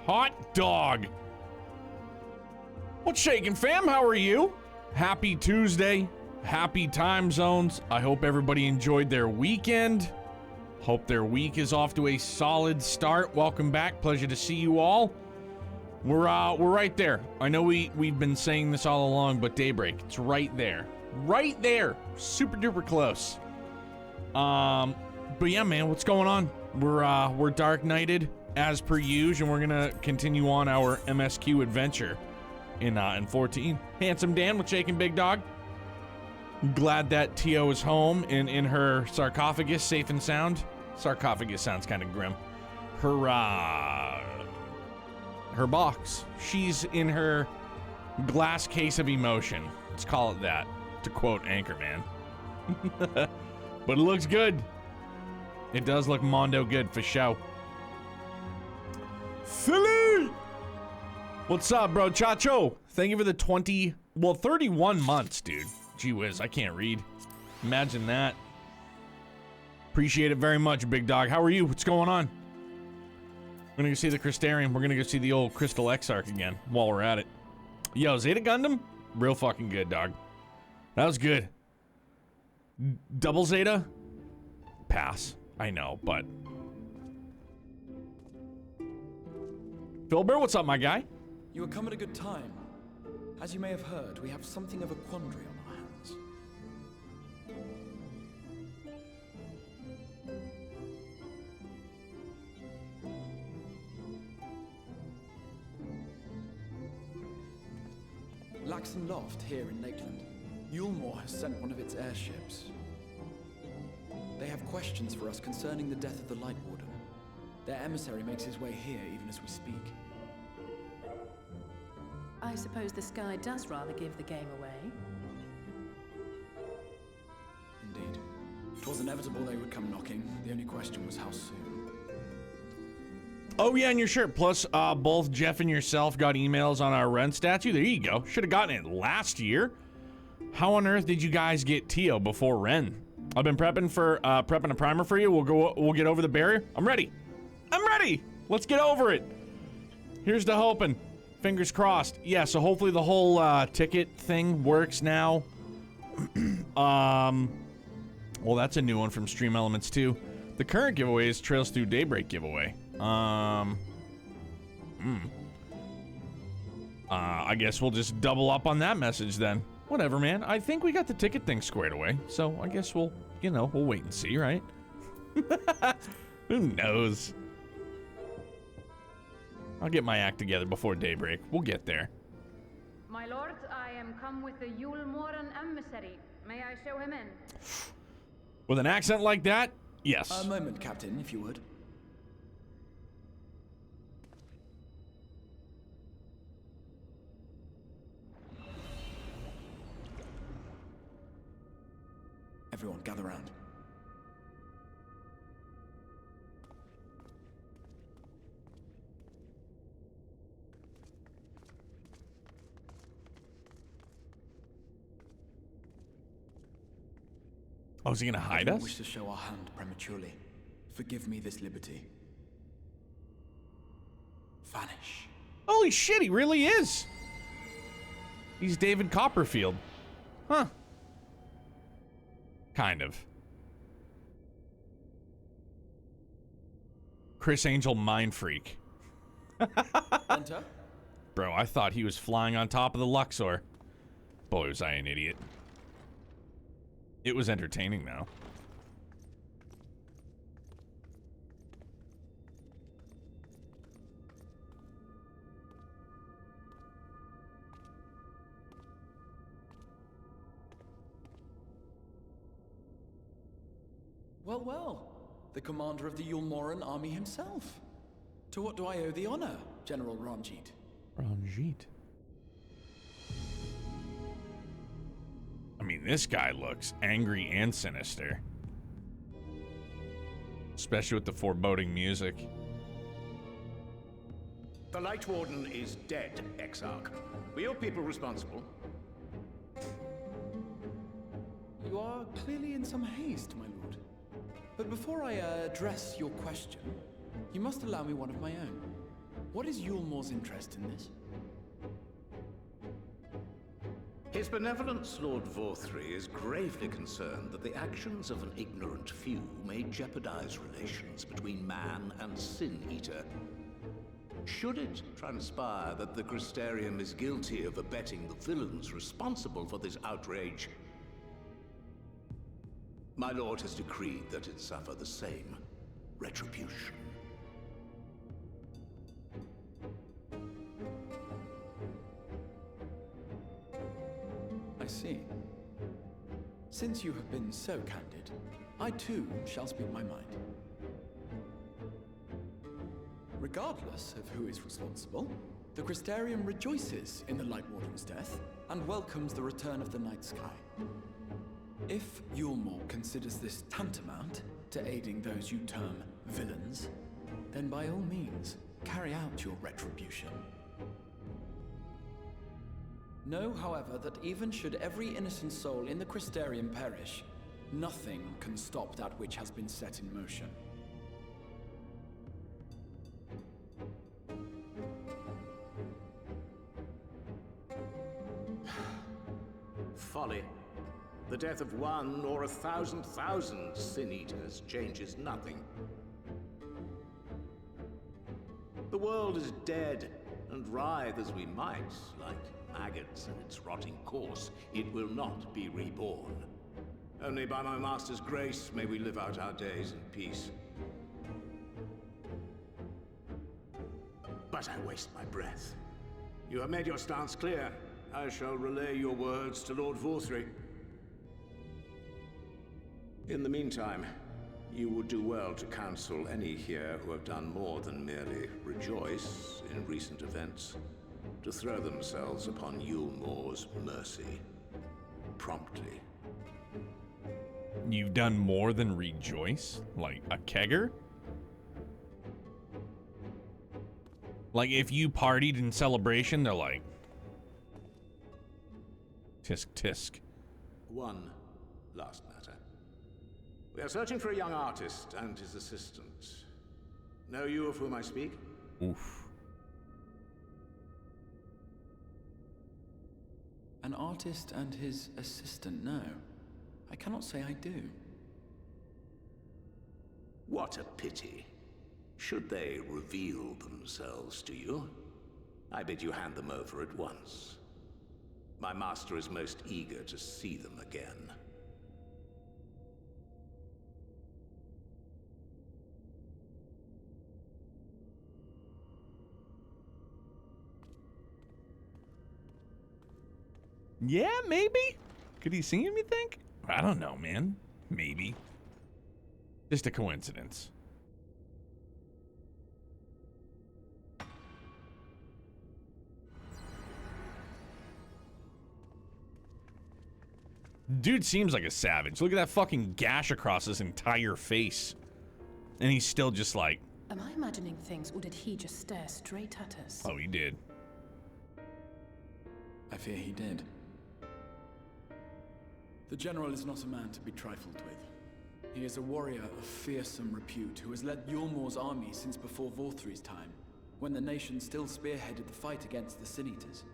Hot dog. What's shaking, fam? How are you? Happy Tuesday. Happy time zones. I hope everybody enjoyed their weekend. Hope their week is off to a solid start. Welcome back. Pleasure to see you all. We're right there. I know we've been saying this all along, but Daybreak, it's right there. Right there. Super duper close. But yeah, man, what's going on? We're Dark Knighted as per usual, and we're gonna continue on our MSQ adventure in 14. Handsome Dan with Shaking Big Dog. Glad that Tio is home and in her sarcophagus, safe and sound. Sarcophagus sounds kind of grim. Her box. She's in her glass case of emotion. Let's call it that, to quote Anchorman. But it looks good. It does look mondo good for show. Philly! What's up, bro? Chacho! Thank you for the 31 months, dude. Gee whiz, I can't read. Imagine that. Appreciate it very much, big dog. How are you? What's going on? We're gonna go see the Crystarium. We're gonna go see the old Crystal Exarch again while we're at it. Yo, Zeta Gundam? Real fucking good, dog. That was good. Double Zeta? Pass. I know, but... Philbert, what's up, my guy? You have come at a good time. As you may have heard, we have something of a quandary on our hands. Laxon Loft, here in Lakeland. Yulmore has sent one of its airships. They have questions for us concerning the death of the Light Warden. Their emissary makes his way here even as we speak. I suppose the sky does rather give the game away. Indeed. It was inevitable they would come knocking. The only question was how soon. Oh yeah, and your shirt. Plus, both Jeff and yourself got emails on our Ren statue. There you go. Should have gotten it last year. How on earth did you guys get Tio before Ren? I've been prepping a primer for you. We'll get over the barrier. I'm ready. Let's get over it. Here's to hoping. Fingers crossed. Yeah, so hopefully the whole ticket thing works now. Well, that's a new one from Stream Elements too. The current giveaway is Trails Through Daybreak giveaway. I guess we'll just double up on that message then. Whatever, man. I think we got the ticket thing squared away. So I guess we'll wait and see, right? Who knows? I'll get my act together before daybreak. We'll get there. My lord, I am come with the Yulmoran emissary. May I show him in? With an accent like that? Yes. A moment, Captain, if you would. Everyone, gather round. Oh, is he gonna hide us? I wish to show our hand prematurely. Forgive me this liberty. Vanish. Holy shit, he really is! He's David Copperfield. Huh. Kind of. Chris Angel mind freak. Enter. Bro, I thought he was flying on top of the Luxor. Boy, was I an idiot. It was entertaining, though. Well, well. The commander of the Yulmoran army himself. To what do I owe the honor, General Ranjit? Ranjit? I mean, this guy looks angry and sinister. Especially with the foreboding music. The Light Warden is dead, Exarch. Were your people responsible? You are clearly in some haste, my lord. But before I address your question, you must allow me one of my own. What is Yulmore's interest in this? His benevolence, Lord Vorthry, is gravely concerned that the actions of an ignorant few may jeopardize relations between man and Sin Eater. Should it transpire that the Crystarium is guilty of abetting the villains responsible for this outrage, my lord has decreed that it suffer the same retribution. I see. Since you have been so candid, I too shall speak my mind. Regardless of who is responsible, the Crystarium rejoices in the Light Warden's death and welcomes the return of the night sky. If Yulmore considers this tantamount to aiding those you term villains, then by all means, carry out your retribution. Know, however, that even should every innocent soul in the Crystarium perish, nothing can stop that which has been set in motion. Folly. The death of one or 1,000,000 Sin Eaters changes nothing. The world is dead, and writhe as we might, like maggots in its rotting course, it will not be reborn. Only by my master's grace may we live out our days in peace. But I waste my breath. You have made your stance clear. I shall relay your words to Lord Vorthry. In the meantime, you would do well to counsel any here who have done more than merely rejoice in recent events, to throw themselves upon Yulmore's mercy, promptly. You've done more than rejoice? Like a kegger? Like if you partied in celebration, they're like, tisk tisk. One last matter. We are searching for a young artist and his assistant. Know you of whom I speak? Oof. An artist and his assistant, no. I cannot say I do. What a pity. Should they reveal themselves to you, I bid you hand them over at once. My master is most eager to see them again. Yeah, maybe? Could he see him, you think? I don't know, man. Maybe. Just a coincidence. Dude seems like a savage. Look at that fucking gash across his entire face. And he's still just like... Am I imagining things, or did he just stare straight at us? Oh, he did. I fear he did. The General is not a man to be trifled with. He is a warrior of fearsome repute who has led Yulmore's army since before Vorthry's time, when the nation still spearheaded the fight against the Sin Eaters.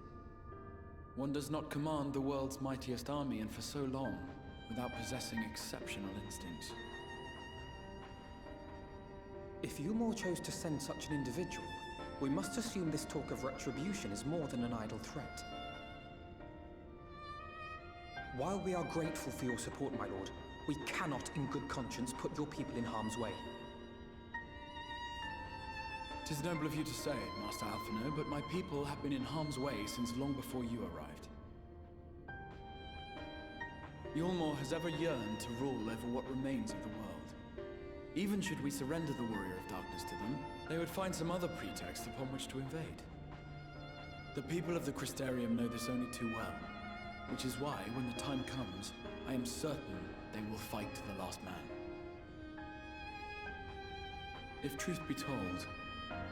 One does not command the world's mightiest army, and for so long, without possessing exceptional instincts. If Yulmore chose to send such an individual, we must assume this talk of retribution is more than an idle threat. While we are grateful for your support, my lord, we cannot in good conscience put your people in harm's way. 'Tis noble of you to say, Master Alphino, but my people have been in harm's way since long before you arrived. Yulmore has ever yearned to rule over what remains of the world. Even should we surrender the Warrior of Darkness to them, they would find some other pretext upon which to invade. The people of the Crystarium know this only too well, which is why, when the time comes, I am certain they will fight to the last man. If truth be told,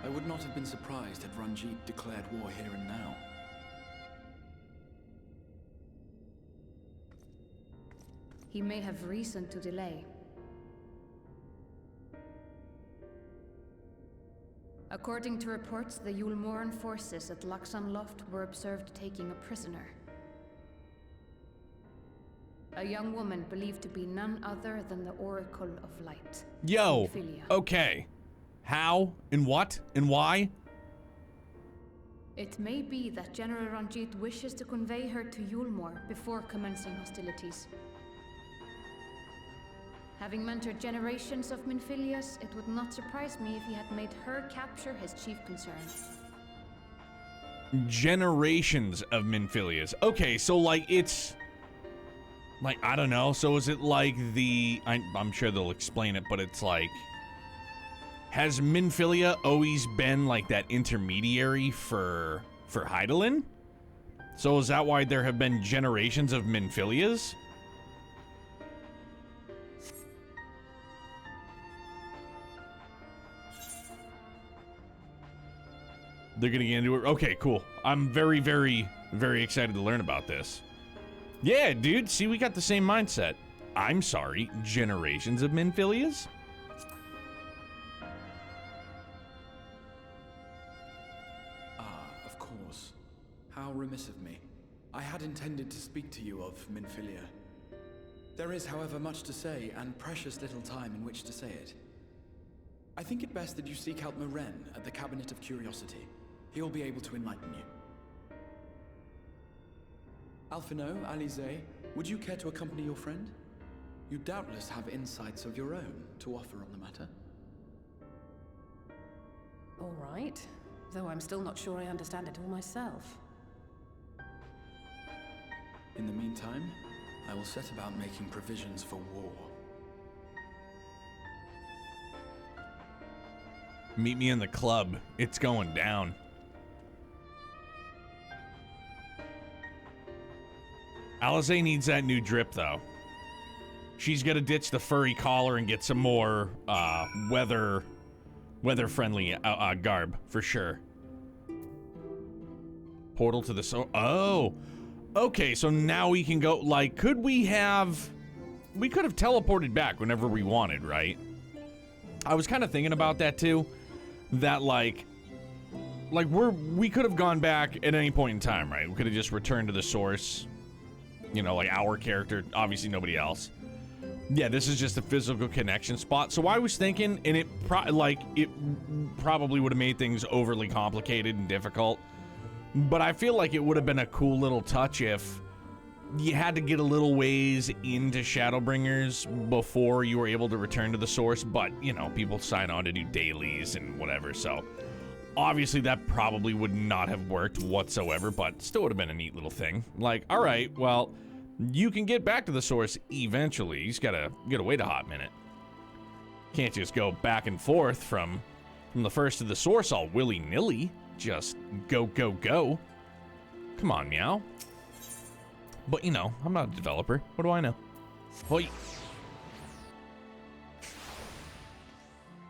I would not have been surprised had Ranjit declared war here and now. He may have reason to delay. A According to reports, the Yulmoran forces at Laxan Loft were observed taking a prisoner. A young woman believed to be none other than the Oracle of Light. Yo, Minfilia. okay. How and what and why? It may be that General Ranjit wishes to convey her to Yulmor before commencing hostilities. Having mentored generations of Minfilias, it would not surprise me if he had made her capture his chief concern. Generations of Minfilias. Okay, so like it's like, I don't know. So is it like I'm sure they'll explain it, but it's like, has Minfilia always been like that intermediary for Hydaelyn? So is that why there have been generations of Minfilias? They're gonna get into it. Okay, cool. I'm very, very, very excited to learn about this. Yeah, dude. See, we got the same mindset. I'm sorry, generations of Minfilias? Of course. How remiss of me. I had intended to speak to you of Minfilia. There is, however, much to say, and precious little time in which to say it. I think it best that you seek out Maren at the Cabinet of Curiosity. He'll be able to enlighten you. Alphino, Alize, would you care to accompany your friend? You doubtless have insights of your own to offer on the matter. All right. Though I'm still not sure I understand it all myself. In the meantime, I will set about making provisions for war. Meet me in the club. It's going down. Alize needs that new drip, though. She's gonna ditch the furry collar and get some more weather-friendly garb for sure. Portal to the oh, okay. So now we can go. Like, we could have teleported back whenever we wanted, right? I was kind of thinking about that too. That like we could have gone back at any point in time, right? We could have just returned to the source. You know, like our character, obviously nobody else. Yeah, this is just a physical connection spot. So I was thinking, and it probably would have made things overly complicated and difficult. But I feel like it would have been a cool little touch if you had to get a little ways into ShadowBringers before you were able to return to the source. But, you know, people sign on to do dailies and whatever, so obviously that probably would not have worked whatsoever, but still would have been a neat little thing. Like, all right, well, you can get back to the source eventually. You just gotta wait a hot minute. Can't just go back and forth from the first to the source all willy-nilly. Just go, go, go. Come on, meow. But, you know, I'm not a developer. What do I know? Hoi.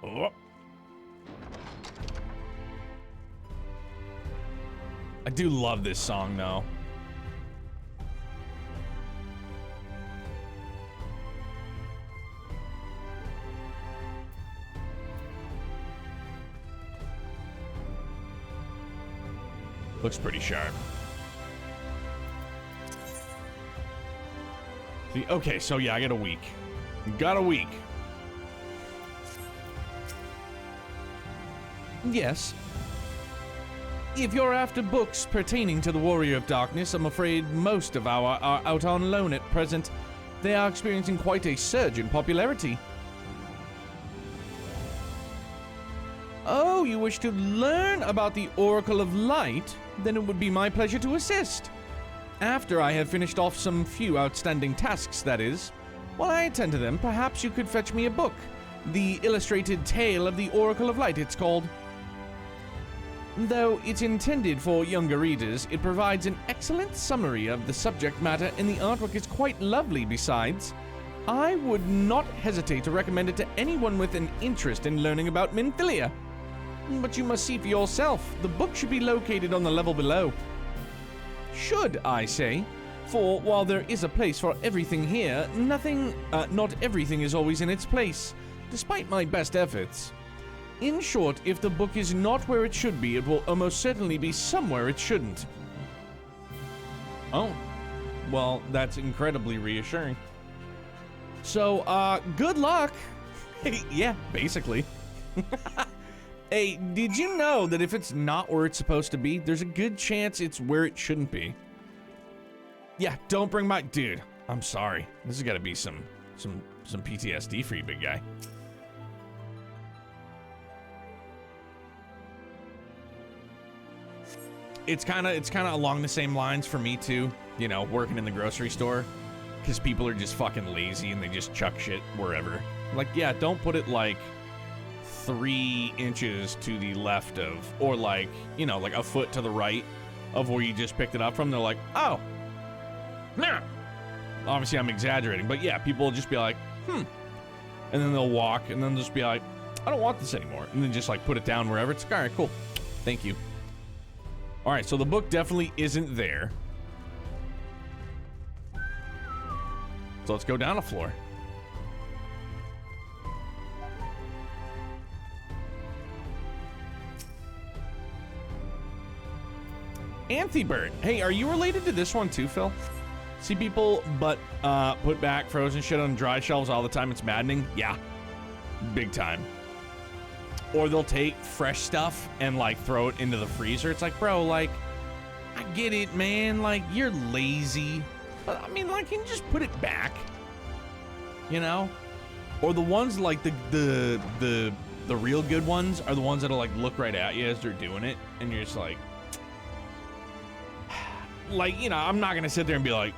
Oh. I do love this song, though. Looks pretty sharp. See, okay, so yeah, I got a week. Got a week. Yes. If you're after books pertaining to the Warrior of Darkness, I'm afraid most of our are out on loan at present. They are experiencing quite a surge in popularity. Oh, you wish to learn about the Oracle of Light? Then it would be my pleasure to assist. After I have finished off some few outstanding tasks, that is. While I attend to them, perhaps you could fetch me a book. The Illustrated Tale of the Oracle of Light, it's called. Though it's intended for younger readers, it provides an excellent summary of the subject matter, and the artwork is quite lovely besides. I would not hesitate to recommend it to anyone with an interest in learning about Minfilia. But you must see for yourself. The book should be located on the level below. Should, I say. For while there is a place for everything here, not everything is always in its place, despite my best efforts. In short, if the book is not where it should be, it will almost certainly be somewhere it shouldn't. Oh. Well, that's incredibly reassuring. So, good luck. Yeah, basically. Hey, did you know that if it's not where it's supposed to be, there's a good chance it's where it shouldn't be? Yeah, don't bring my... Dude, I'm sorry. This has got to be some PTSD for you, big guy. It's kind of along the same lines for me, too. You know, working in the grocery store. Because people are just fucking lazy and they just chuck shit wherever. Like, yeah, don't put it, like, 3 inches to the left of, or like, you know, like a foot to the right of where you just picked it up from. They're like, oh, nah. Obviously I'm exaggerating, but yeah, people will just be like, and then they'll walk and then just be like, I don't want this anymore, and then just like put it down wherever. It's like, all right, cool, thank you. All right, so the book definitely isn't there, so let's go down a floor. Anthibert. Hey, are you related to this one too, Phil? See people put back frozen shit on dry shelves all the time. It's maddening. Yeah. Big time. Or they'll take fresh stuff and like throw it into the freezer. It's like, bro, like, I get it, man. Like, you're lazy. But I mean, like, you can just put it back. You know? Or the ones like the real good ones are the ones that'll like look right at you as they're doing it, and you're just like, you know, I'm not gonna sit there and be like,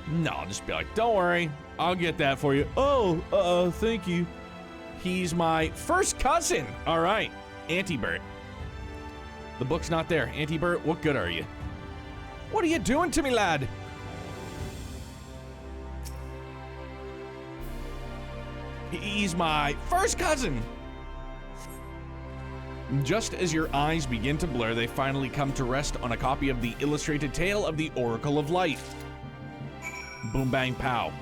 no, I'll just be like, don't worry, I'll get that for you. Oh, thank you. He's my first cousin. All right, Auntie Bert. The book's not there. Auntie Bert, what good are you? What are you doing to me, lad? He's my first cousin. Just as your eyes begin to blur, they finally come to rest on a copy of the illustrated tale of the Oracle of Light. Boom, bang, pow.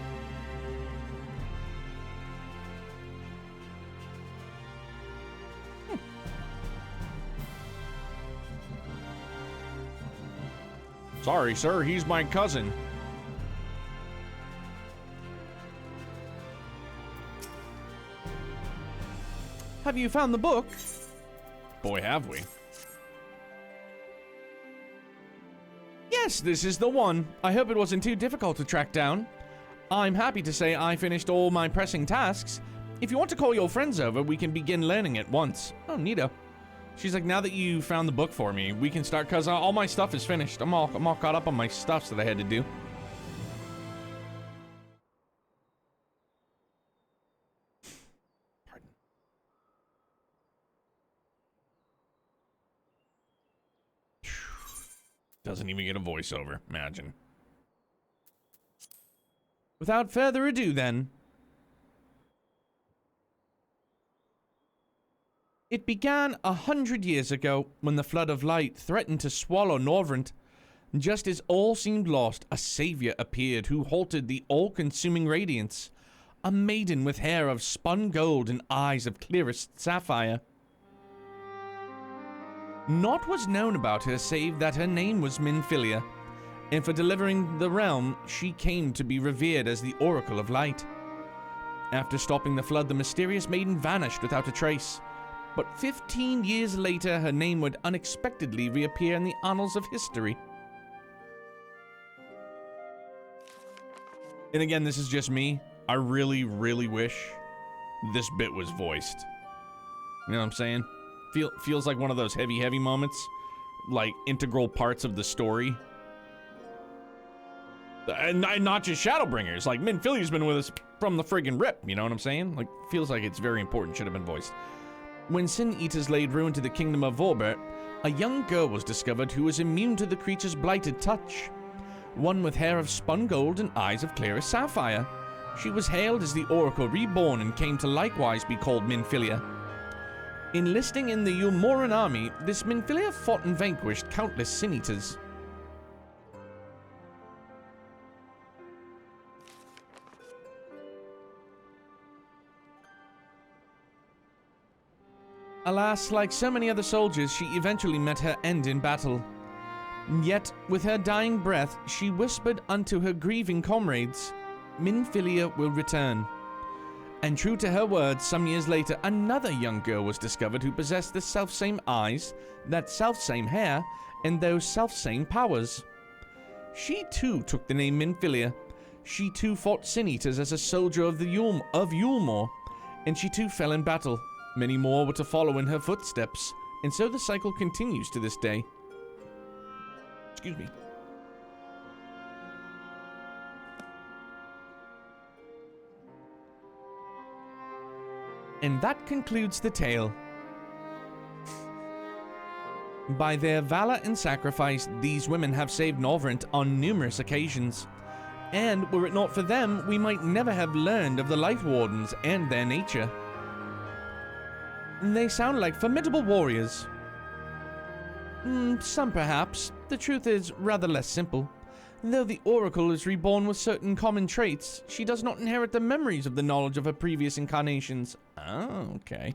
Sorry, sir, he's my cousin. Have you found the book? Boy, have we. Yes, this is the one. I hope it wasn't too difficult to track down. I'm happy to say I finished all my pressing tasks. If you want to call your friends over, we can begin learning at once. Oh, neato. She's like, now that you found the book for me, we can start, cause all my stuff is finished. I'm all caught up on my stuffs that I had to do. Pardon. Doesn't even get a voiceover, imagine. Without further ado, then. It began 100 years ago when the flood of light threatened to swallow Norvrent. Just as all seemed lost, a savior appeared who halted the all-consuming radiance. A maiden with hair of spun gold and eyes of clearest sapphire. Naught was known about her save that her name was Minfilia, and for delivering the realm, she came to be revered as the Oracle of Light. After stopping the flood, the mysterious maiden vanished without a trace. But 15 years later, her name would unexpectedly reappear in the annals of history. And again, this is just me. I really, really wish this bit was voiced. You know what I'm saying? Feels like one of those heavy moments. Like, integral parts of the story. And not just Shadowbringers. Like, Minfilia's been with us from the friggin' rip. You know what I'm saying? Like, feels like it's very important. Should have been voiced. When Sin Eaters laid ruin to the kingdom of Vorbert, a young girl was discovered who was immune to the creature's blighted touch. One with hair of spun gold and eyes of clearest sapphire. She was hailed as the Oracle Reborn and came to likewise be called Minfilia. Enlisting in the Ulmoran army, this Minfilia fought and vanquished countless Sin Eaters. Alas, like so many other soldiers, she eventually met her end in battle. Yet, with her dying breath, she whispered unto her grieving comrades, Minfilia will return. And true to her words, some years later, another young girl was discovered who possessed the selfsame eyes, that selfsame hair, and those selfsame powers. She too took the name Minfilia. She too fought Sin Eaters as a soldier of Yulmore, and she too fell in battle. Many more were to follow in her footsteps, and so the cycle continues to this day. Excuse me. And that concludes the tale. By their valor and sacrifice, these women have saved Norvrent on numerous occasions. And were it not for them, we might never have learned of the Light Wardens and their nature. They sound like formidable warriors. Some perhaps. The truth is rather less simple. Though the Oracle is reborn with certain common traits, she does not inherit the memories of the knowledge of her previous incarnations. Oh, okay.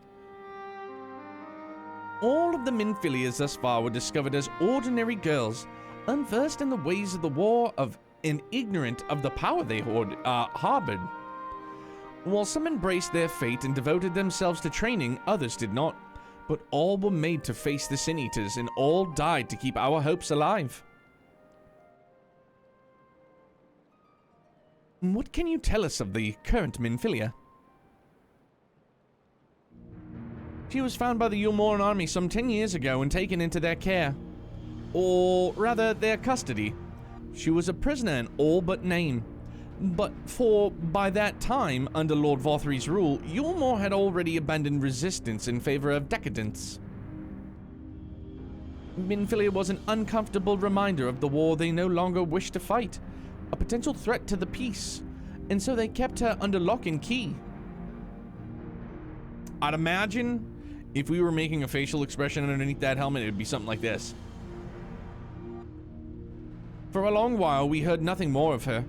All of the Minfilias thus far were discovered as ordinary girls, unversed in the ways of the war and ignorant of the power they harbored. While some embraced their fate and devoted themselves to training, others did not. But all were made to face the Sin Eaters, and all died to keep our hopes alive. What can you tell us of the current Minfilia? She was found by the Yulmoran army some 10 years ago and taken into their care. Or rather, their custody. She was a prisoner in all but name. But by that time, under Lord Vothry's rule, Yulmore had already abandoned resistance in favor of decadence. Minfilia was an uncomfortable reminder of the war they no longer wished to fight, a potential threat to the peace, and so they kept her under lock and key. I'd imagine if we were making a facial expression underneath that helmet, it would be something like this. For a long while, we heard nothing more of her.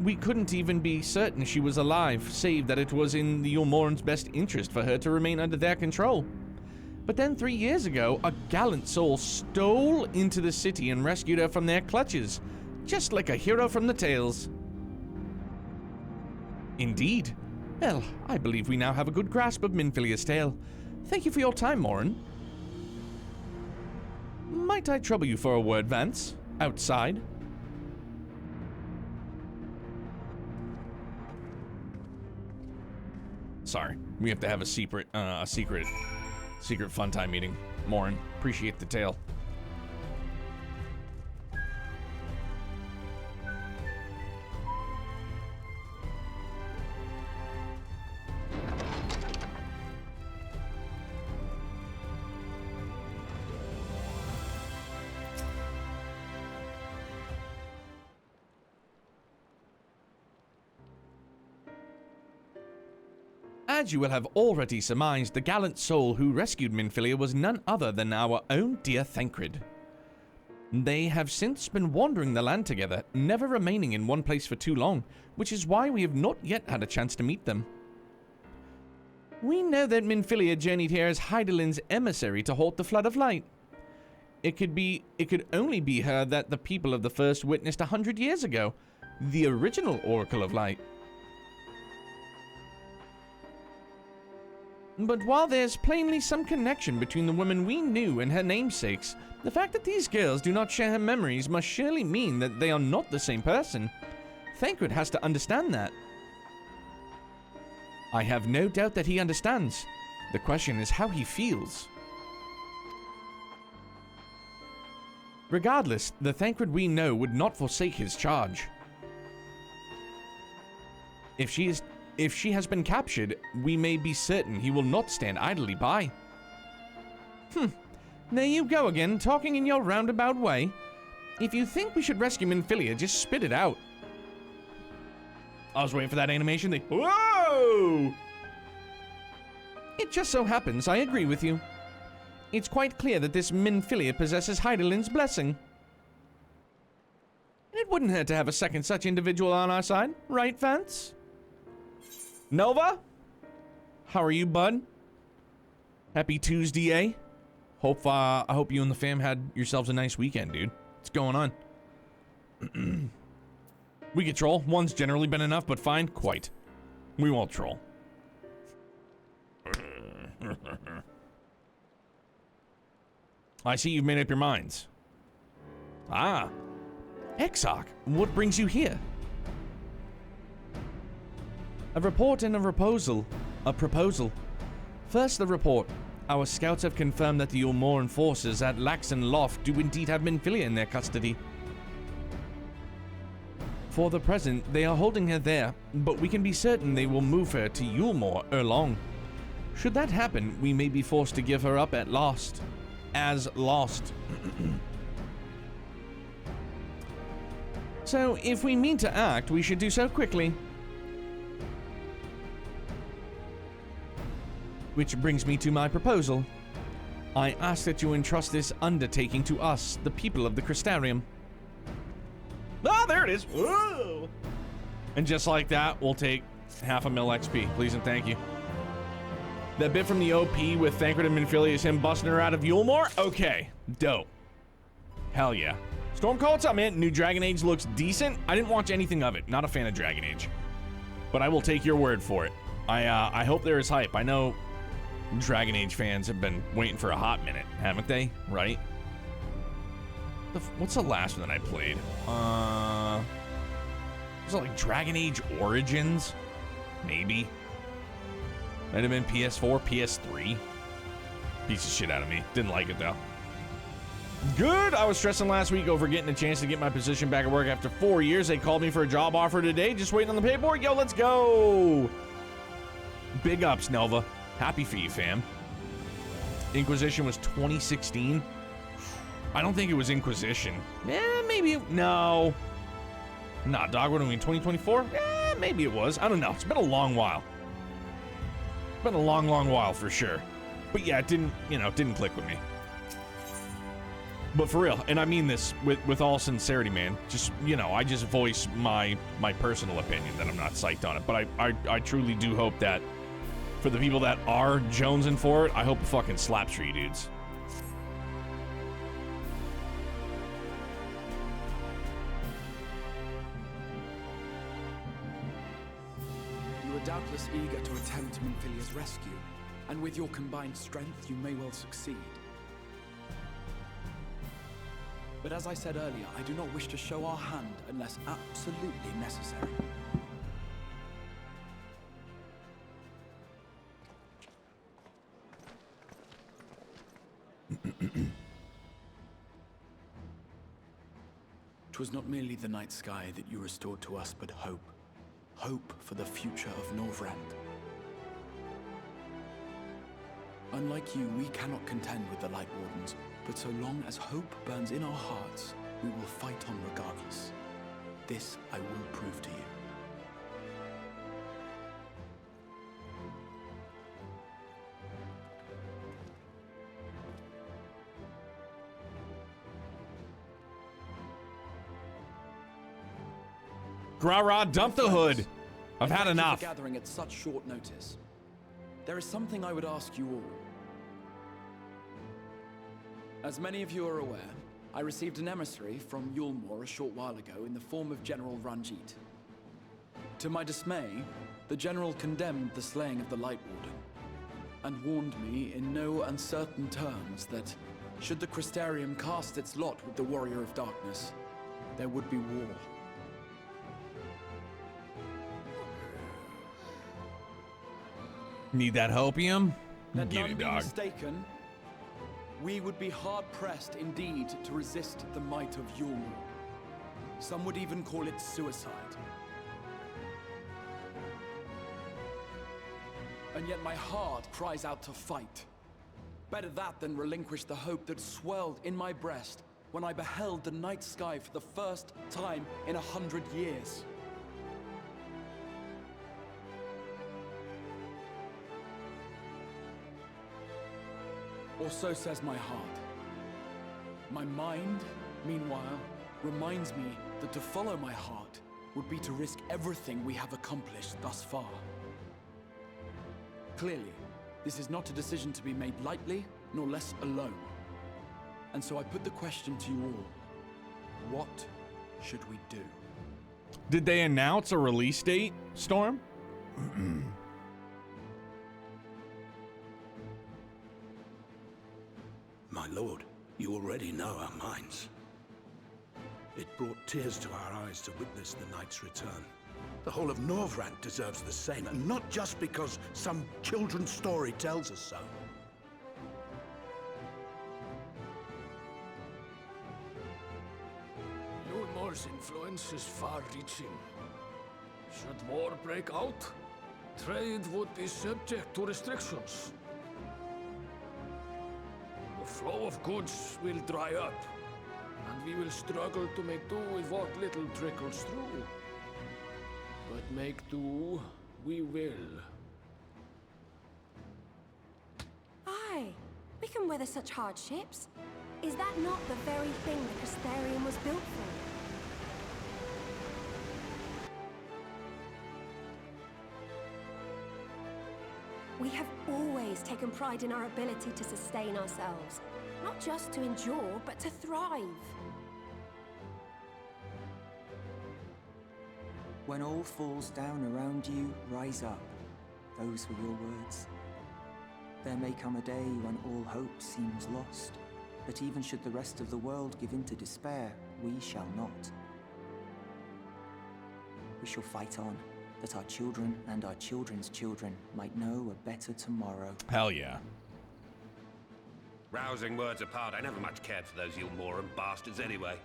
We couldn't even be certain she was alive, save that it was in the Yulmoran's best interest for her to remain under their control. But then 3 years ago, a gallant soul stole into the city and rescued her from their clutches, just like a hero from the tales. Indeed. Well, I believe we now have a good grasp of Minfilia's tale. Thank you for your time, Morin. Might I trouble you for a word, Vance? Outside? Sorry, we have to have a secret fun time meeting. Morin, appreciate the tale. As you will have already surmised, the gallant soul who rescued Minfilia was none other than our own dear Thancred. They have since been wandering the land together, never remaining in one place for too long, which is why we have not yet had a chance to meet them. We know that Minfilia journeyed here as Hydaelyn's emissary to halt the flood of light. It could only be her that the people of the First witnessed 100 years ago, the original Oracle of Light. But while there's plainly some connection between the woman we knew and her namesakes, the fact that these girls do not share her memories must surely mean that they are not the same person. Thancred has to understand that. I have no doubt that he understands. The question is how he feels. Regardless, the Thancred we know would not forsake his charge. If she has been captured, we may be certain he will not stand idly by. There you go again, talking in your roundabout way. If you think we should rescue Minfilia, just spit it out. I was waiting for that animation. Whoa! It just so happens I agree with you. It's quite clear that this Minfilia possesses Hydaelyn's blessing. It wouldn't hurt to have a second such individual on our side, right, Vance? Nova? How are you, bud? Happy Tuesday, eh? I hope you and the fam had yourselves a nice weekend, dude. What's going on? We could troll. One's generally been enough, but fine. Quite. We won't troll. I see you've made up your minds. Ah. Exarch, what brings you here? A report and a proposal. First, the report. Our scouts have confirmed that the Ulmoran forces at Laxon Loft do indeed have Minfilia in their custody. For the present, they are holding her there, but we can be certain they will move her to Yulmore ere long. Should that happen, we may be forced to give her up at last. As lost. So, if we mean to act, we should do so quickly. Which brings me to my proposal. I ask that you entrust this undertaking to us, the people of the Crystarium. Ah, there it is. Whoa. And just like that, we'll take 0.5 mil XP, please and thank you. That bit from the OP with Thancred and Minfilia is him busting her out of Yulmore? Okay, dope. Hell yeah. Stormcall, what's up, man? New Dragon Age looks decent. I didn't watch anything of it. Not a fan of Dragon Age. But I will take your word for it. I hope there is hype. I know Dragon Age fans have been waiting for a hot minute, haven't they? Right? What's the last one that I played? Was it like Dragon Age Origins? Maybe. Might have been PS4, PS3. Piece of shit out of me. Didn't like it though. Good. I was stressing last week over getting a chance to get my position back at work after 4 years. They called me for a job offer today. Just waiting on the paperwork. Yo, let's go. Big ups, Nova. Happy for you, fam. Inquisition was 2016. I don't think it was Inquisition. Maybe. No. Nah, dog. What do we mean? 2024? Maybe it was. I don't know. It's been a long while. Been a long while for sure. But yeah, it didn't click with me. But for real, and I mean this with all sincerity, man. Just, I just voice my personal opinion that I'm not psyched on it. But I truly do hope that for the people that are jonesing for it, I hope it fucking slaps for you dudes. You are doubtless eager to attempt Minfilia's rescue, and with your combined strength, you may well succeed. But as I said earlier, I do not wish to show our hand unless absolutely necessary. Twas not merely the night sky that you restored to us, but hope. Hope for the future of Norvrend. Unlike you, we cannot contend with the Light Wardens, but so long as hope burns in our hearts, we will fight on regardless. This I will prove to you. Gra-ra, dump the hood. I've had enough. Thank you for gathering at such short notice. There is something I would ask you all. As many of you are aware, I received an emissary from Yulmore a short while ago in the form of General Ranjit. To my dismay, the General condemned the slaying of the Light Warden, and warned me in no uncertain terms that, should the Crystarium cast its lot with the Warrior of Darkness, there would be war. Need that hopium? Let Get none it, be dog. mistaken. We would be hard-pressed indeed to resist the might of Yulmore. Some would even call it suicide. And yet my heart cries out to fight. Better that than relinquish the hope that swelled in my breast when I beheld the night sky for the first time in 100 years. Or so says my heart. My mind, meanwhile, reminds me that to follow my heart would be to risk everything we have accomplished thus far. Clearly, This is not a decision to be made lightly, nor less alone. And so I put the question to you all. What should we do? Did they announce a release date, Storm? My lord, you already know our minds. It brought tears to our eyes to witness the knight's return. The whole of Norvrant deserves the same, and not just because some children's story tells us so. Yulmor's influence is far-reaching. Should war break out, trade would be subject to restrictions. The flow of goods will dry up, and we will struggle to make do with what little trickles through. But make do, we will. Aye, we can weather such hardships. Is that not the very thing the Castellarium was built for? We have always taken pride in our ability to sustain ourselves. Not just to endure, but to thrive. When all falls down around you, rise up. Those were your words. There may come a day when all hope seems lost, but even should the rest of the world give in to despair, we shall not. We shall fight on, that our children and our children's children might know a better tomorrow. Hell yeah. Rousing words apart, I never much cared for those Yulmoran bastards anyway.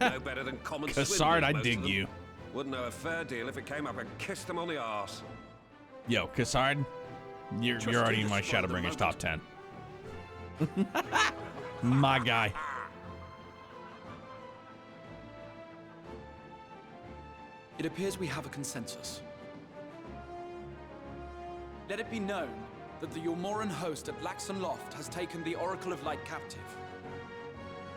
No better than common Cassard, I swindlers, most dig of them. you. Wouldn't know a fair deal if it came up and kissed them on the arse. Yo, Cassard, you're already in my ShadowBringers top 10. My guy. It appears we have a consensus. Let it be known that the Yulmoran host at Laxon Loft has taken the Oracle of Light captive.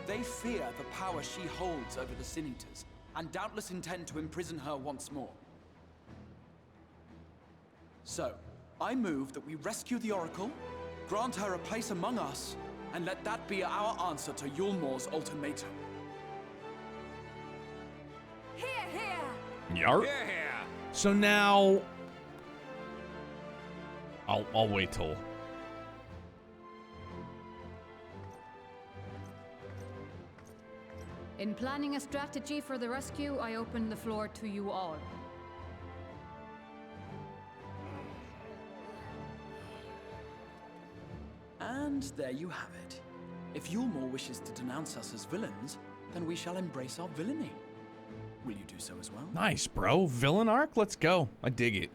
They fear the power she holds over the Sin Eaters, and doubtless intend to imprison her once more. So, I move that we rescue the Oracle, grant her a place among us, and let that be our answer to Yulmor's ultimatum. Hear, hear! Yarp. Here, here! So now, I'll wait till. In planning a strategy for the rescue, I open the floor to you all. And there you have it. If Yulmor wishes to denounce us as villains, then we shall embrace our villainy. Will you do so as well? Nice, bro. Villain arc? Let's go. I dig it.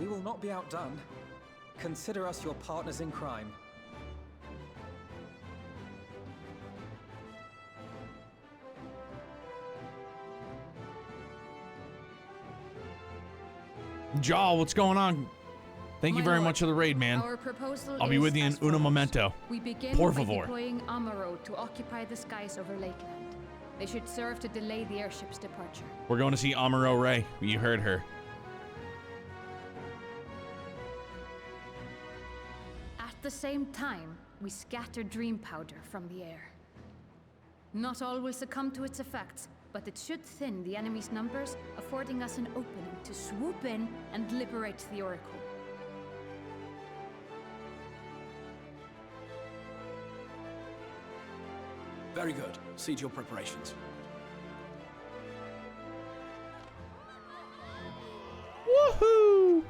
We will not be outdone. Consider us your partners in crime. Jaw, what's going on? Thank you My very lord, much for the raid, man. Our proposal I'll be is with you in as uno follows. momento. We begin Por by favor. deploying Amaro to occupy the skies over Lakeland. They should serve to delay the airship's departure. We're going to see Amuro Ray. You heard her. At the same time, we scatter dream powder from the air. Not all will succumb to its effects, but it should thin the enemy's numbers, affording us an opening to swoop in and liberate the Oracle. Very good. See to your preparations. Woohoo!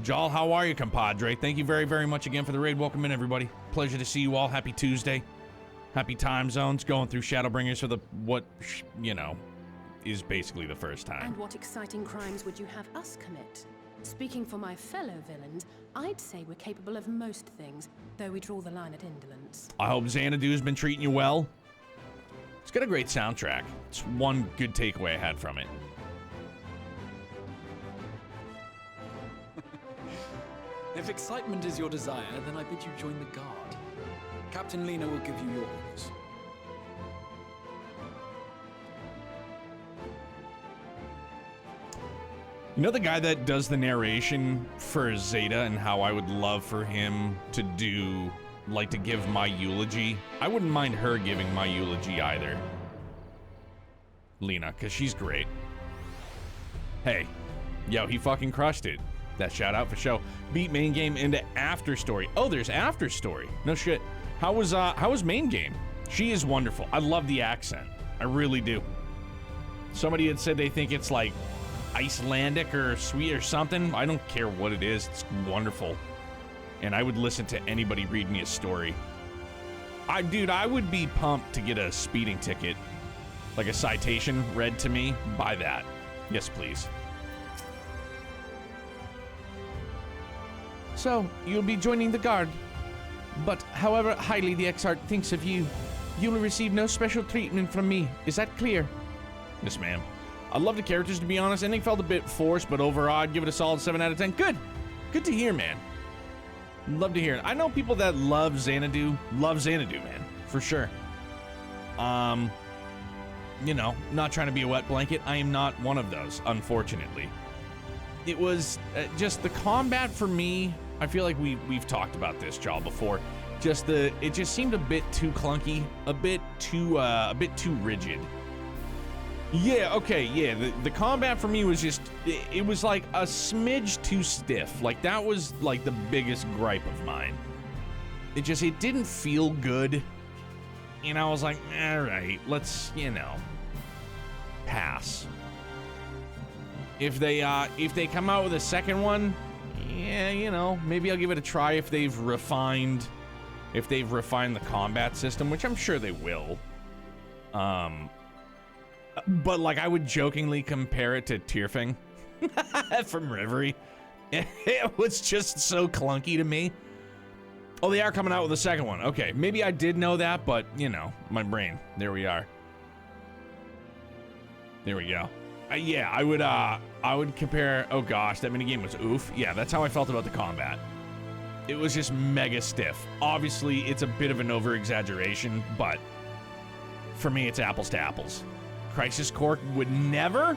Jal, how are you, compadre? Thank you very, very much again for the raid. Welcome in, everybody. Pleasure to see you all. Happy Tuesday. Happy time zones. Going through ShadowBringers for the, is basically the first time. And what exciting crimes would you have us commit? Speaking for my fellow villains, I'd say we're capable of most things, though we draw the line at indolence. I hope Xanadu's been treating you well. It's got a great soundtrack. It's one good takeaway I had from it. If excitement is your desire, then I bid you join the guard. Captain Lena will give you your orders. You know the guy that does the narration for Zeta and how I would love for him to do, like, to give my eulogy? I wouldn't mind her giving my eulogy either. Lena, because she's great. Hey, yo, he fucking crushed it. That shout out for show. Beat main game into after story. Oh, there's after story. No shit. How was main game? She is wonderful. I love the accent. I really do. Somebody had said they think it's like Icelandic or sweet or something. I don't care what it is. It's wonderful. And I would listen to anybody read me a story. Dude, I would be pumped to get a speeding ticket, like a citation read to me. Buy that. Yes, please. So, you'll be joining the guard. But however highly the Exarch thinks of you, you'll receive no special treatment from me. Is that clear? Yes, ma'am. I love the characters, to be honest. Ending felt a bit forced, but overall, I'd give it a solid 7 out of 10. Good. Good to hear, man. Love to hear it. I know people that love Xanadu. Love Xanadu, man. For sure. You know, not trying to be a wet blanket. I am not one of those, unfortunately. It was just the combat for me. I feel like we've talked about this, Jaw, before. It just seemed a bit too clunky, a bit too rigid. Yeah, okay, yeah. The combat for me was just, it was like a smidge too stiff. Like, that was like the biggest gripe of mine. It didn't feel good. And I was like, all right, let's, you know, pass. If they come out with a second one, yeah, you know, maybe I'll give it a try if they've refined the combat system, which I'm sure they will. But like, I would jokingly compare it to Tyrfing from Reverie. It was just so clunky to me. Oh, they are coming out with a second one. Okay, maybe I did know that, but you know, my brain. There we are. There we go. Yeah, I would compare. Oh gosh, that minigame was oof. Yeah, that's how I felt about the combat. It was just mega stiff. Obviously, it's a bit of an over-exaggeration, but for me, it's apples to apples. Crisis Core would never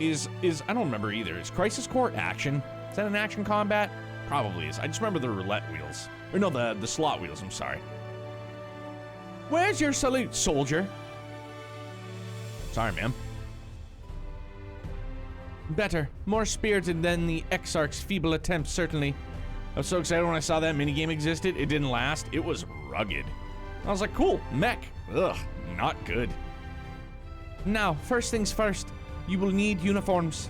is I don't remember either. Is Crisis Core action? Is that an action combat? Probably is. I just remember the roulette wheels. Or no, the slot wheels, I'm sorry. Where's your salute, soldier? Sorry, ma'am. Better. More spirited than the Exarch's feeble attempt, certainly. I was so excited when I saw that minigame existed. It didn't last. It was rugged. I was like, cool, mech. Ugh, not good. Now, first things first, you will need uniforms.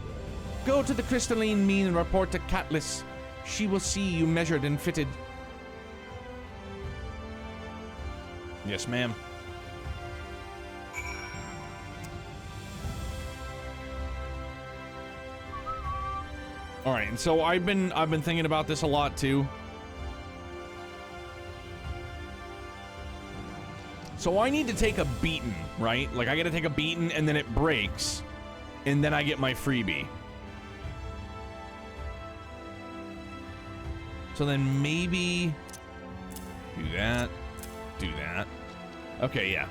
Go to the crystalline mean and report to Catlis. She will see you measured and fitted. Yes, ma'am. All right, and so I've been thinking about this a lot too. So I need to take a beating, right? Like I got to take a beating and then it breaks and then I get my freebie. So then maybe do that, do that. Okay, yeah.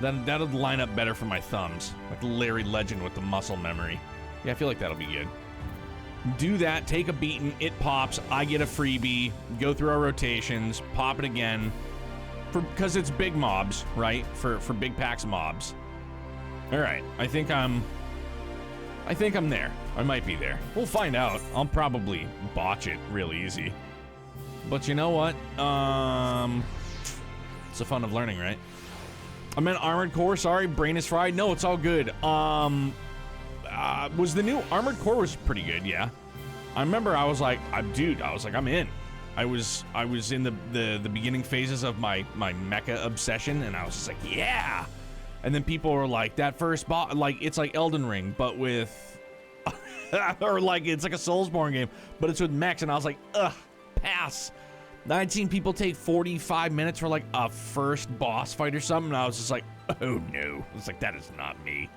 Then that'll line up better for my thumbs. Like Larry Legend with the muscle memory. Yeah, I feel like that'll be good. Do that, take a beating, it pops, I get a freebie, go through our rotations, pop it again. Because it's big mobs, right? For big packs of mobs. All right, I think I'm there. I might be there. We'll find out. I'll probably botch it real easy. But you know what? It's the fun of learning, right? I meant Armored Core, sorry, brain is fried. No, it's all good. Was the new Armored Core was pretty good, yeah. I remember I was like, I'm in. I was in the beginning phases of my mecha obsession, and I was just like, yeah. And then people were like, that first boss, like it's like Elden Ring, but with, or like it's like a Soulsborne game, but it's with mechs, and I was like, ugh, pass. I'd seen people take 45 minutes for like a first boss fight or something, and I was just like, oh no. It's like, that is not me.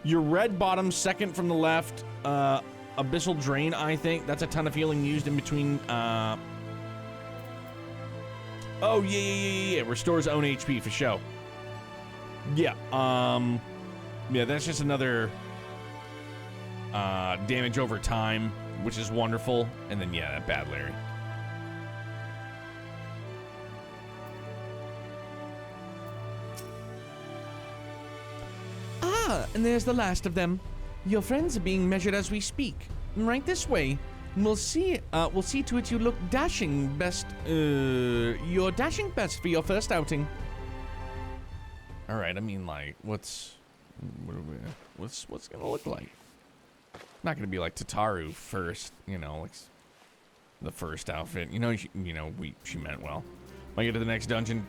Your red bottom, second from the left, Abyssal Drain, I think. That's a ton of healing used in between, oh, yeah. Restores own HP for show. Yeah, yeah, that's just another damage over time, which is wonderful. And then, yeah, that bad Larry. Ah, and there's the last of them. Your friends are being measured as we speak. Right this way. We'll see to it you look dashing best. You're dashing best for your first outing. All right, I mean, like, what's gonna look like? Not gonna be like Tataru first, you know, like the first outfit. You know, she meant well. Might get to the next dungeon.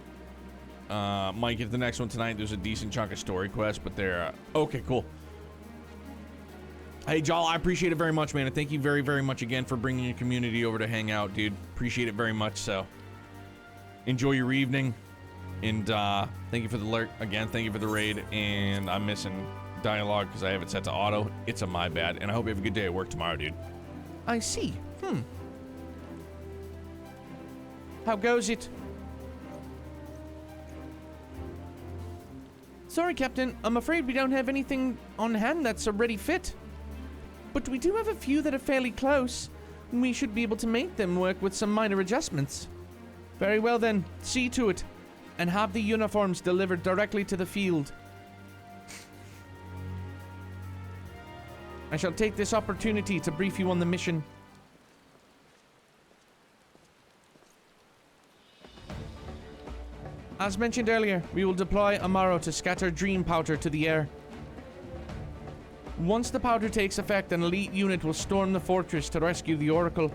Might get to the next one tonight. There's a decent chunk of story quests, but they're okay, cool. Hey, Jal, I appreciate it very much, man, and thank you very, very much again for bringing your community over to hang out, dude. Appreciate it very much. So, enjoy your evening, and thank you for the alert again. Thank you for the raid, and I'm missing dialogue because I have it set to auto. It's a my bad, and I hope you have a good day at work tomorrow, dude. I see. How goes it? Sorry, Captain. I'm afraid we don't have anything on hand that's a ready fit. But we do have a few that are fairly close. We should be able to make them work with some minor adjustments. Very well then, see to it. And have the uniforms delivered directly to the field. I shall take this opportunity to brief you on the mission. As mentioned earlier, we will deploy Amaro to scatter dream powder to the air. Once the powder takes effect, an elite unit will storm the fortress to rescue the Oracle.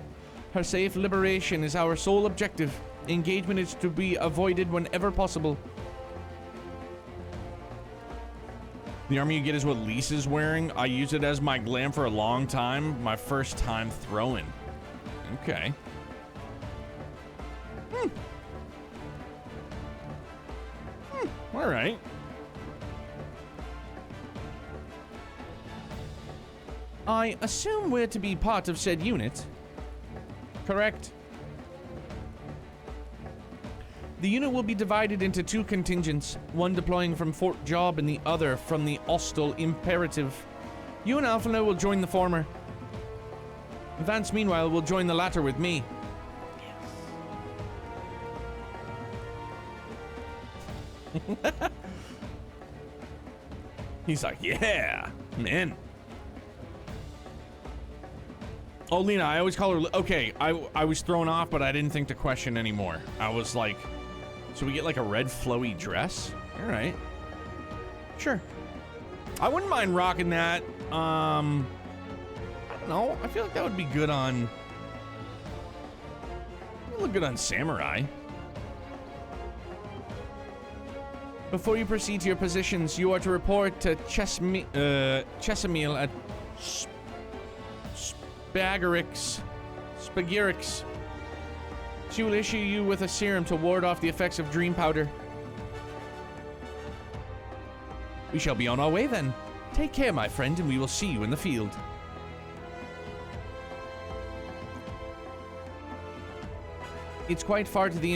Her safe liberation is our sole objective. Engagement is to be avoided whenever possible. The armor you get is what Lisa's wearing. I used it as my glam for a long time. My first time throwing. Okay. All right. I assume we're to be part of said unit. Correct. The unit will be divided into two contingents, one deploying from Fort Job and the other from the Ostel Imperative. You and Alphino will join the former. Vance, meanwhile, will join the latter with me. Yes. He's like, yeah, man. Oh, Lena, I always call her... Okay, I was thrown off, but I didn't think to question anymore. I was like... So we get like a red flowy dress? All right. Sure. I wouldn't mind rocking that. I don't know. I feel like that would be good on... It would look good on Samurai. Before you proceed to your positions, you are to report to Chesamil at... Spagirix. She will issue you with a serum to ward off the effects of dream powder. We shall be on our way then. Take care, my friend, and we will see you in the field. It's quite far to the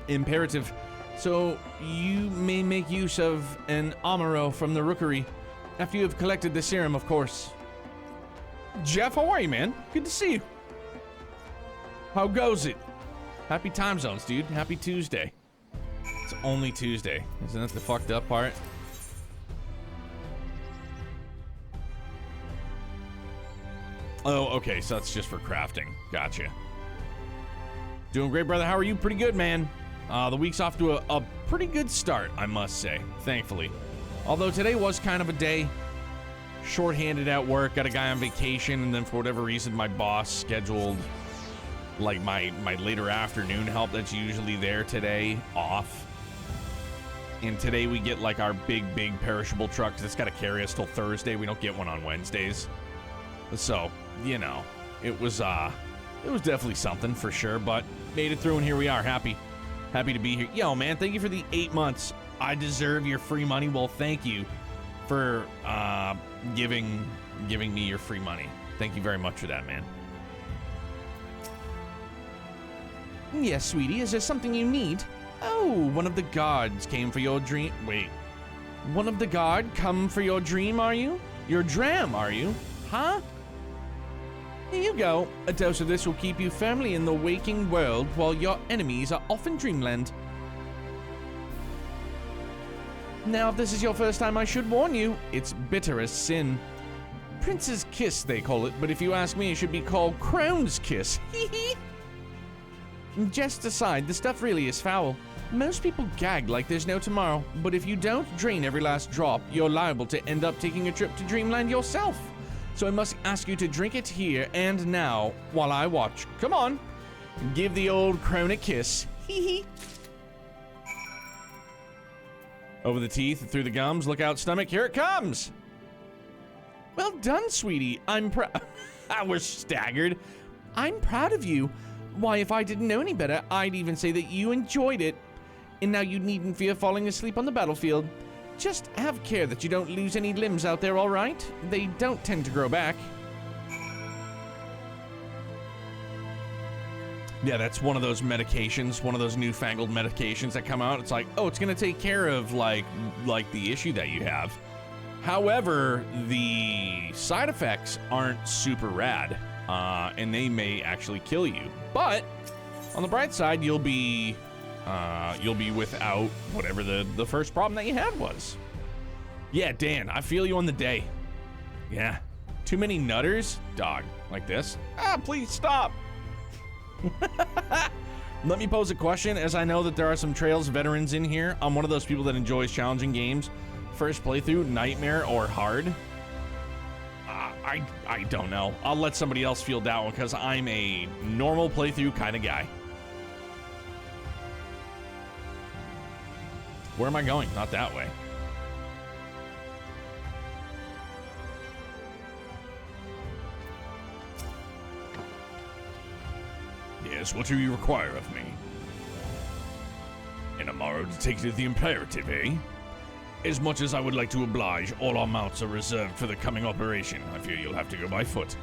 imperative, so you may make use of an Amaro from the rookery after you have collected the serum, of course. Jeff, how are you, man? Good to see you. How goes it? Happy time zones, dude. Happy Tuesday. It's only Tuesday. Isn't that the fucked up part? Oh, okay. So that's just for crafting. Gotcha. Doing great, brother. How are you? Pretty good, man. The week's off to a pretty good start, I must say. Thankfully. Although today was kind of a day. Short-handed at work, got a guy on vacation, and then for whatever reason my boss scheduled like my later afternoon help that's usually there today off. And today we get like our big perishable truck that's got to carry us till Thursday. We don't get one on Wednesdays. So, you know, it was definitely something for sure, but made it through and here we are. Happy to be here. Yo, man, thank you for the 8 months. I deserve your free money. Well, thank you for giving me your free money. Thank you very much for that, man. Yes, sweetie, is there something you need? Oh, one of the guards came for your dream. Wait. One of the guard come for your dream, are you? You're a dram, are you? Huh? Here you go. A dose of this will keep you firmly in the waking world while your enemies are off in dreamland. Now, if this is your first time, I should warn you, it's bitter as sin. Prince's Kiss, they call it, but if you ask me, it should be called Crown's Kiss. Hee. Jest aside, the stuff really is foul. Most people gag like there's no tomorrow, but if you don't drain every last drop, you're liable to end up taking a trip to dreamland yourself. So I must ask you to drink it here and now while I watch. Come on, give the old Crown a kiss. Hee. Over the teeth, through the gums, look out stomach, here it comes. Well done, sweetie. I was staggered. I'm proud of you. Why, if I didn't know any better, I'd even say that you enjoyed it. And now you needn't fear falling asleep on the battlefield. Just have care that you don't lose any limbs out there, all right? They don't tend to grow back. Yeah, that's one of those medications, one of those newfangled medications that come out. It's like, oh, it's gonna take care of like the issue that you have. However, the side effects aren't super rad, and they may actually kill you. But on the bright side, you'll be without whatever the first problem that you had was. Yeah, Dan, I feel you on the day. Yeah, too many nutters, dog, like this. Please stop. Let me pose a question, as I know that there are some Trails veterans in here. I'm one of those people that enjoys challenging games. First playthrough, nightmare or hard? I don't know. I'll let somebody else field that one because I'm a normal playthrough kind of guy. Where am I going? Not that way. Yes, what do you require of me? An Amaro to take to the Imperative, eh? As much as I would like to oblige, all our mounts are reserved for the coming operation. I fear you'll have to go by foot.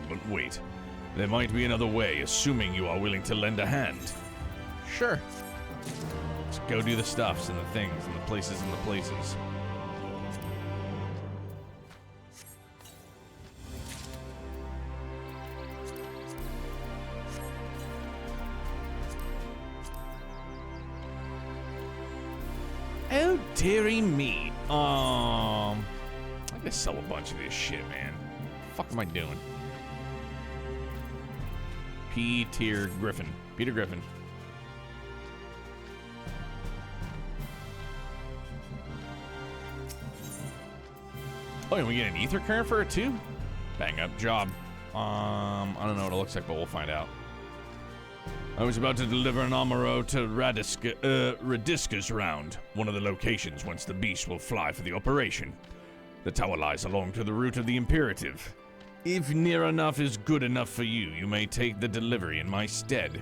But wait. There might be another way, assuming you are willing to lend a hand. Sure. Let's go do the stuffs and the things and the places and the places. Oh, dearie me. I gotta sell a bunch of this shit, man. What the fuck am I doing? Peter Griffin. Oh, and we get an ether current for it too? Bang up job. I don't know what it looks like, but we'll find out. I was about to deliver an Amaro to Radisca's round, one of the locations whence the beast will fly for the operation. The tower lies along to the route of the Imperative. If near enough is good enough for you, you may take the delivery in my stead.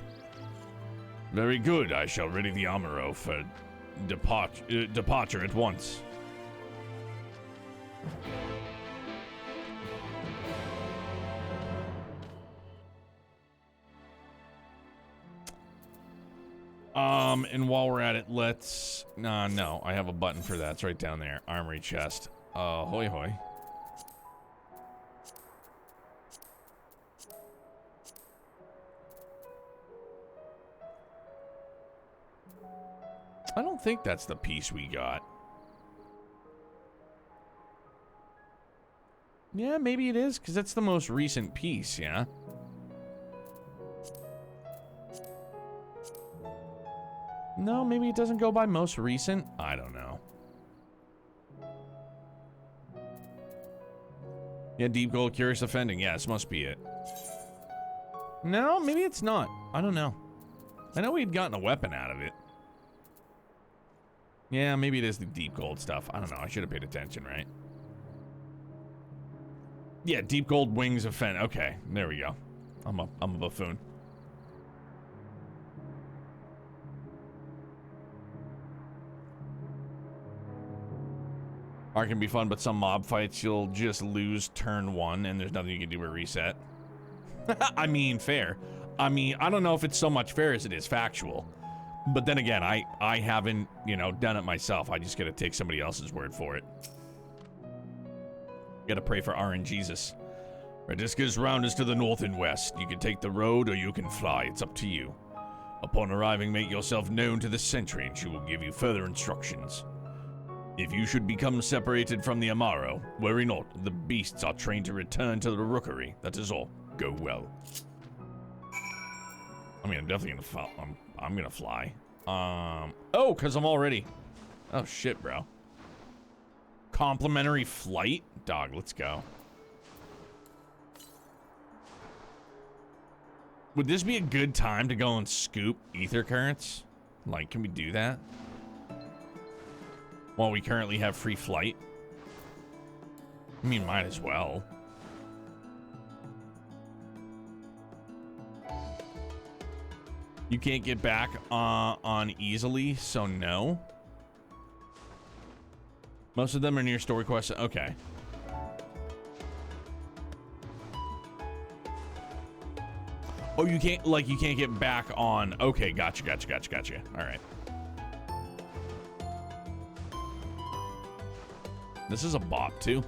Very good, I shall ready the Amaro for departure at once. And while we're at it, let's... no, I have a button for that. It's right down there. Armory chest. Hoy hoy. I don't think that's the piece we got. Yeah, maybe it is, because that's the most recent piece, yeah? No, maybe it doesn't go by most recent. I don't know. Yeah, deep gold, curious offending. Yeah, this must be it. No, maybe it's not. I don't know. I know we'd gotten a weapon out of it. Yeah, maybe it is the deep gold stuff. I don't know. I should have paid attention, right? Yeah, deep gold wings offend. Okay, there we go. I'm a buffoon. Art can be fun, but some mob fights you'll just lose turn one and there's nothing you can do but reset. I mean, fair. I mean, I don't know if it's so much fair as it is factual. But then again, I haven't, you know, done it myself. I just gotta take somebody else's word for it. Gotta pray for RNGesus. Radiska's round is to the north and west. You can take the road or you can fly. It's up to you. Upon arriving, make yourself known to the sentry and she will give you further instructions. If you should become separated from the Amaro, worry not. The beasts are trained to return to the rookery. That is all. Go well. I mean, I'm definitely gonna fly. I'm gonna fly. Oh, because I'm already... Oh, shit, bro. Complimentary flight? Dog, let's go. Would this be a good time to go and scoop ether currents? Like, can we do that? While we currently have free flight? I mean, might as well. You can't get back on easily, so no. Most of them are near story quests. Okay. Oh, you can't, like, you can't get back on. Okay, gotcha. All right. This is a bop, too.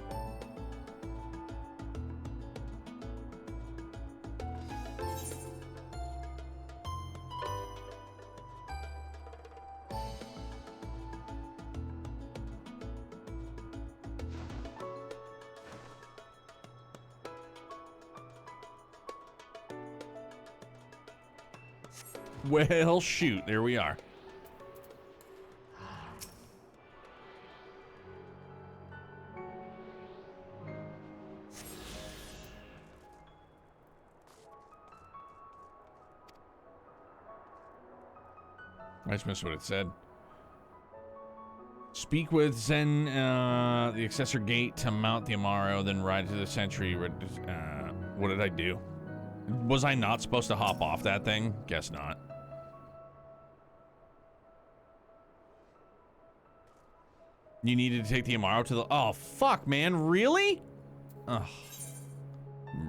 Well, shoot, there we are. I just missed what it said. Speak with Zen, the accessor gate to mount the Amaro, then ride to the sentry. What did I do? Was I not supposed to hop off that thing? Guess not. You needed to take the Amaro to the... Oh, fuck, man. Really? Ugh.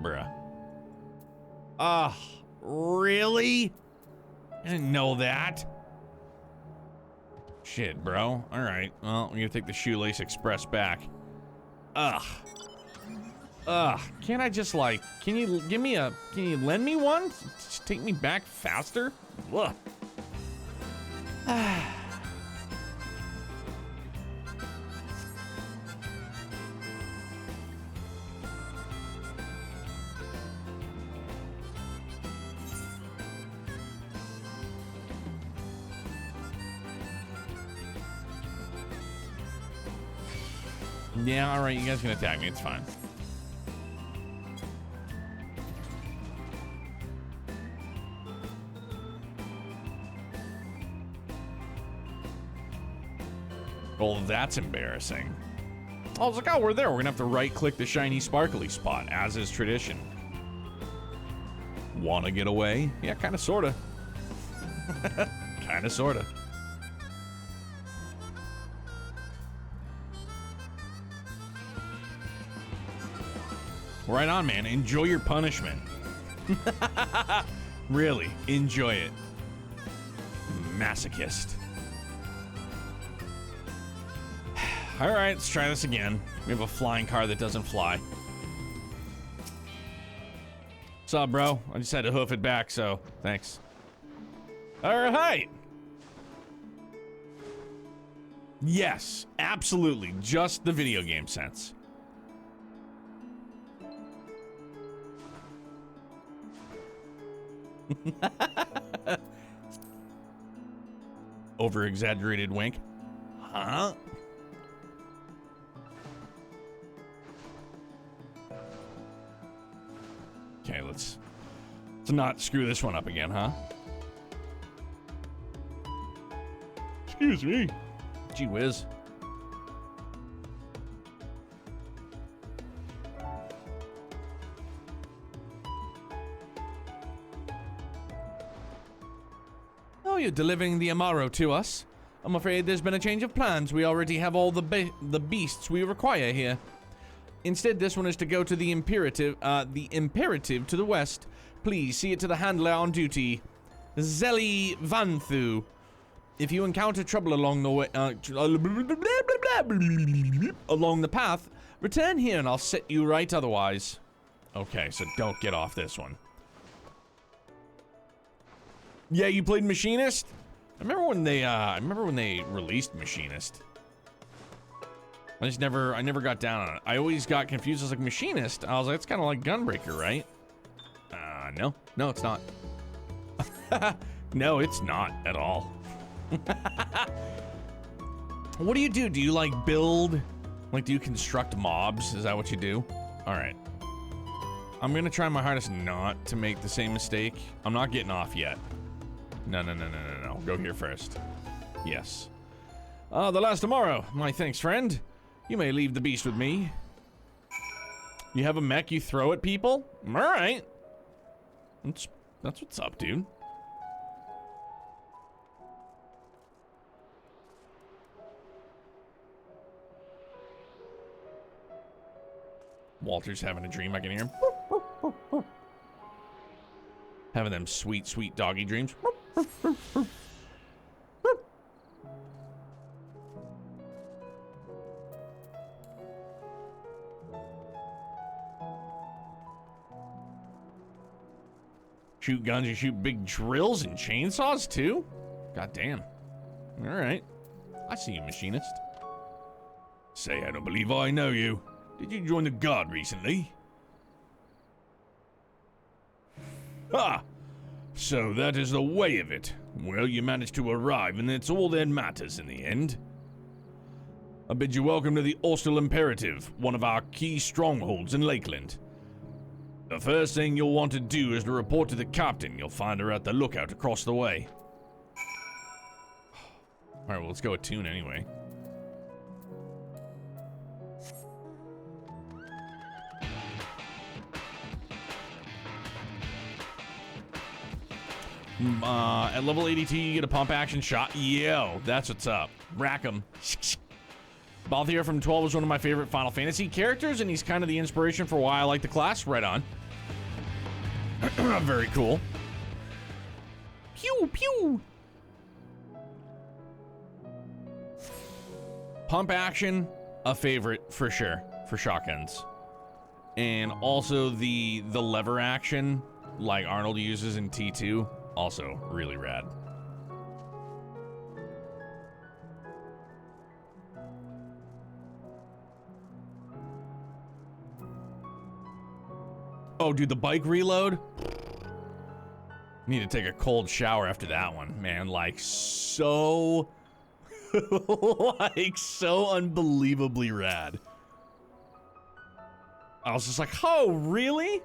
Bruh. Ugh. Really? I didn't know that. Shit, bro. Alright. Well, I'm gonna take the Shoelace Express back. Ugh. Ugh. Can't I just, like... Can you give me a... Can you lend me one? Just take me back faster? Ugh. Yeah, alright, you guys can attack me, it's fine. Well, that's embarrassing. Oh, it's like, oh, we're there. We're gonna have to right-click the shiny sparkly spot, as is tradition. Wanna get away? Yeah, kinda, sorta. Kinda, sorta. Right on, man. Enjoy your punishment. Really, enjoy it. Masochist. All right, let's try this again. We have a flying car that doesn't fly. What's up, bro? I just had to hoof it back, so thanks. All right. Yes, absolutely. Just the video game sense. Over-exaggerated wink. Huh? Okay, let's not screw this one up again, huh? Excuse me. Gee whiz. Oh, you're delivering the Amaro to us. I'm afraid there's been a change of plans. We already have all the beasts we require here. Instead, this one is to go to the imperative to the west. Please see it to the handler on duty, Zeli Vanthu. If you encounter trouble along the way, along the path, Return here and I'll set you right otherwise. Okay, so don't get off this one. Yeah, you played Machinist? I remember when they released Machinist. I never got down on it. I always got confused. I was like, Machinist? I was like, it's kind of like Gunbreaker, right? No. No, it's not. No, it's not at all. What do you do? Do you, like, build? Like, do you construct mobs? Is that what you do? All right. I'm gonna try my hardest not to make the same mistake. I'm not getting off yet. No. Go here first. Yes. The last tomorrow. My thanks, friend. You may leave the beast with me. You have a mech you throw at people? Alright. That's what's up, dude. Walter's having a dream, I can hear him. Having them sweet, sweet doggy dreams. Shoot guns, you shoot big drills and chainsaws too? God damn. Alright. I see you, Machinist. Say, I don't believe I know you. Did you join the Guard recently? Ah! So that is the way of it. Well, you managed to arrive, and that's all that matters in the end. I bid you welcome to the Austral Imperative, one of our key strongholds in Lakeland. The first thing you'll want to do is to report to the captain. You'll find her at the lookout across the way. Alright, well, let's go with Toon anyway. At level 82, you get a pump action shot. Yo, that's what's up. Rack 'em. Balthier from 12 is one of my favorite Final Fantasy characters, and he's kind of the inspiration for why I like the class. Right on. Very cool. Pew, pew. Pump action, a favorite for sure, for shotguns. And also the lever action, like Arnold uses in T2, also really rad. Oh, dude, the bike reload? Need to take a cold shower after that one, man. Like, so... like, so unbelievably rad. I was just like, oh, really?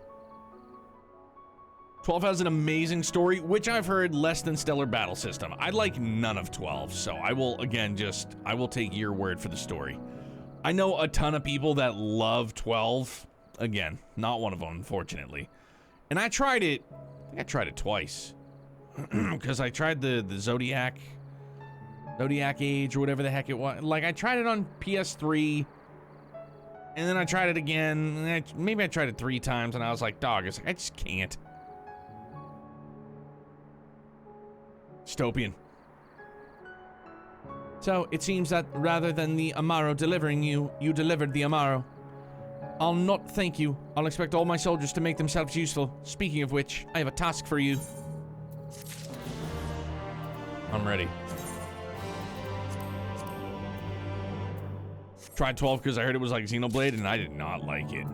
12 has an amazing story, which I've heard less than stellar battle system. I like none of 12, so I will, again, I will take your word for the story. I know a ton of people that love 12. Again, not one of them, unfortunately. And I tried it, I think I tried it twice. Because I tried the Zodiac Age, or whatever the heck it was. Like, I tried it on PS3, and then I tried it again, and maybe I tried it 3 times, and I was like, dog, it's like, I just can't. Dystopian. So, it seems that rather than the Amaro delivering you, you delivered the Amaro. I'll not thank you. I'll expect all my soldiers to make themselves useful. Speaking of which, I have a task for you. I'm ready. Tried 12 because I heard it was like Xenoblade, and I did not like it.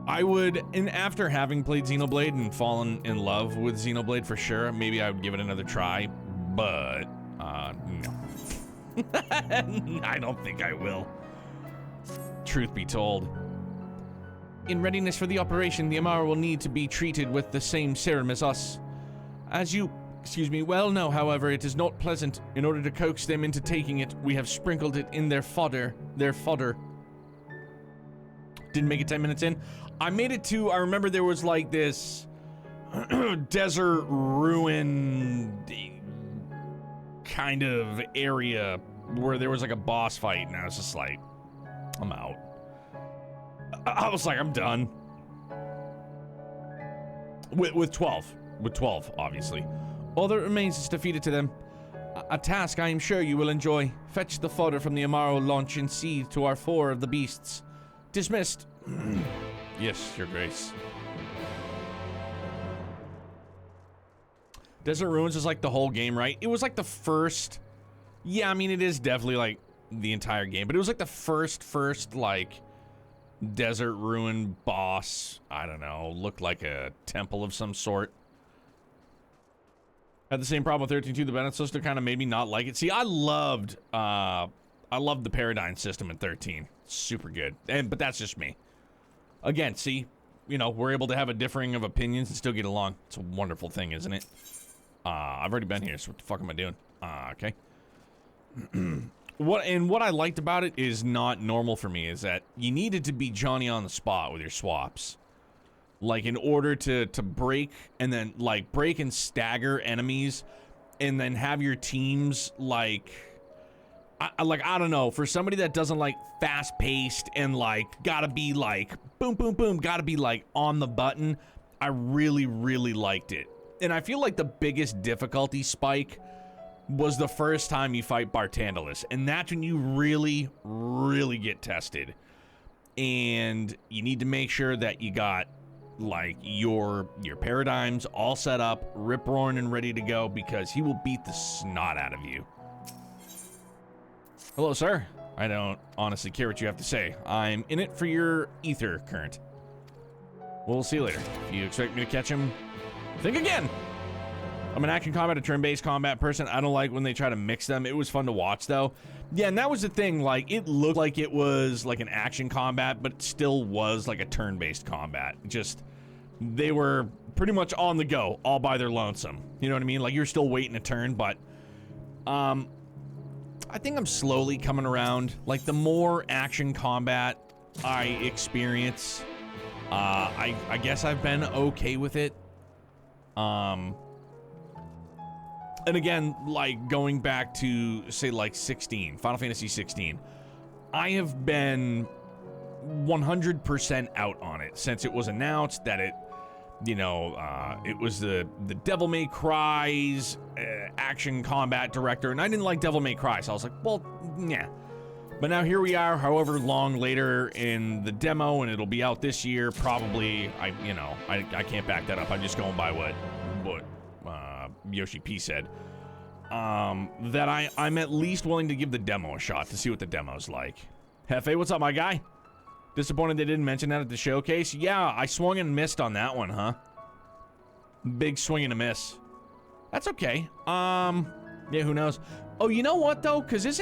I would, and after having played Xenoblade and fallen in love with Xenoblade for sure, maybe I would give it another try, but, no. I don't think I will. Truth be told. In readiness for the operation, the Amara will need to be treated with the same serum as us. As you, well know, however, it is not pleasant. In order to coax them into taking it, we have sprinkled it in their fodder. Didn't make it 10 minutes in. I made it to, I remember there was like this desert ruin kind of area where there was like a boss fight, and I was just like, I'm out. I was like, I'm done. With 12. With 12, obviously. All that remains is defeated to them. A task I am sure you will enjoy. Fetch the fodder from the Amaro launch and see to our 4 of the beasts. Dismissed. Yes, your grace. Desert Ruins is like the whole game, right? It was like the first... Yeah, I mean, it is definitely like the entire game, but it was like the first, like, Desert Ruin boss. I don't know, looked like a temple of some sort. Had the same problem with 13.2. The Bennett sister kind of made me not like it. See, I loved the Paradigm system in 13. Super good. But that's just me. Again, see, you know, we're able to have a differing of opinions and still get along. It's a wonderful thing, isn't it? I've already been here, so what the fuck am I doing? Okay. What I liked about it is not normal for me, is that you needed to be Johnny on the spot with your swaps. Like, in order to break and then, like, break and stagger enemies and then have your teams, like, I don't know, for somebody that doesn't like fast-paced and, like, gotta be, like, boom, boom, boom, gotta be, like, on the button, I really, really liked it. And I feel like the biggest difficulty spike was the first time you fight Bartandalus, and that's when you really, really get tested. And you need to make sure that you got, like, your paradigms all set up, rip-roaring and ready to go, because he will beat the snot out of you. Hello, sir. I don't honestly care what you have to say. I'm in it for your ether current. We'll see you later. If you expect me to catch him, think again. I'm an action combat, a turn-based combat person. I don't like when they try to mix them. It was fun to watch, though. Yeah, and that was the thing. Like, it looked like it was like an action combat, but it still was like a turn-based combat. Just, they were pretty much on the go, all by their lonesome. You know what I mean? Like, you're still waiting a turn, but I think I'm slowly coming around. Like, the more action combat I experience, I guess I've been okay with it. And again, like, going back to, say, like, 16, Final Fantasy 16, I have been 100% out on it since it was announced that it, you know, it was the Devil May Cry's action combat director, and I didn't like Devil May Cry, so I was like, well, yeah. But now here we are, however long later in the demo, and it'll be out this year, probably. I can't back that up. I'm just going by what Yoshi P said. That I'm at least willing to give the demo a shot to see what the demo's like. Hefe, what's up, my guy? Disappointed they didn't mention that at the showcase? Yeah, I swung and missed on that one, huh? Big swing and a miss. That's okay. Yeah, who knows? Oh, you know what, though? Because is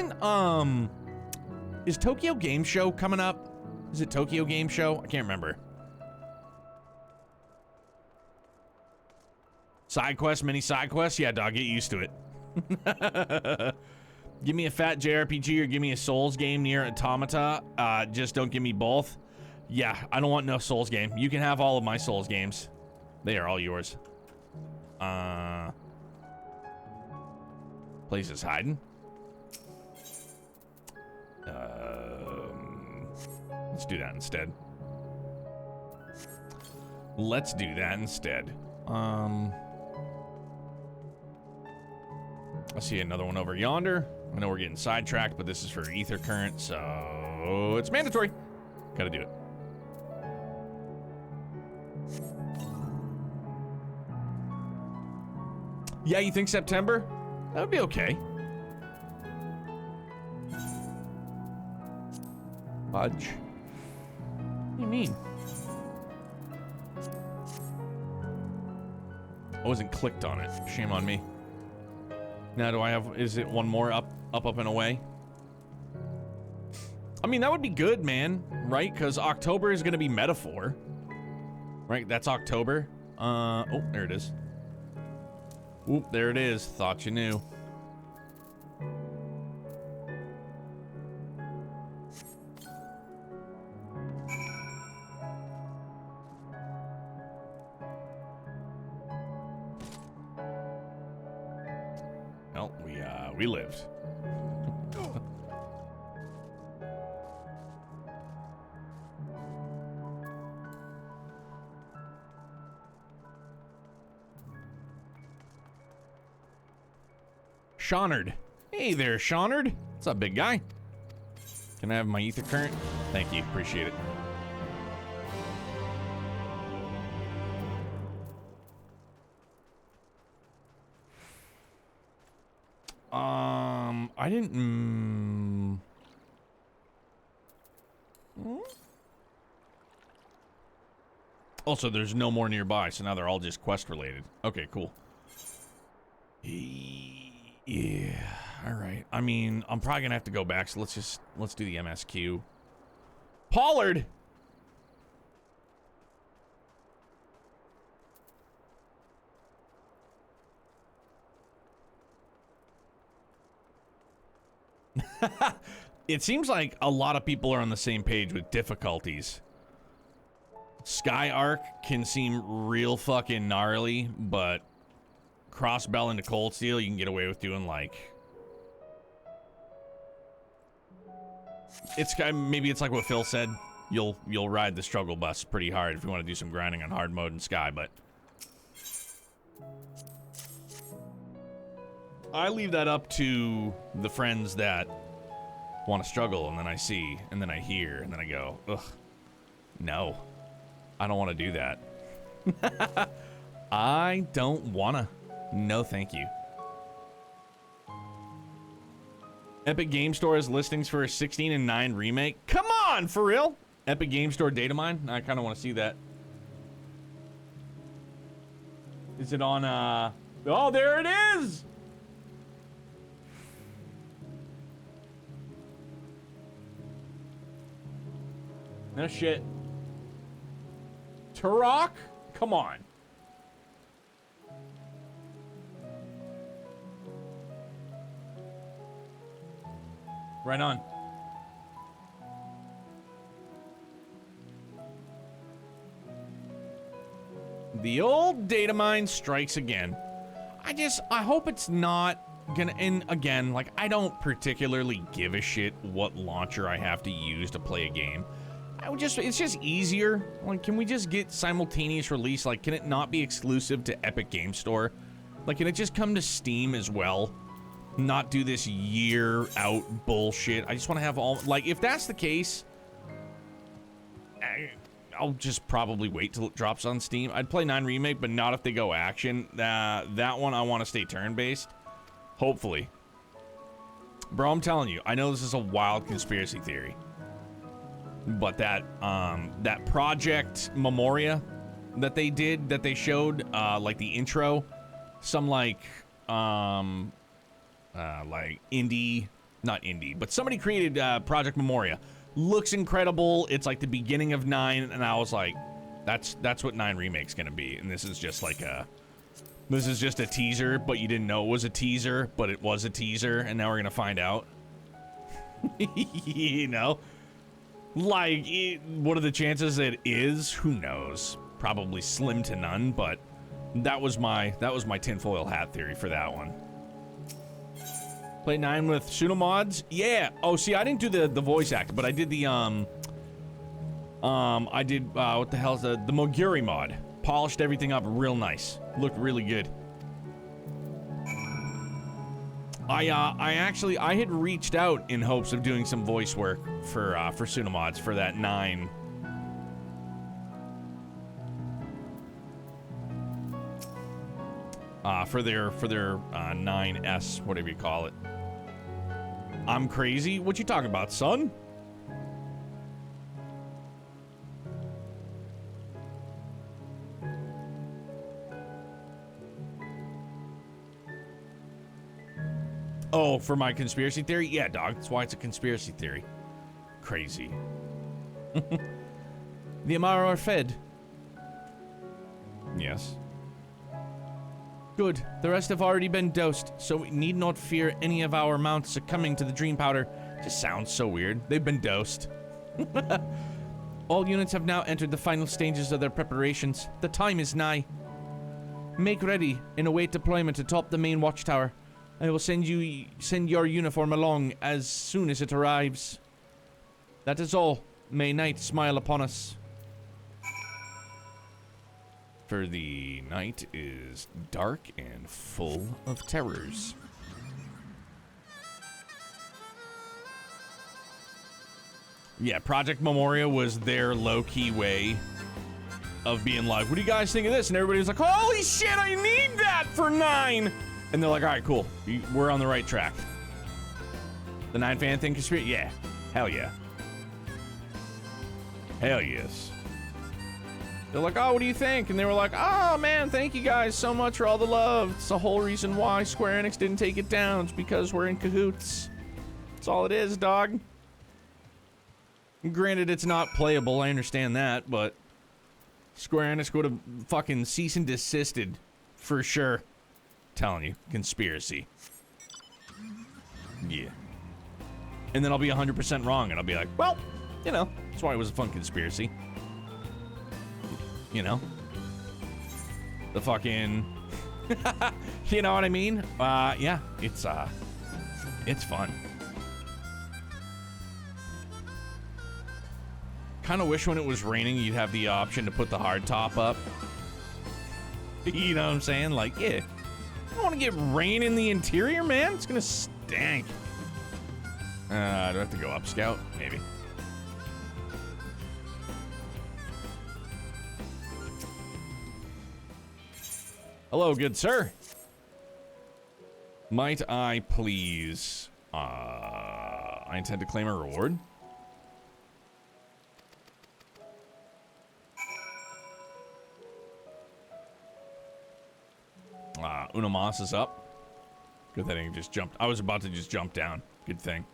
Tokyo Game Show coming up? Is it Tokyo Game Show? I can't remember. Side quest, mini side quest? Yeah, dog, get used to it. Give me a fat JRPG or give me a Souls game near Automata. Just don't give me both. Yeah, I don't want no Souls game. You can have all of my Souls games. They are all yours. Place is hiding. Let's do that instead. Let's do that instead. I see another one over yonder. I know we're getting sidetracked, but this is for ether current, so it's mandatory. Gotta do it. Yeah, you think September? That would be okay. Fudge. What do you mean? I wasn't clicked on it. Shame on me. Now, do I have... Is it one more up, and away? I mean, that would be good, man. Right? Because October is going to be Metaphor. Right? That's October. Oh, there it is. Oop, there it is. Thought you knew. Well, we lived. Shawnard. Hey there, Shawnard. What's up, big guy? Can I have my ether current? Thank you. Appreciate it. I didn't. Also, there's no more nearby, so now they're all just quest related. Okay, cool. Yeah. All right. I mean, I'm probably gonna have to go back, so let's do the MSQ. Pollard. It seems like a lot of people are on the same page with difficulties. Sky Arc can seem real fucking gnarly, but Crossbell into Cold Steel you can get away with doing like... maybe it's like what Phil said. You'll ride the struggle bus pretty hard if you want to do some grinding on hard mode in Sky, but... I leave that up to the friends that want to struggle, and then I see, and then I hear, and then I go, ugh, no. I don't want to do that. I don't want to. No, thank you. Epic Game Store has listings for a 16 and 9 remake. Come on, for real? Epic Game Store data mine? I kind of want to see that. Is it on, oh, there it is! No shit. Turok? Come on. Right on. The old data mine strikes again. I hope it's not gonna, and again, like, I don't particularly give a shit what launcher I have to use to play a game. It's just easier. Like, can we just get simultaneous release? Like, can it not be exclusive to Epic Game Store? Like, can it just come to Steam as well? Not do this year out bullshit. I just want to have all, like, if that's the case, I'll just probably wait till it drops on Steam. I'd play 9 Remake, but not if they go action. That one, I want to stay turn-based. Hopefully. Bro, I'm telling you, I know this is a wild conspiracy theory. But that Project Memoria that they did, that they showed, like the intro, some like indie, not indie, but somebody created Project Memoria. Looks incredible. It's like the beginning of 9, and I was like, that's what 9 Remake's gonna be. And this is just like this is just a teaser, but you didn't know it was a teaser, but it was a teaser, and now we're gonna find out. You know? Like, what are the chances that it is? Who knows? Probably slim to none, but that was my tinfoil hat theory for that one. Play 9 with pseudomods? Yeah. Oh, see, I didn't do the voice actor, but I did the I did what the hell's the Moguri mod. Polished everything up real nice. Looked really good. I had reached out in hopes of doing some voice work for pseudomods for that 9. For their 9S, whatever you call it. I'm crazy? What you talking about, son? Oh, for my conspiracy theory? Yeah, dog. That's why it's a conspiracy theory. Crazy. The Amaro are fed. Yes. Good. The rest have already been dosed, so we need not fear any of our mounts succumbing to the dream powder. Just sounds so weird. They've been dosed. All units have now entered the final stages of their preparations. The time is nigh. Make ready and await deployment atop the main watchtower. I will send your uniform along as soon as it arrives. That is all. May night smile upon us. For the night is dark and full of terrors. Yeah, Project Memoria was their low-key way of being like, what do you guys think of this? And everybody was like, holy shit, I need that for 9! And they're like, all right, cool. We're on the right track. The 9 fan thing conspiracy? Yeah. Hell yeah. Hell yes. They're like, oh, what do you think? And they were like, oh, man, thank you guys so much for all the love. It's the whole reason why Square Enix didn't take it down. It's because we're in cahoots. That's all it is, dog. Granted, it's not playable. I understand that, but Square Enix would have fucking cease and desisted for sure. Telling you, conspiracy. Yeah. And then I'll be 100% wrong, and I'll be like, well, you know, that's why it was a fun conspiracy. You know? The fucking... you know what I mean? Yeah, it's fun. Kind of wish when it was raining, you'd have the option to put the hard top up. You know what I'm saying? Like, yeah. I don't want to get rain in the interior, man. It's gonna stink. Do I have to go up, Scout? Maybe. Hello, good sir. Might I please... I intend to claim a reward. Unamas is up. Good thing I just jumped. I was about to just jump down. Good thing.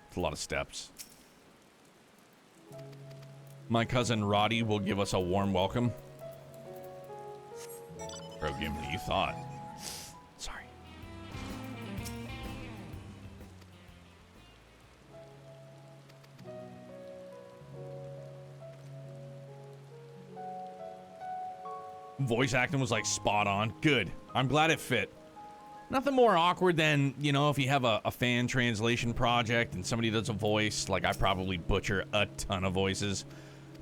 It's a lot of steps. My cousin Roddy will give us a warm welcome. Bro, Gimli, you thought. Sorry. Voice acting was like spot on. Good. I'm glad it fit. Nothing more awkward than, you know, if you have a fan translation project and somebody does a voice, like I probably butcher a ton of voices.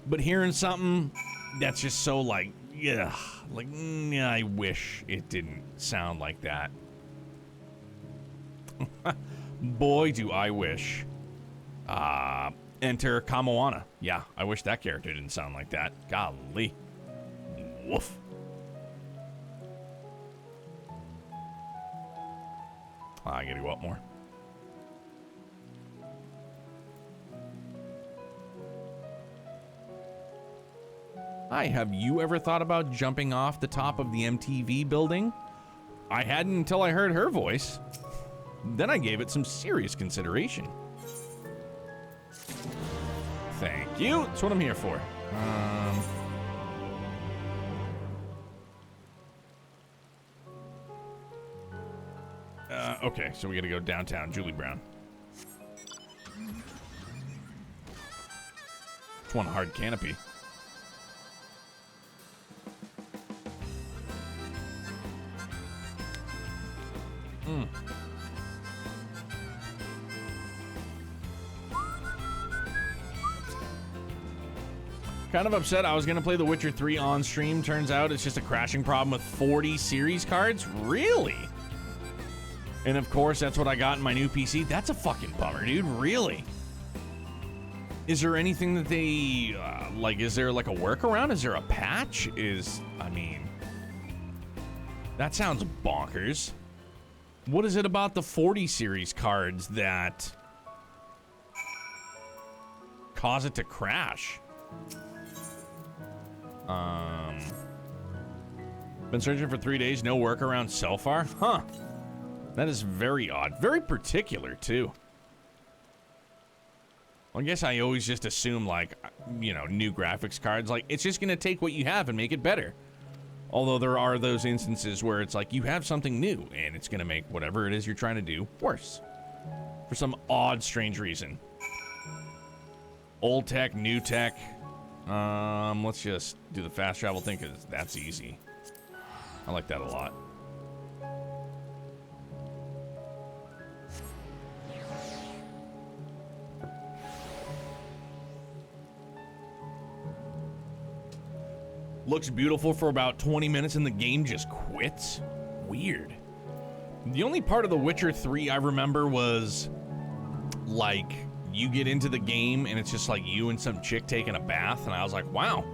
But hearing something that's just so like, yeah, like, yeah, I wish it didn't sound like that. Boy, do I wish. Enter Kamoana. Yeah, I wish that character didn't sound like that. Golly. Woof. I gotta go up more. Hi, have you ever thought about jumping off the top of the MTV building? I hadn't until I heard her voice. Then I gave it some serious consideration. Thank you. That's what I'm here for. Okay, so we gotta go downtown, Julie Brown. It's one hard canopy. Kind of upset. I was gonna play The Witcher 3 on stream. Turns out it's just a crashing problem with 40 series cards. Really? And of course, that's what I got in my new PC. That's a fucking bummer, dude. Really? Is there anything that they, like, is there like a workaround? Is there a patch? I mean, that sounds bonkers. What is it about the 40 series cards that cause it to crash? Been searching for 3 days, no workaround so far? Huh. That is very odd. Very particular, too. Well, I guess I always just assume, like, you know, new graphics cards, like, it's just going to take what you have and make it better. Although there are those instances where it's like, you have something new, and it's going to make whatever it is you're trying to do worse. For some odd, strange reason. Old tech, new tech. Let's just do the fast travel thing, because that's easy. I like that a lot. Looks beautiful for about 20 minutes and the game just quits. Weird. The only part of The Witcher 3 I remember was, like, you get into the game and it's just like you and some chick taking a bath, and I was like, wow.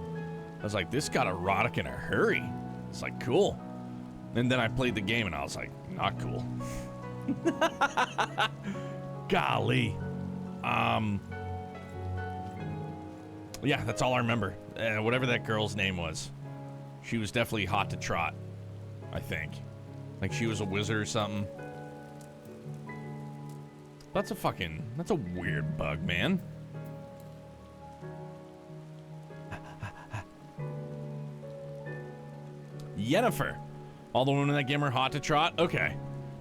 I was like, this got erotic in a hurry. It's like, cool. And then I played the game and I was like, not cool. Golly. Yeah, that's all I remember. Whatever that girl's name was. She was definitely hot to trot, I think. Like she was a wizard or something. That's a weird bug, man. Yennefer. All the women in that game are hot to trot? Okay.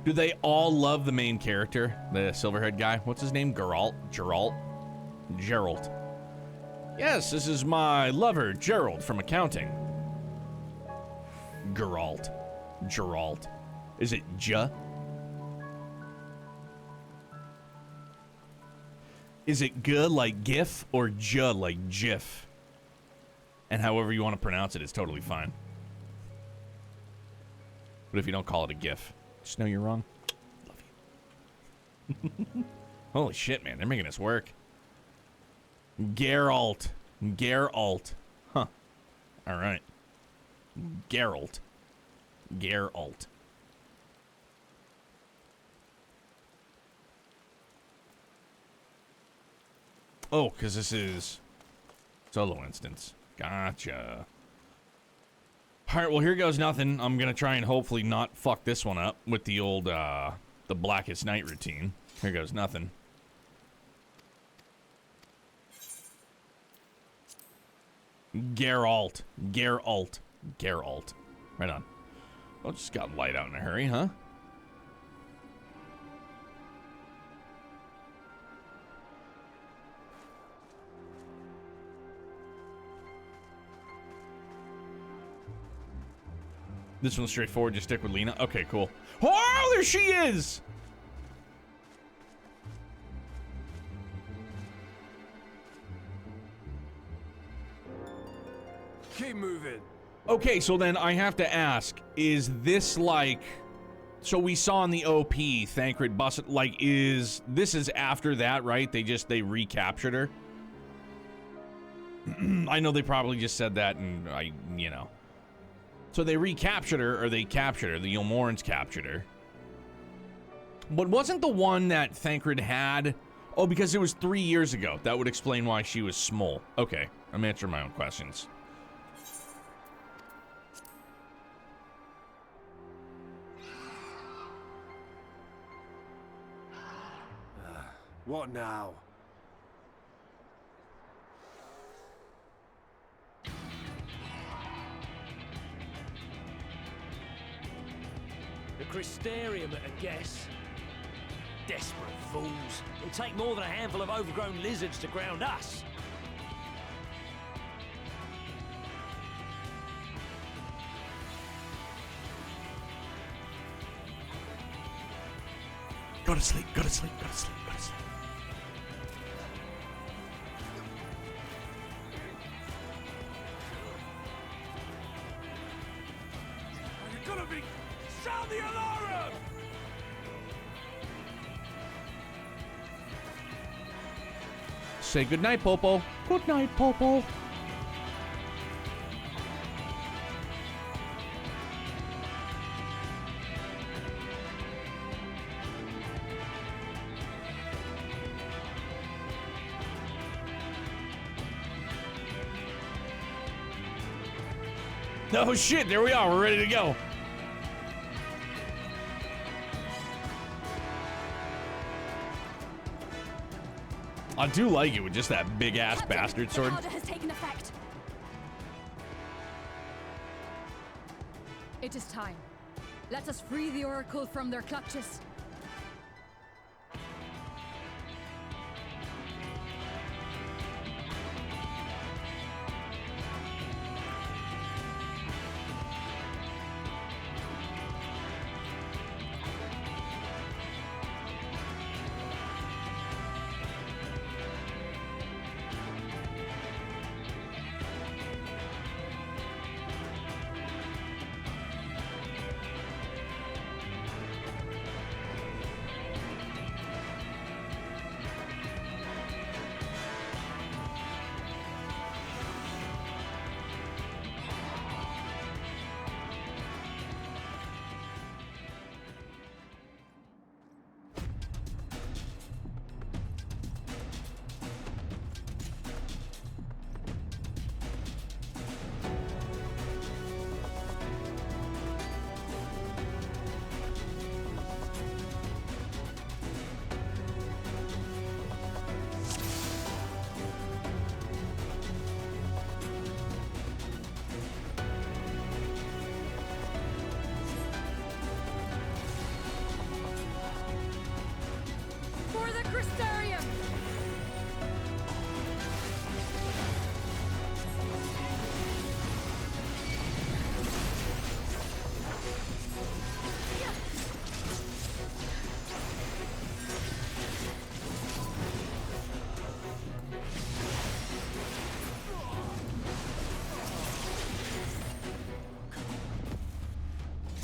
Do they all love the main character? The silver-haired guy? What's his name? Geralt? Geralt. Yes, this is my lover, Gerald, from accounting. Geralt. Is it J? Is it G like GIF or J like GIF? And however you want to pronounce it is totally fine. But if you don't call it a GIF, just know you're wrong. Love you. Holy shit, man. They're making us work. Geralt. Huh. All right. Geralt. Oh, because this is solo instance. Gotcha. All right, well, here goes nothing. I'm going to try and hopefully not fuck this one up with the old, the Blackest Night routine. Here goes nothing. Geralt. Right on. Well, just got light out in a hurry, huh? This one's straightforward. Just stick with Lena. Okay, cool. Oh, there she is! Keep moving. Okay, so then I have to ask, is this like... So we saw in the OP, Thancred busted, like, this is after that, right? They recaptured her? I know they probably just said that and you know. So they recaptured her, or they captured her. The Yulmorans captured her. But wasn't the one that Thancred had... Oh, because it was 3 years ago. That would explain why she was small. Okay, I'm answering my own questions. What now? The Crystarium at a guess. Desperate fools. It'll take more than a handful of overgrown lizards to ground us. Go to sleep. You're gonna be... Sound the alarm! Say goodnight, Popo. Good night, Popo. Oh shit, there we are. We're ready to go. I do like it with just that big ass bastard sword. The order has taken effect. It is time. Let us free the Oracle from their clutches.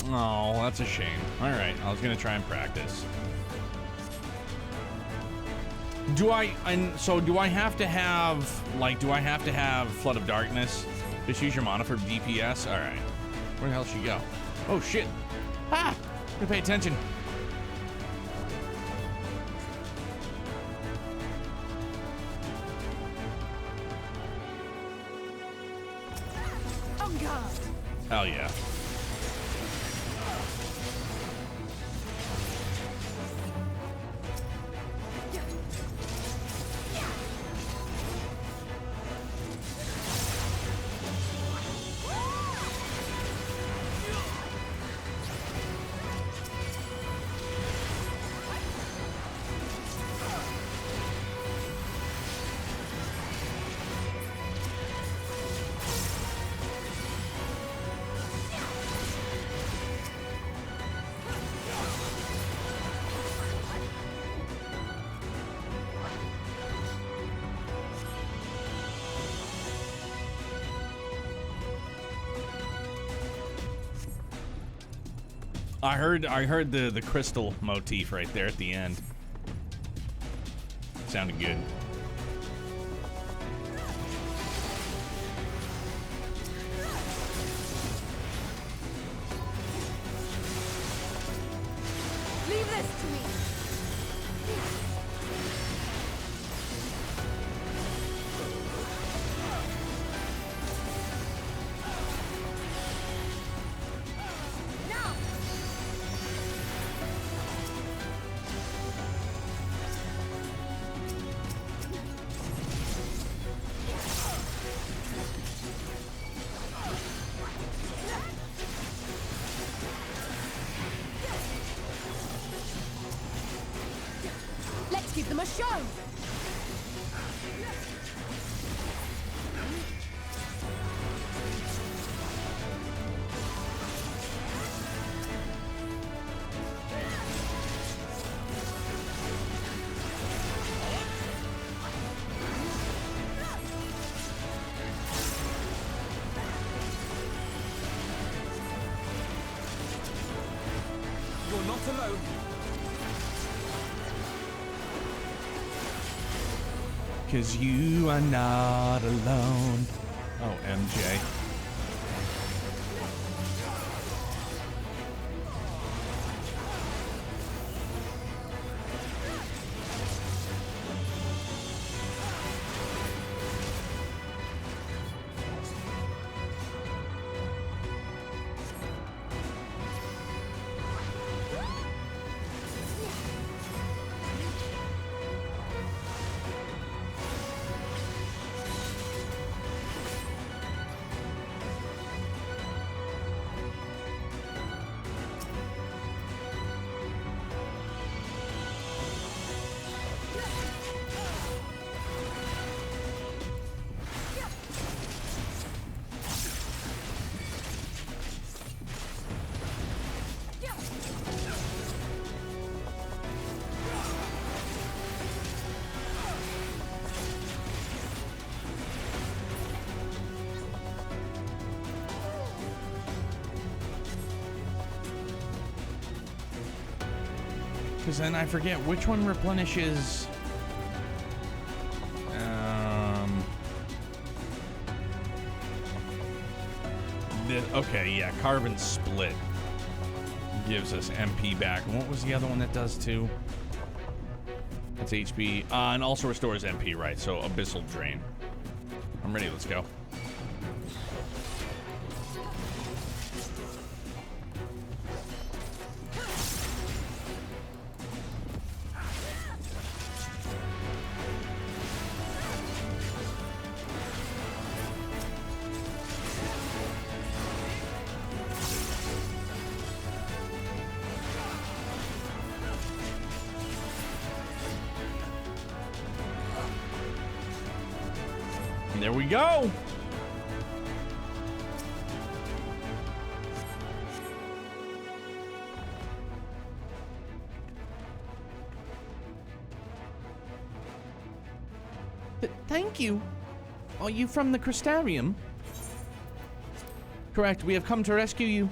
Oh, that's a shame. All right, I was gonna try and practice. Do I have to have, like, Flood of Darkness? Just use your mana for DPS? All right. Where the hell did she go? Oh, shit. Ah! Gotta pay attention. On guard. Hell yeah. I heard the crystal motif right there at the end. Sounded good. Leave this to me. Let's give them a show. You're not alone. Cause you are not alone. Oh, MJ. Because then I forget which one replenishes. Okay, yeah, Carbon Split gives us MP back. And what was the other one that does too? That's HP. And also restores MP, right? So Abyssal Drain. I'm ready, let's go. There we go. Thank you. Are you from the Crystarium? Correct, we have come to rescue you.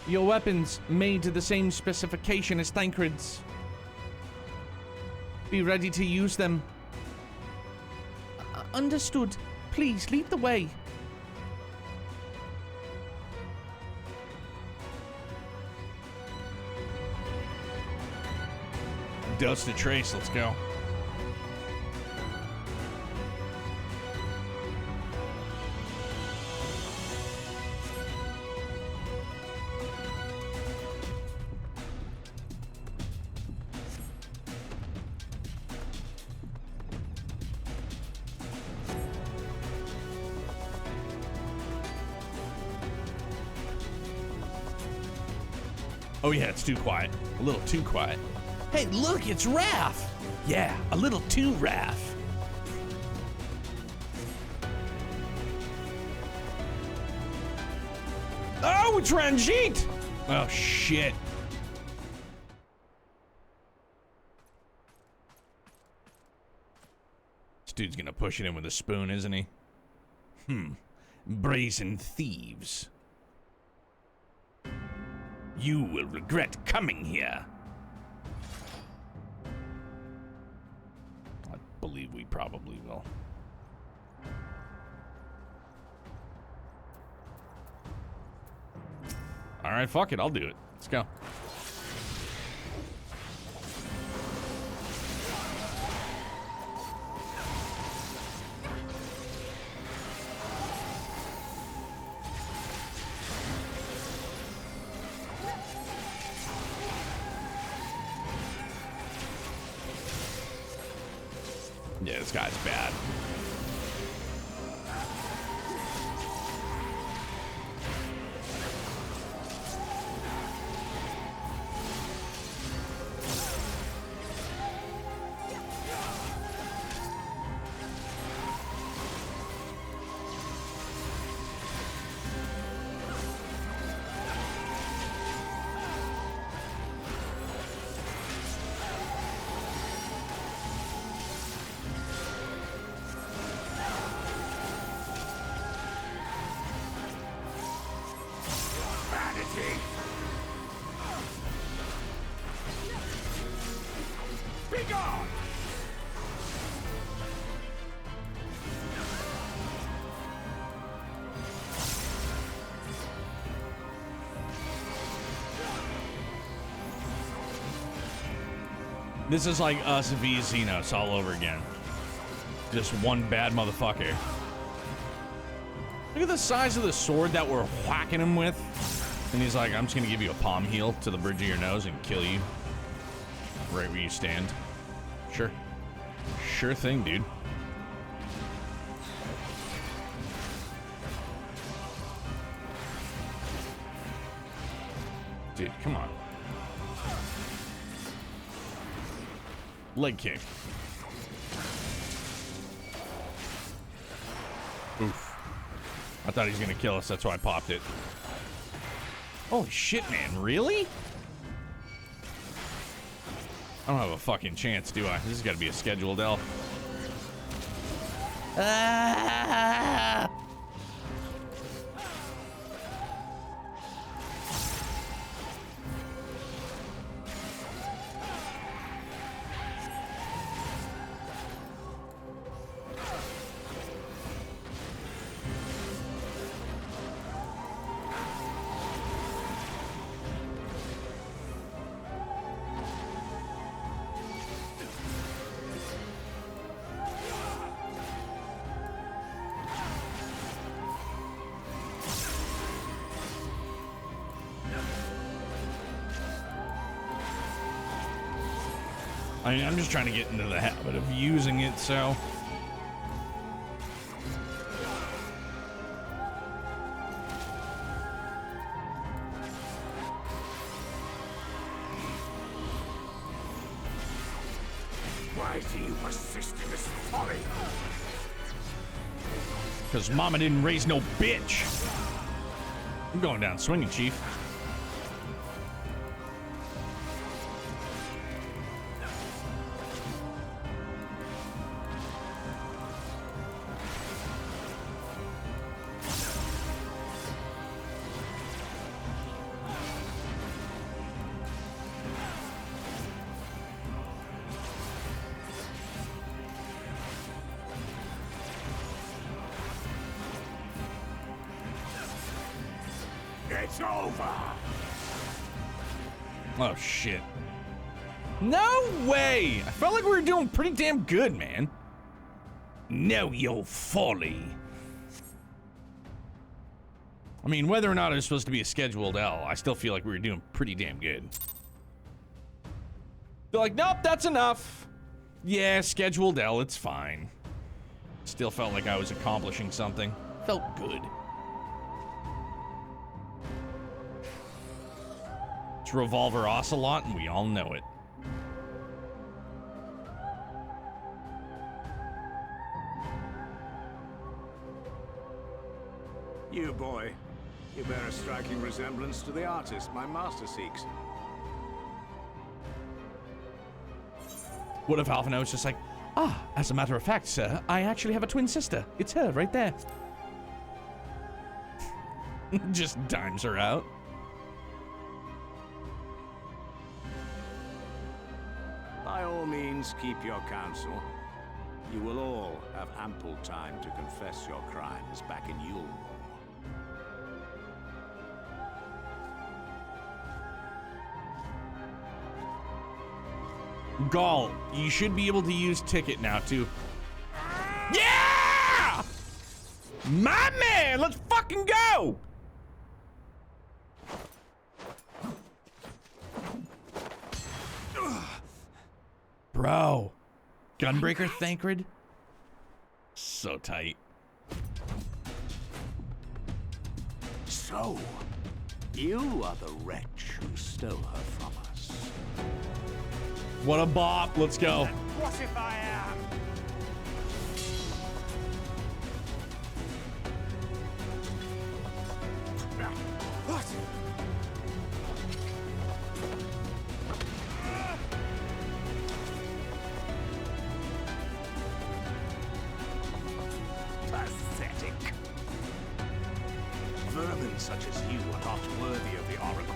Your weapons made to the same specification as Thancred's. Be ready to use them. Understood. Please, lead the way. Dose to trace, let's go. Oh yeah, it's too quiet. A little too quiet. Hey, look, it's Raph! Yeah, a little too Raph. Oh, it's Ranjit! Oh, shit. This dude's gonna push it in with a spoon, isn't he? Brazen thieves. You will regret coming here. I believe we probably will. All right, fuck it. I'll do it. Let's go. Yeah, this guy's bad. This is like us v Xenos all over again. Just one bad motherfucker. Look at the size of the sword that we're whacking him with. And he's like, I'm just gonna give you a palm heal to the bridge of your nose and kill you. Right where you stand. Sure. Sure thing, dude. Dude, come on. Leg kick. Oof. I thought he was gonna kill us, that's why I popped it. Holy shit, man, really? I don't have a fucking chance, do I? This has gotta be a scheduled elf. Ah! I mean, I'm just trying to get into the habit of using it, so. Why do you persist in this folly? Because Mama didn't raise no bitch. I'm going down swinging, Chief. It's over! Oh, shit. No way! I felt like we were doing pretty damn good, man. Know your folly. I mean, whether or not it was supposed to be a scheduled L, I still feel like we were doing pretty damn good. They're like, nope, that's enough. Yeah, scheduled L, it's fine. Still felt like I was accomplishing something. Felt good. It's Revolver Ocelot, and we all know it. You, boy. You bear a striking resemblance to the artist my master seeks. What if Alphinaud was just like, ah, as a matter of fact, sir, I actually have a twin sister. It's her right there. Just dimes her out. By all means, keep your counsel. You will all have ample time to confess your crimes back in Yulmore. Gaul, you should be able to use ticket now, too. Yeah! My man, let's fucking go! Bro. Gunbreaker Thancred? So tight. So, you are the wretch who stole her from us. What a bop. Let's go. What if I am? What? Pathetic. Vermin such as you are not worthy of the Oracle.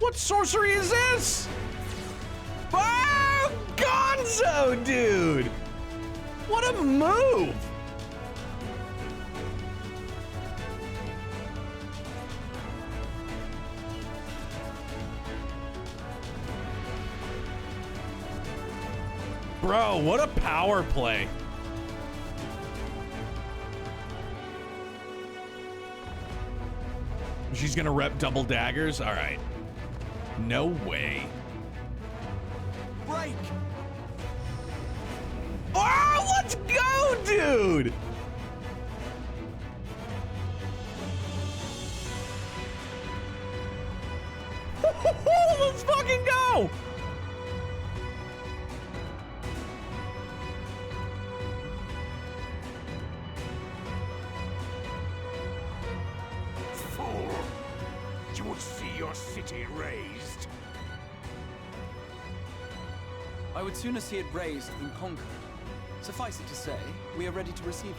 What sorcery is this? Oh, Gonzo, dude! What a move! Bro, what a power play. She's gonna rep double daggers? All right. No way. Break! Oh, let's go, dude! Let's fucking go! Fool! You would see your city razed. I would sooner see it razed than conquered. Suffice it to say, we are ready to receive you.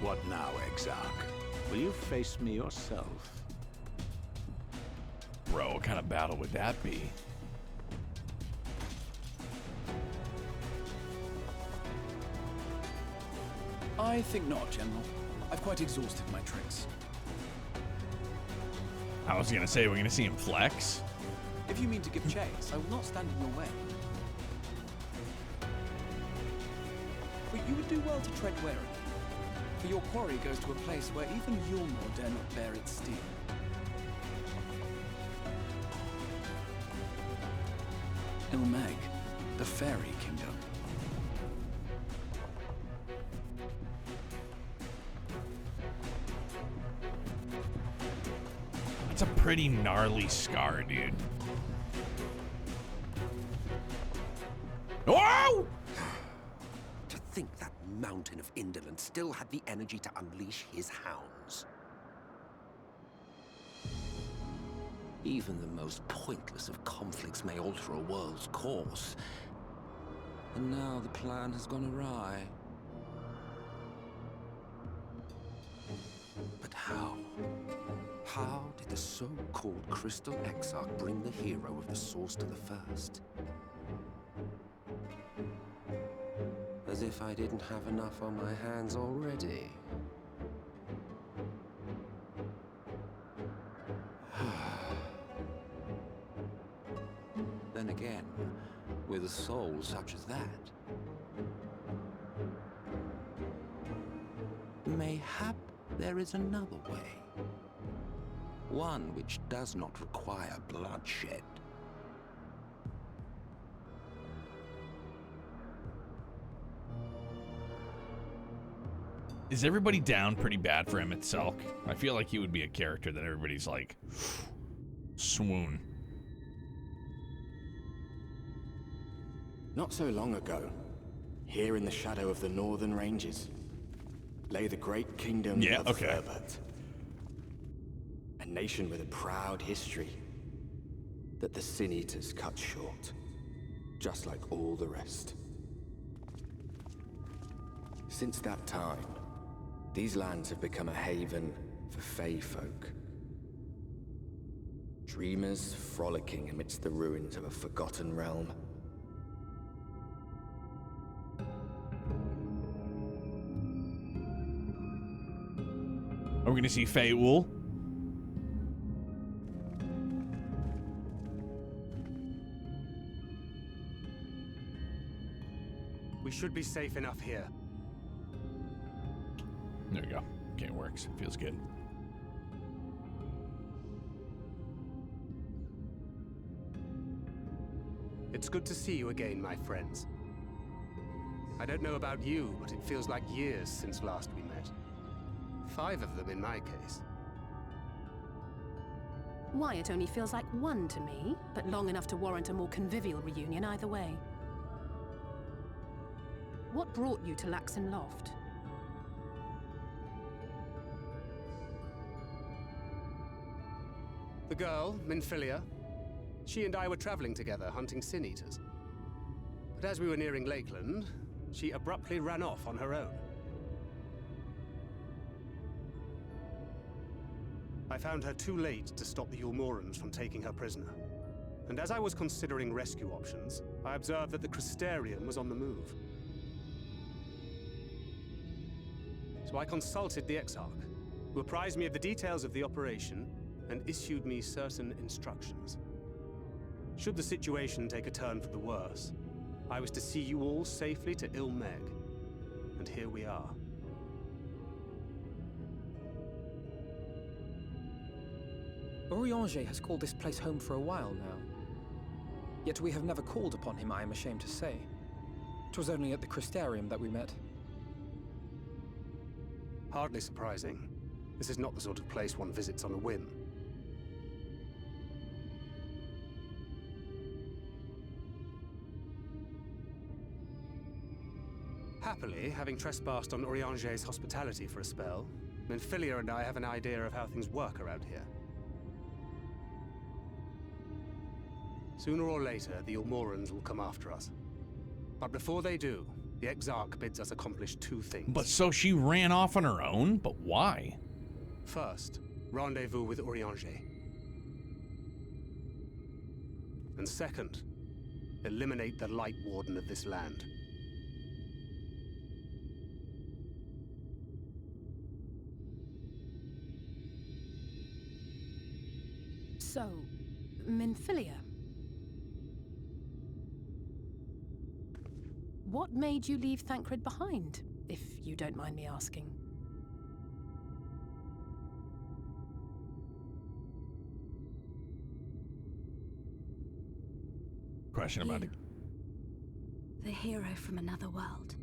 What now, Exarch? Will you face me yourself? Bro, what kind of battle would that be? I think not, General. I've quite exhausted my tricks. I was gonna say, we're gonna see him flex. If you mean to give chase, I will not stand in your way. But you would do well to tread warily, for your quarry goes to a place where even Yulmore dare not bear its steel. Ilmeg, the fairy kingdom. That's a pretty gnarly scar, dude. Oh! To think that mountain of indolence still had the energy to unleash his hounds. Even the most pointless of conflicts may alter a world's course. And now the plan has gone awry. But how? How did the so-called Crystal Exarch bring the hero of the Source to the First? As if I didn't have enough on my hands already. Then again, with a soul such as that, mayhap there is another way. One which does not require bloodshed. Is everybody down pretty bad for Emmett Selk? I feel like he would be a character that everybody's like, swoon. Not so long ago, here in the shadow of the northern ranges, lay the great kingdom of Herbert. A nation with a proud history that the Sin Eaters cut short, just like all the rest. Since that time, these lands have become a haven for Fey folk. Dreamers frolicking amidst the ruins of a forgotten realm. Are we gonna see Feyul? We should be safe enough here. There we go. Okay, it works. Feels good. It's good to see you again, my friends. I don't know about you, but it feels like years since last we met. 5 of them in my case. Why, it only feels like 1 to me, but long enough to warrant a more convivial reunion either way. What brought you to Laxon Loft? The girl, Minfilia, she and I were traveling together, hunting Sin Eaters. But as we were nearing Lakeland, she abruptly ran off on her own. I found her too late to stop the Ulmorans from taking her prisoner. And as I was considering rescue options, I observed that the Crystarium was on the move. So I consulted the Exarch, who apprised me of the details of the operation and issued me certain instructions. Should the situation take a turn for the worse, I was to see you all safely to Ilmeg. And here we are. Orianger has called this place home for a while now. Yet we have never called upon him, I am ashamed to say. 'Twas only at the Crystarium that we met. Hardly surprising. This is not the sort of place one visits on a whim. Happily, having trespassed on Orianger's hospitality for a spell, Minfilia and I have an idea of how things work around here. Sooner or later, the Ulmorans will come after us. But before they do, the Exarch bids us accomplish 2 things. But so she ran off on her own? But why? First, rendezvous with Orianger. And second, eliminate the Light Warden of this land. So, Minfilia. What made you leave Thancred behind, if you don't mind me asking? Question about it. The hero from another world.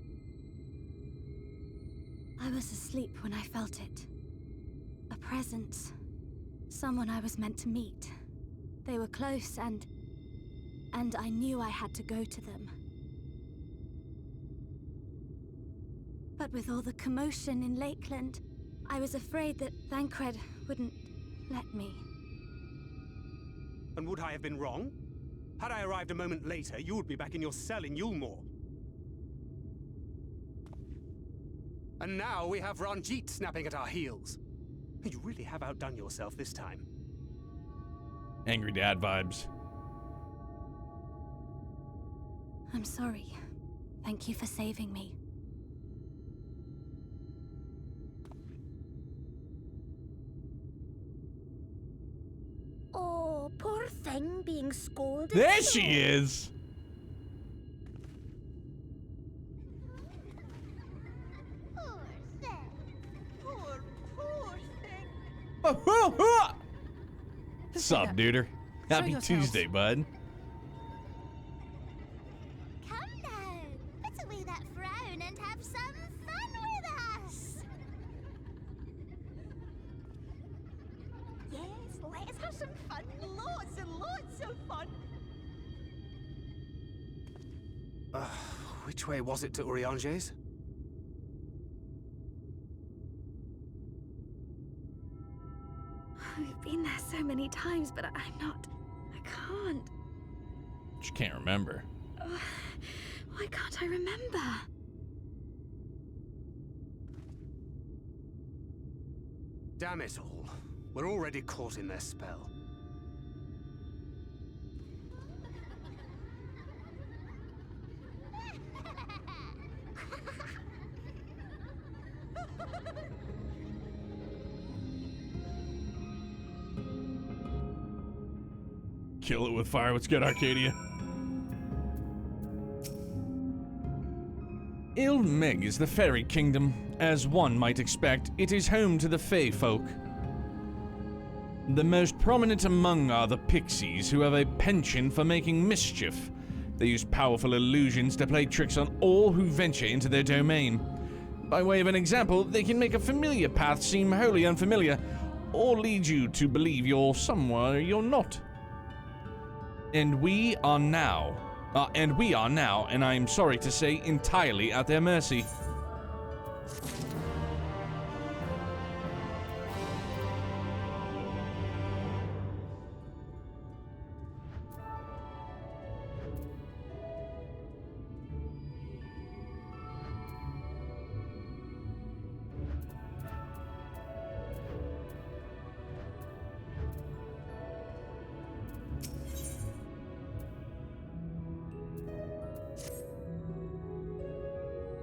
I was asleep when I felt it. A presence. Someone I was meant to meet. They were close and I knew I had to go to them. But with all the commotion in Lakeland, I was afraid that Thancred wouldn't let me. And would I have been wrong? Had I arrived a moment later, you would be back in your cell in Yulmore. And now we have Ranjit snapping at our heels. You really have outdone yourself this time. Angry dad vibes. I'm sorry. Thank you for saving me. Oh, poor thing being scolded. There she is! What's up, duder? Happy Tuesday, bud. Come now, put away that frown and have some fun with us. Yes, let us have some fun. Lots and lots of fun. Which way was it to Urianger's? We've been there so many times, but I can't. She can't remember. Why can't I remember? Damn it all. We're already caught in their spell. Kill it with fire. What's good, Arcadia? Ilmeg is the fairy kingdom. As one might expect, it is home to the Fey folk. The most prominent among are the pixies, who have a penchant for making mischief. They use powerful illusions to play tricks on all who venture into their domain. By way of an example, they can make a familiar path seem wholly unfamiliar, or lead you to believe you're somewhere you're not. And we are now, and I'm sorry to say, entirely at their mercy.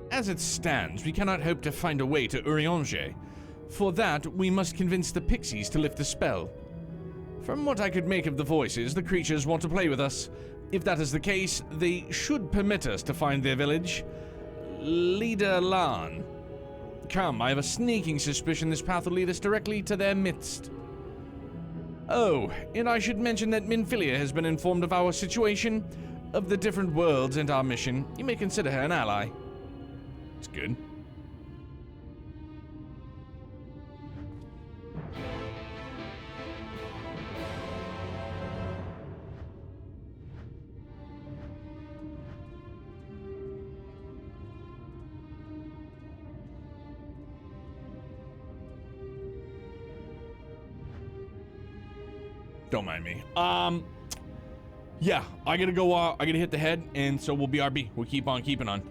As it stands, we cannot hope to find a way to Urianger. For that, we must convince the pixies to lift the spell. From what I could make of the voices, the creatures want to play with us. If that is the case, they should permit us to find their village. Leader Lan. Come, I have a sneaking suspicion this path will lead us directly to their midst. Oh, and I should mention that Minfilia has been informed of our situation, of the different worlds and our mission. You may consider her an ally. It's good. Don't mind me. Yeah, I gotta go, I gotta hit the head, and so we'll BRB. We'll keep on keeping on.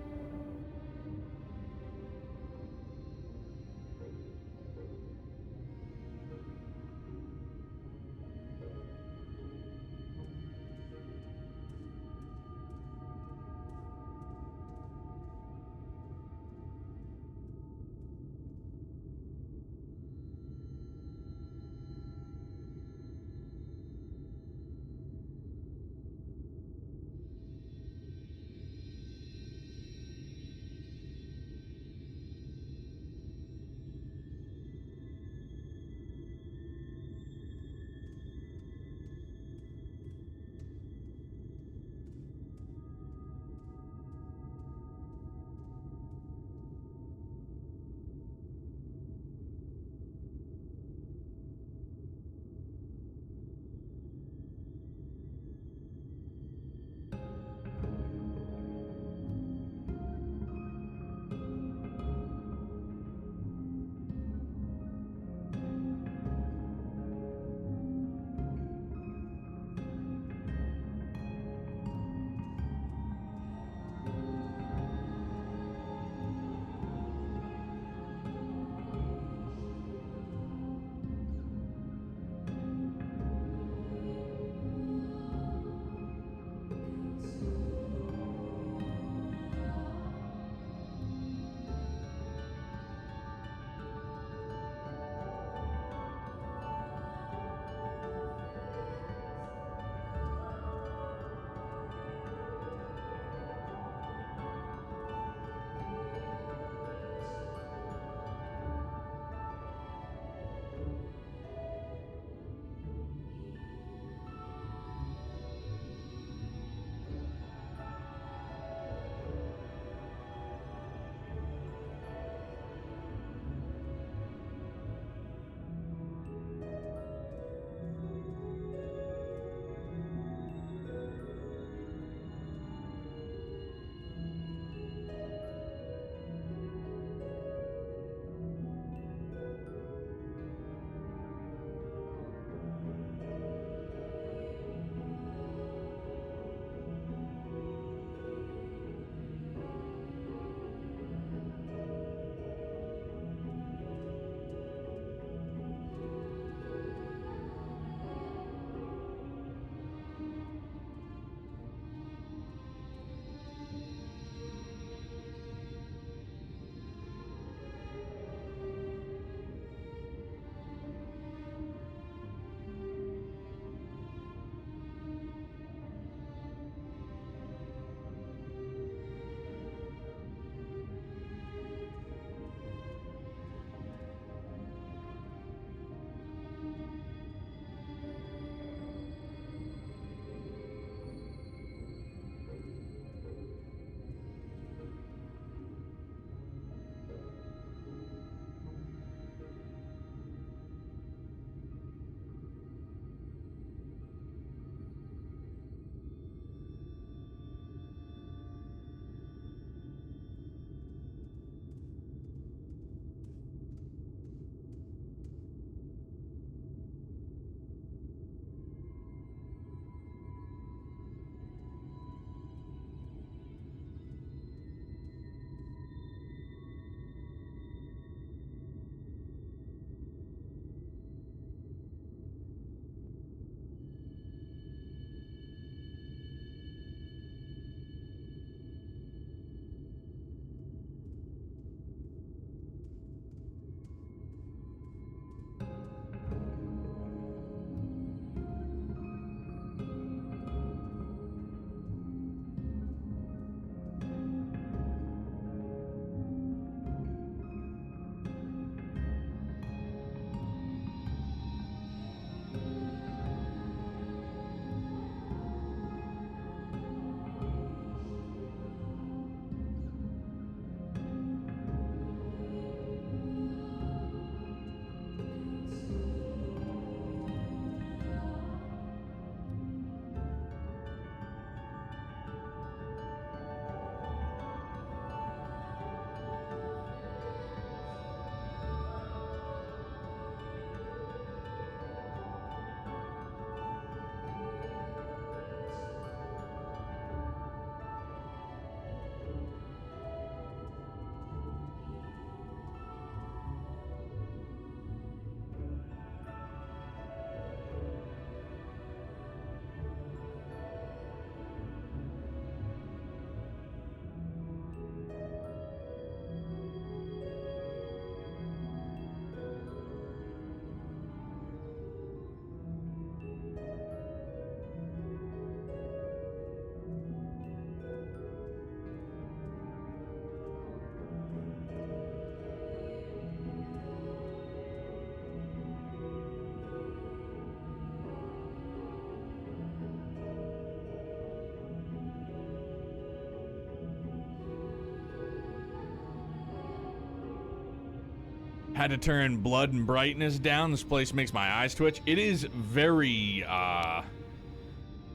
Had to turn blood and brightness down. This place makes my eyes twitch. It is very,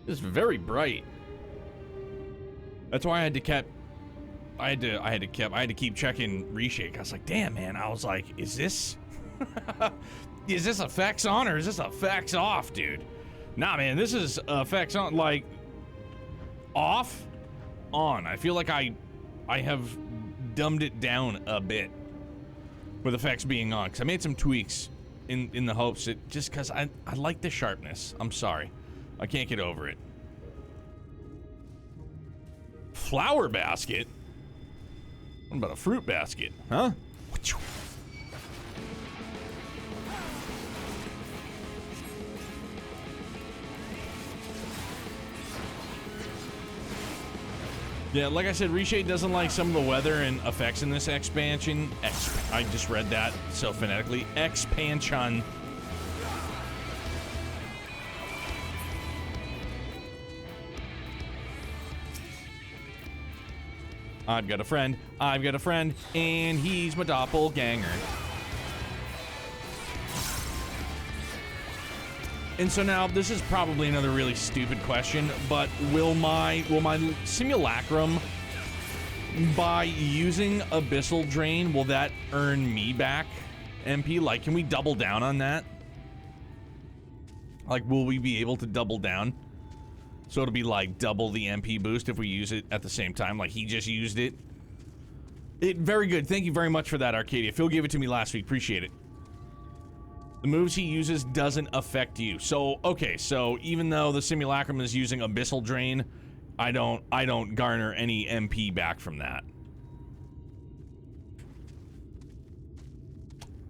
it's very bright. That's why I had to keep checking Reshake. I was like, damn, man. I was like, is this effects on or is this effects off, dude? Nah, man, this is effects on, like, off, on. I feel like I have dumbed it down a bit with effects being on, because I made some tweaks in the hopes that, just because I like the sharpness. I'm sorry. I can't get over it. Flower basket? What about a fruit basket, huh? Yeah, like I said, Reshade doesn't like some of the weather and effects in this expansion. I just read that so phonetically. Expansion. I've got a friend, and he's my doppelganger. And so now, this is probably another really stupid question, but will my simulacrum, by using Abyssal Drain, will that earn me back MP? Like, can we double down on that? Like, will we be able to double down? So it'll be like double the MP boost if we use it at the same time, like he just used it. Very good. Thank you very much for that, Arcadia. Phil gave it to me last week. Appreciate it. The moves he uses doesn't affect you. So, okay, so even though the simulacrum is using Abyssal Drain, I don't garner any MP back from that.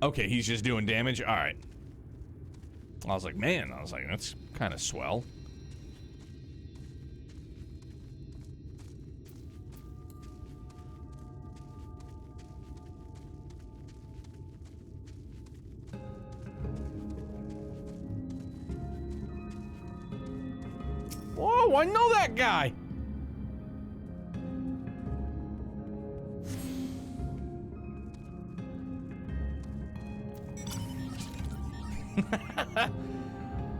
Okay, he's just doing damage. All right. I was like, man, that's kind of swell. Whoa, I know that guy.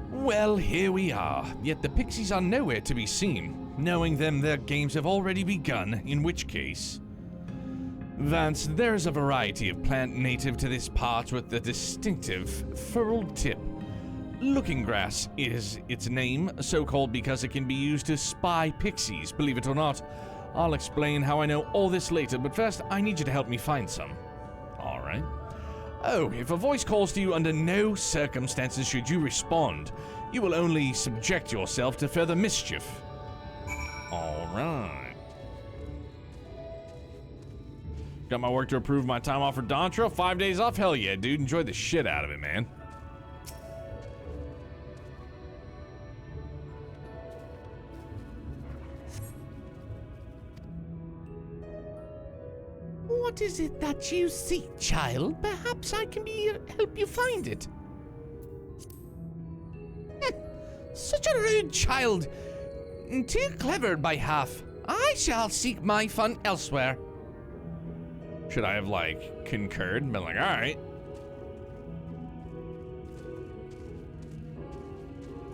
Well, here we are. Yet the pixies are nowhere to be seen. Knowing them, their games have already begun, in which case... Vance, there's a variety of plant native to this part with the distinctive furrowed tip. Looking Grass is its name, so called because it can be used to spy pixies, believe it or not. I'll explain how I know all this later, but first I need you to help me find some. Alright. Oh, if a voice calls to you, under no circumstances should you respond. You will only subject yourself to further mischief. Alright. Got my work to approve my time off for Dontra. 5 days off? Hell yeah, dude. Enjoy the shit out of it, man. What is it that you seek, child? Perhaps I can help you find it. Such a rude child. Too clever by half. I shall seek my fun elsewhere. Should I have, like, concurred and been like, alright.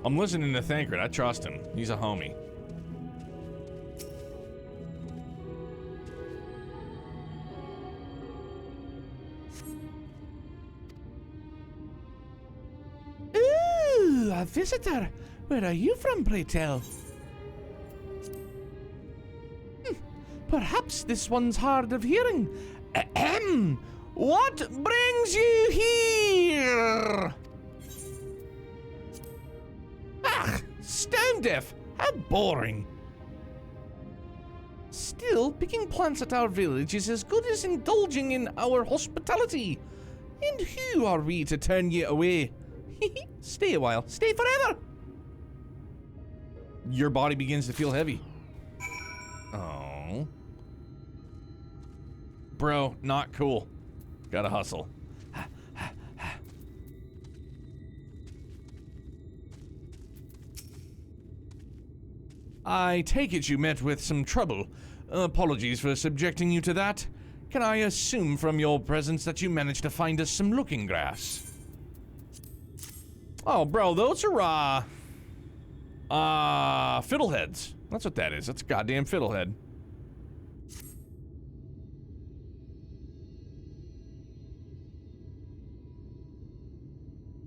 I'm listening to Thancred. I trust him. He's a homie. Ooh, a visitor. Where are you from, pray tell? Perhaps this one's hard of hearing. Ahem. What brings you here? Ah, stone deaf. How boring. Still, picking plants at our village is as good as indulging in our hospitality. And who are we to turn you away? Stay a while. Stay forever. Your body begins to feel heavy. Oh. Bro, not cool. Gotta hustle. I take it you met with some trouble. Apologies for subjecting you to that. Can I assume from your presence that you managed to find us some looking glass? Oh, bro, those are, fiddleheads. That's what that is. That's a goddamn fiddlehead.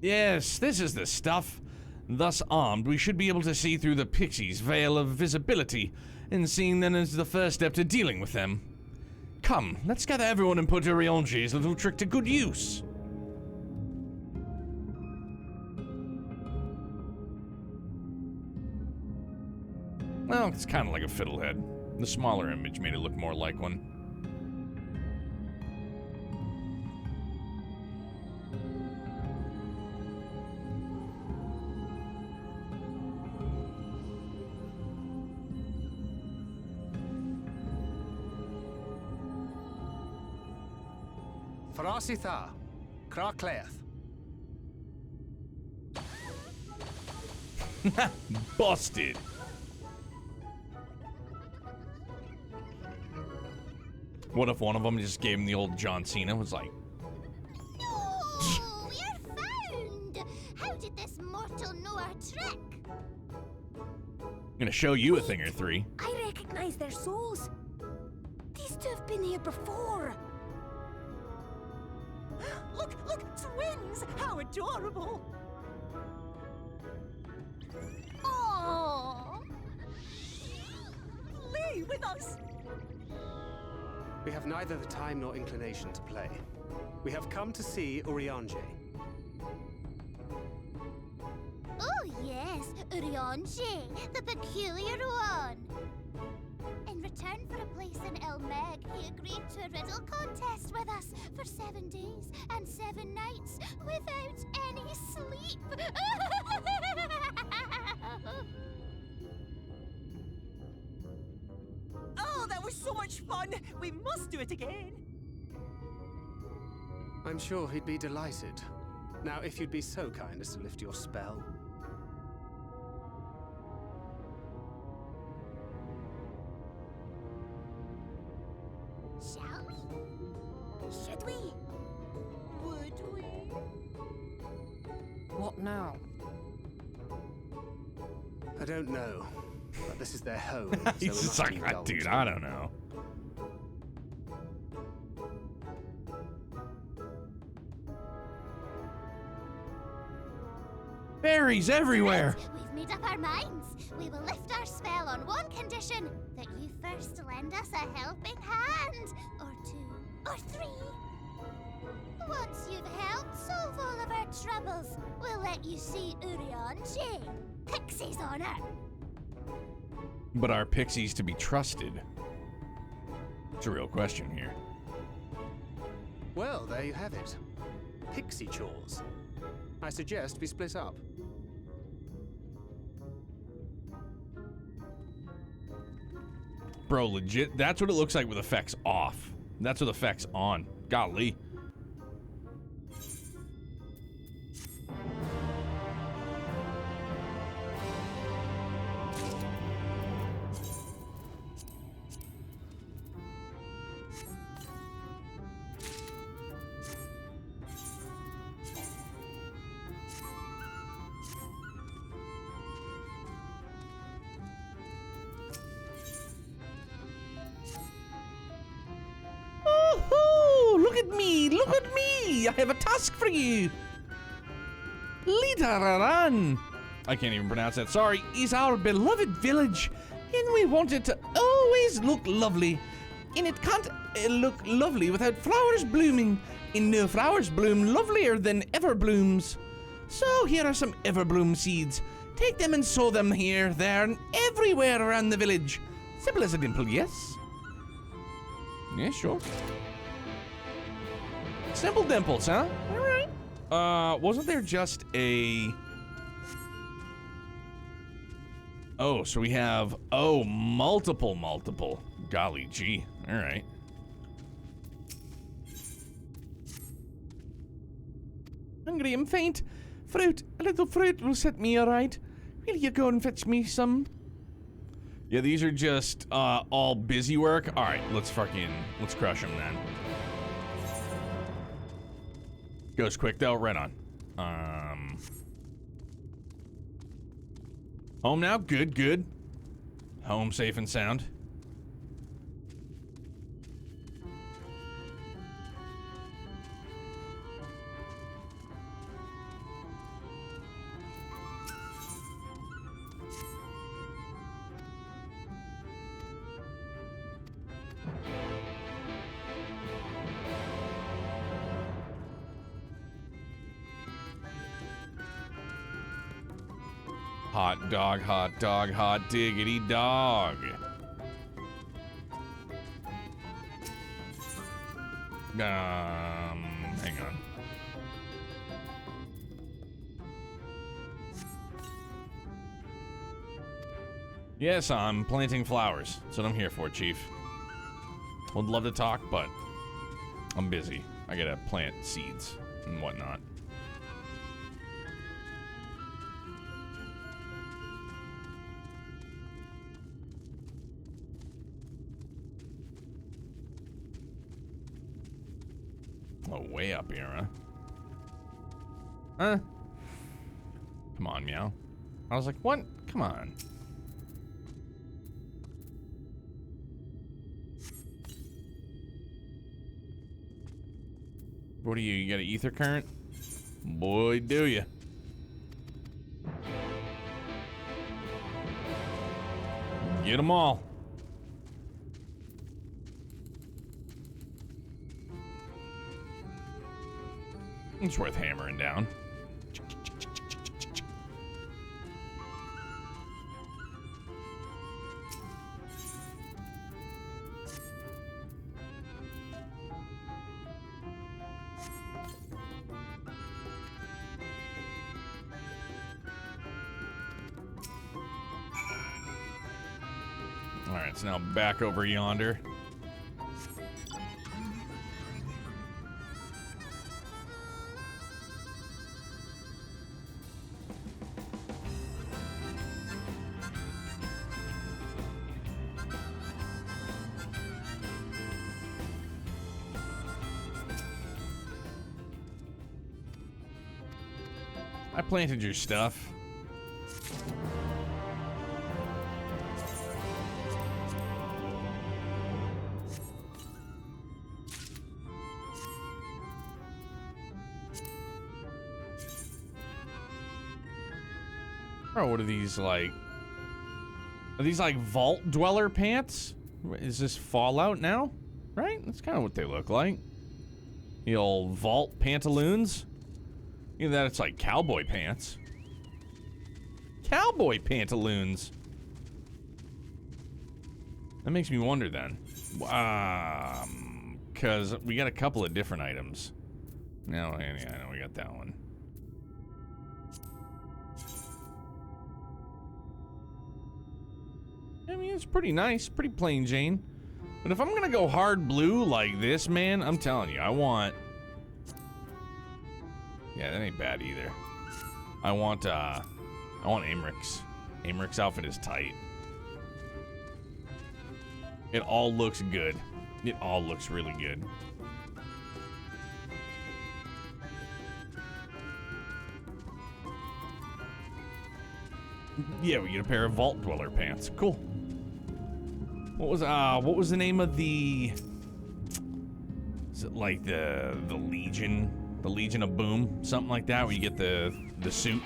Yes, this is the stuff. Thus armed, we should be able to see through the Pixie's veil of visibility, and seeing them is the first step to dealing with them. Come, let's gather everyone and put Uriange's little trick to good use. Well, it's kind of like a fiddlehead. The smaller image made it look more like one. Farasitha, Krakleath. Busted. What if one of them just gave him the old John Cena? Was like, "No, we're found. How did this mortal know our trick?" I'm gonna show you a thing or three. I recognize their souls. These two have been here before. Look, twins! How adorable! Oh, Play with us! We have neither the time nor inclination to play. We have come to see Uriange. oh yes, Uriange, the peculiar one. In return for a place in Elmeg, he agreed to a riddle contest with us for 7 days and 7 nights without any sleep. Oh, that was so much fun! We must do it again! I'm sure he'd be delighted. Now, if you'd be so kind as to lift your spell. Shall we? Should we? Would we? What now? I don't know, but this is their home. He's so just like, dude, I don't know. Berries everywhere! We've made up our minds. We will lift our spell on one condition: that you first lend us a helping hand. Or 2. Or 3. Once you've helped solve all of our troubles, we'll let you see Uriange. Pixie's on her. But are pixies to be trusted? It's a real question here. Well, there you have it. Pixie chores. I suggest we split up. Bro, legit, that's what it looks like with effects off. That's with effects on. Golly. Look at me! I have a task for you! Lidararan, I can't even pronounce that, sorry, is our beloved village, and we want it to always look lovely. And it can't look lovely without flowers blooming, and no flowers bloom lovelier than everblooms. So here are some everbloom seeds. Take them and sow them here, there, and everywhere around the village. Simple as a dimple, yes? Yeah, sure. Simple dimples, huh? Alright. Wasn't there just a... Oh, so we have... Oh, multiple. Golly gee. Alright. Hungry and faint. Fruit. A little fruit will set me alright. Will you go and fetch me some? Yeah, these are just all busy work. All right, let's crush them then. Goes quick though, right on. Home now, good. Home safe and sound. Hot dog, hot diggity dog. Hang on. Yes, I'm planting flowers. That's what I'm here for, Chief. Would love to talk, but I'm busy. I gotta plant seeds and whatnot. Oh, way up here, huh? Huh? Come on, meow. I was like, what? Come on. What are you? You got an ether current? Boy, do you. Get them all. It's worth hammering down. All right, so now back over yonder. I planted your stuff. Oh, what are these like? Are these like vault dweller pants? Is this Fallout now? Right? That's kind of what they look like. The old vault pantaloons. Either that, it's like cowboy pants. Cowboy pantaloons. That makes me wonder then. Because we got a couple of different items. No, yeah, I know we got that one. I mean, it's pretty nice, pretty plain Jane. But if I'm gonna go hard blue like this, man, I'm telling you, I want... Yeah, that ain't bad either. I want Amric's. Amric's outfit is tight. It all looks good. It all looks really good. Yeah, we get a pair of Vault Dweller pants. Cool. What was the name of the... Is it like the Legion? The Legion of Boom? Something like that, where you get the suit?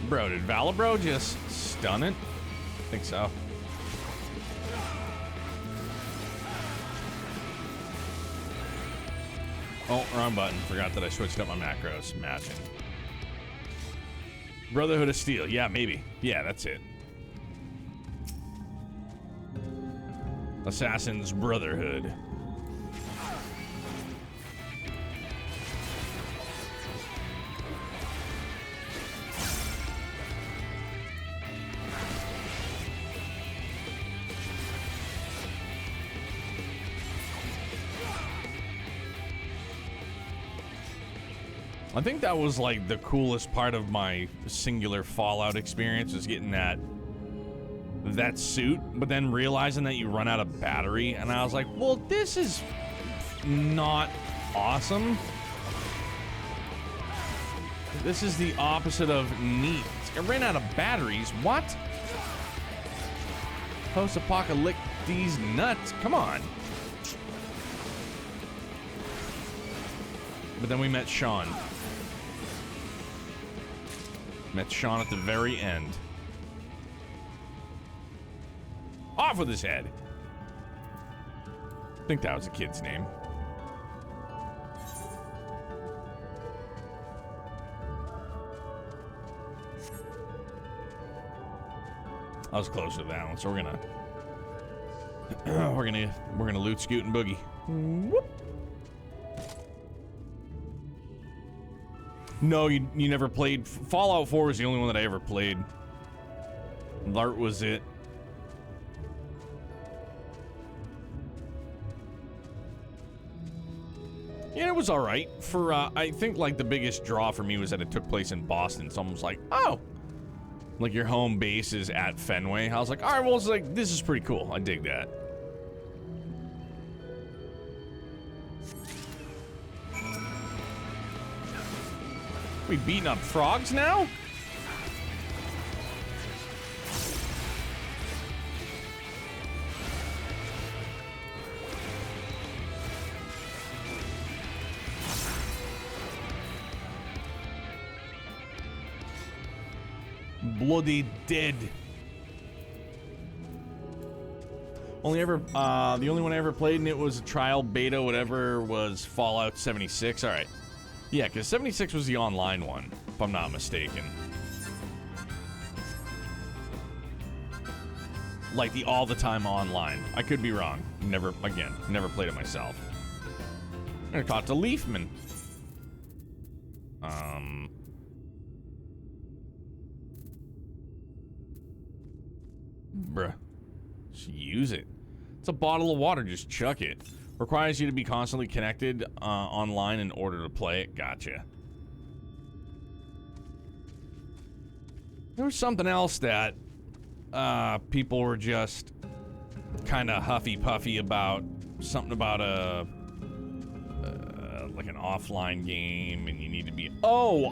Bro, did Valabro just stun it? I think so. Oh, wrong button. Forgot that I switched up my macros. Imagine. Brotherhood of Steel. Yeah, maybe. Yeah, that's it. Assassin's Brotherhood. I think that was like the coolest part of my singular Fallout experience, was getting that suit, but then realizing that you run out of battery, and I was like, well, this is not awesome. This is the opposite of neat. I ran out of batteries. What? Post-apocalyptic these nuts. Come on. But then we met Sean. Met Sean at the very end. Off with his head. I think that was a kid's name. I was close to that one, so we're gonna loot, scoot, and boogie. Whoop. No, you never played. Fallout 4 was the only one that I ever played. Lart was it. Yeah, it was all right. For I think like the biggest draw for me was that it took place in Boston. So I was like, oh, like your home base is at Fenway. I was like, all right, well, it's like, this is pretty cool. I dig that. We beating up frogs now? Bloody dead. The only one I ever played, and it was a trial beta, whatever, was Fallout 76. All right. Yeah, because 76 was the online one, if I'm not mistaken. Like the all-the-time online. I could be wrong. Never played it myself. I'm gonna talk to Leafman. Bruh. Just use it. It's a bottle of water, just chuck it. Requires you to be constantly connected online in order to play it. Gotcha. There was something else that people were just kind of huffy-puffy about. Something about like an offline game, and you need to be... Oh,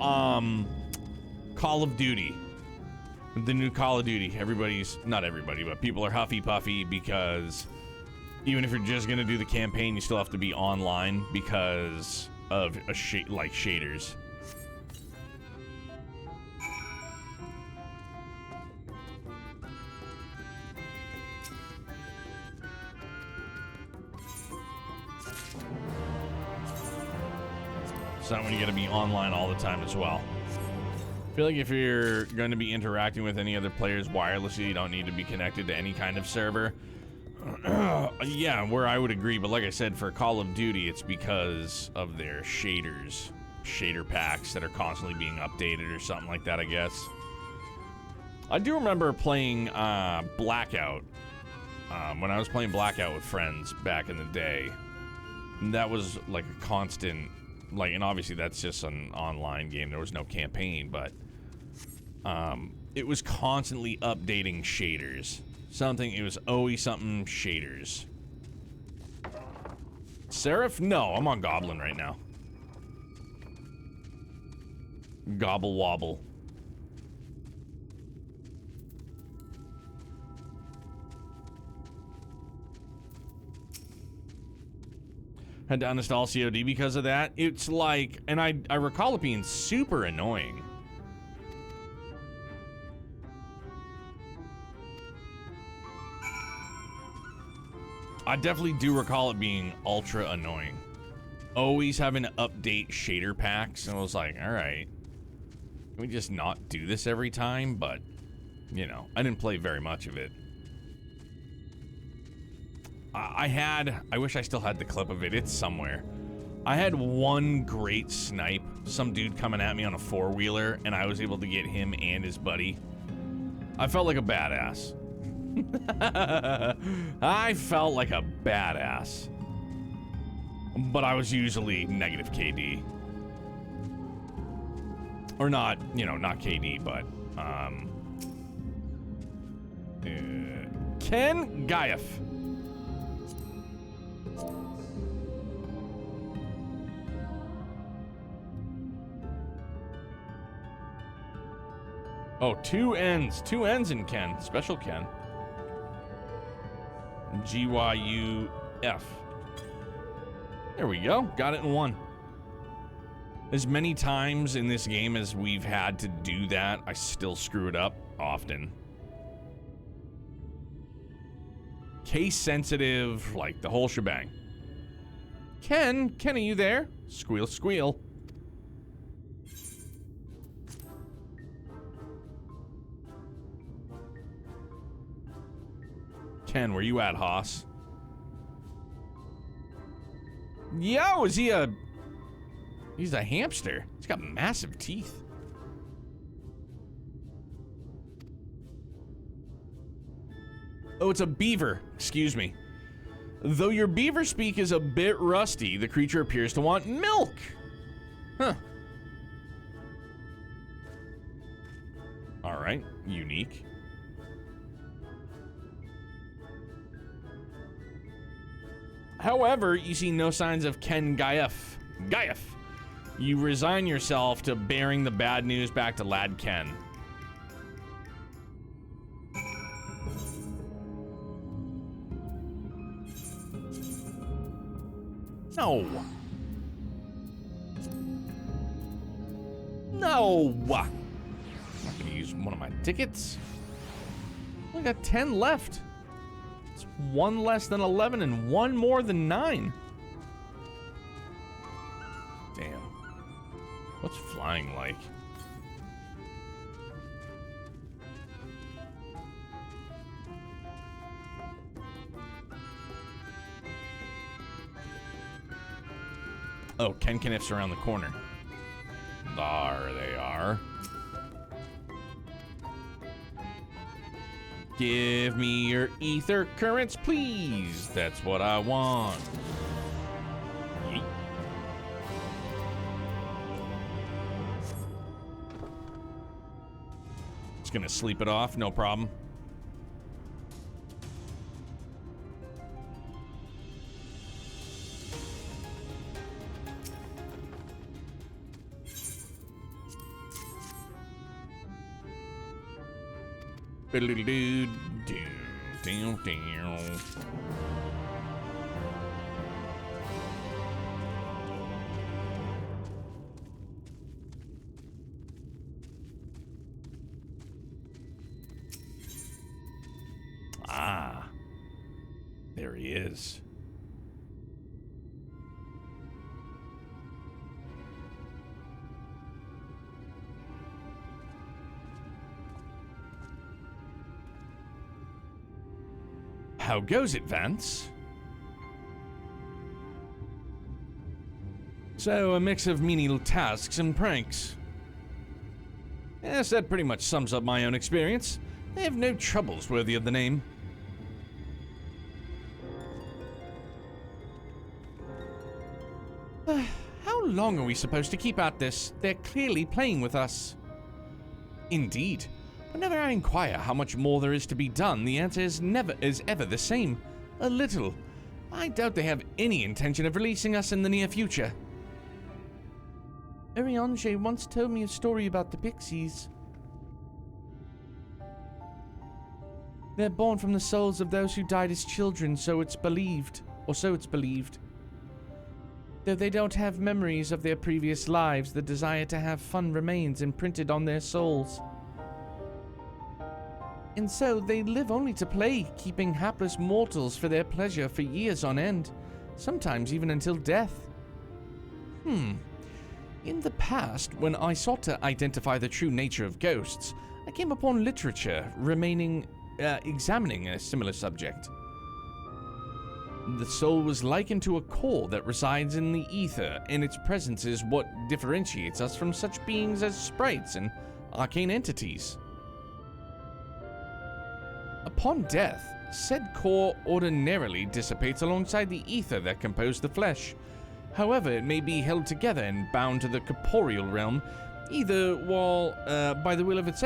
Call of Duty. The new Call of Duty. Not everybody, but people are huffy-puffy because... Even if you're just gonna do the campaign, you still have to be online because of like shaders. So that when you gotta be online all the time as well. I feel like if you're going to be interacting with any other players wirelessly, you don't need to be connected to any kind of server. Yeah, where I would agree, but like I said, for Call of Duty, it's because of their shader packs that are constantly being updated or something like that, I guess. I do remember playing Blackout when I was playing Blackout with friends back in the day. And that was like a constant, like, and obviously that's just an online game. There was no campaign, but it was constantly updating shaders. It was always something shaders. Seraph? No, I'm on Goblin right now. Gobble wobble. Had to uninstall COD because of that. It's like, and I recall it being super annoying. I definitely do recall it being ultra annoying. Always having to update shader packs, and I was like, all right, can we just not do this every time? But, you know, I didn't play very much of it. I wish I still had the clip of it. It's somewhere. I had one great snipe. Some dude coming at me on a four-wheeler, and I was able to get him and his buddy. I felt like a badass. I felt like a badass. But I was usually negative KD. Or not, you know, not KD, but, Ken Gaif. Oh, two N's in Ken. Special Ken. G-Y-U-F. There we go. Got it in one. As many times in this game as we've had to do that, I still screw it up often. Case sensitive, like the whole shebang. Ken, are you there? Squeal, squeal. Ken, where you at, Haas? Yo, is he a... He's a hamster. He's got massive teeth. Oh, it's a beaver. Excuse me. Though your beaver speak is a bit rusty, the creature appears to want milk. Huh. All right. Unique. However, you see no signs of Ken Gaif. You resign yourself to bearing the bad news back to Lad Ken. No. No. I'm not gonna use one of my tickets. I got 10 left. It's one less than 11 and one more than 9. Damn. What's flying like? Oh, Ken Kniff's around the corner. There they are. Give me your ether currents, please. That's what I want. Yeet. Just gonna sleep it off, no problem. Ah, there he is. How goes it, Vance? So, a mix of menial tasks and pranks. Yes, that pretty much sums up my own experience. I have no troubles worthy of the name. How long are we supposed to keep at this? They're clearly playing with us. Indeed. Whenever I inquire how much more there is to be done, the answer is ever the same. A little. I doubt they have any intention of releasing us in the near future. Ariange once told me a story about the pixies. They're born from the souls of those who died as children, so it's believed. Though they don't have memories of their previous lives, the desire to have fun remains imprinted on their souls. And so they live only to play, keeping hapless mortals for their pleasure for years on end, sometimes even until death. In the past, when I sought to identify the true nature of ghosts, I came upon literature examining a similar subject. The soul was likened to a core that resides in the ether, and its presence is what differentiates us from such beings as sprites and arcane entities. Upon death, said core ordinarily dissipates alongside the ether that composed the flesh. However, it may be held together and bound to the corporeal realm either by the will of its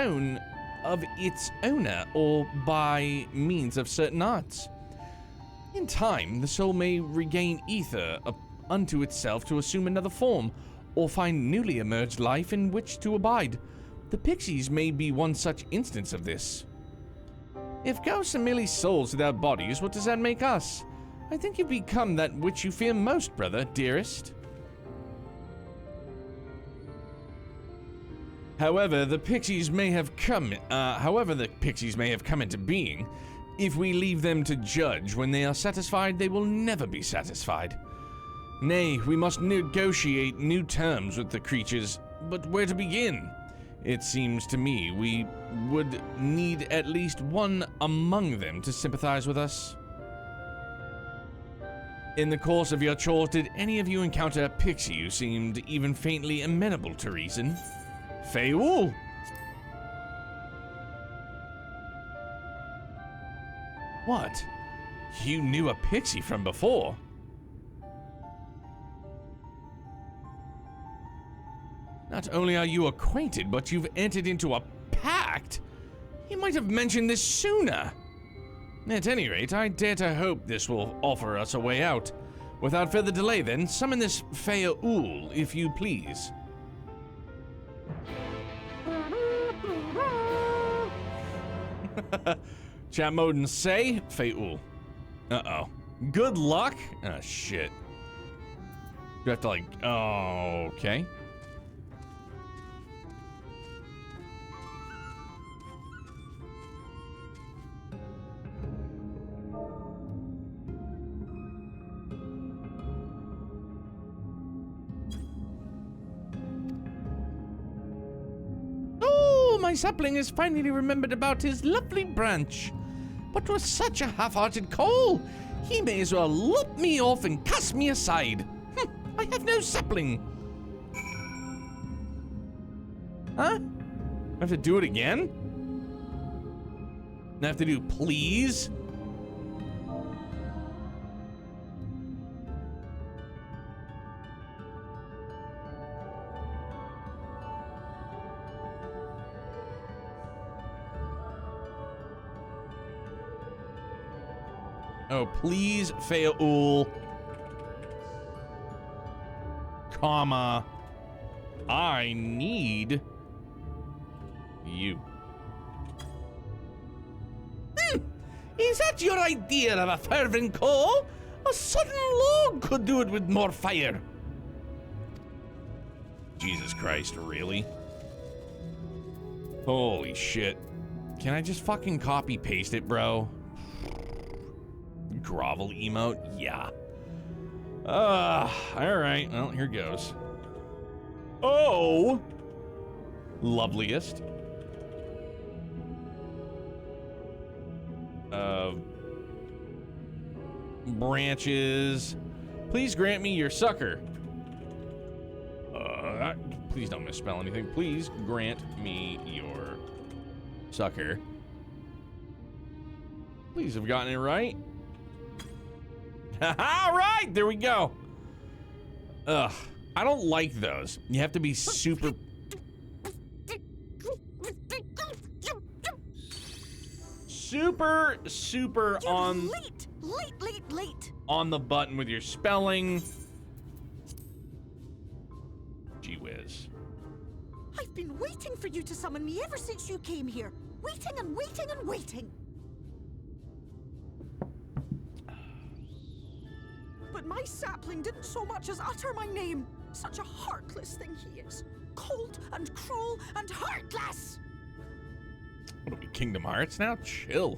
owner, or by means of certain arts. In time, the soul may regain ether unto itself to assume another form, or find newly emerged life in which to abide. The pixies may be one such instance of this. If ghosts are merely souls without bodies, what does that make us? I think you've become that which you fear most, brother, dearest. However, the pixies may have come into being. If we leave them to judge, when they are satisfied, they will never be satisfied. Nay, we must negotiate new terms with the creatures, but where to begin? It seems to me we would need at least one among them to sympathize with us. In the course of your chores, did any of you encounter a pixie who seemed even faintly amenable to reason? Feul! What? You knew a pixie from before? Not only are you acquainted, but you've entered into a pact? You might have mentioned this sooner. At any rate, I dare to hope this will offer us a way out. Without further delay, then, summon this Feul, if you please. Chat mode and say Feul. Uh-oh. Good luck? Ah, shit. You have to, like, oh, okay. My sapling has finally remembered about his lovely branch. But with such a half-hearted call, he may as well lop me off and cast me aside. I have no sapling. Huh? I have to do it again? I have to do please? Oh, please, Feul, comma, I need you. Is that your idea of a fervent call? A sudden log could do it with more fire. Jesus Christ, really? Holy shit. Can I just fucking copy paste it, bro? Grovel emote? Yeah. Alright. Well, here goes. Oh! Loveliest. Branches. Please grant me your sucker. Please don't misspell anything. Please grant me your sucker. Please have gotten it right. All right, there we go. Ugh, I don't like those. You have to be super... super on... Late. On the button with your spelling. Gee whiz. I've been waiting for you to summon me ever since you came here. Waiting and waiting and waiting. But my sapling didn't so much as utter my name. Such a heartless thing he is. Cold and cruel and heartless! What are we, Kingdom Hearts now? Chill.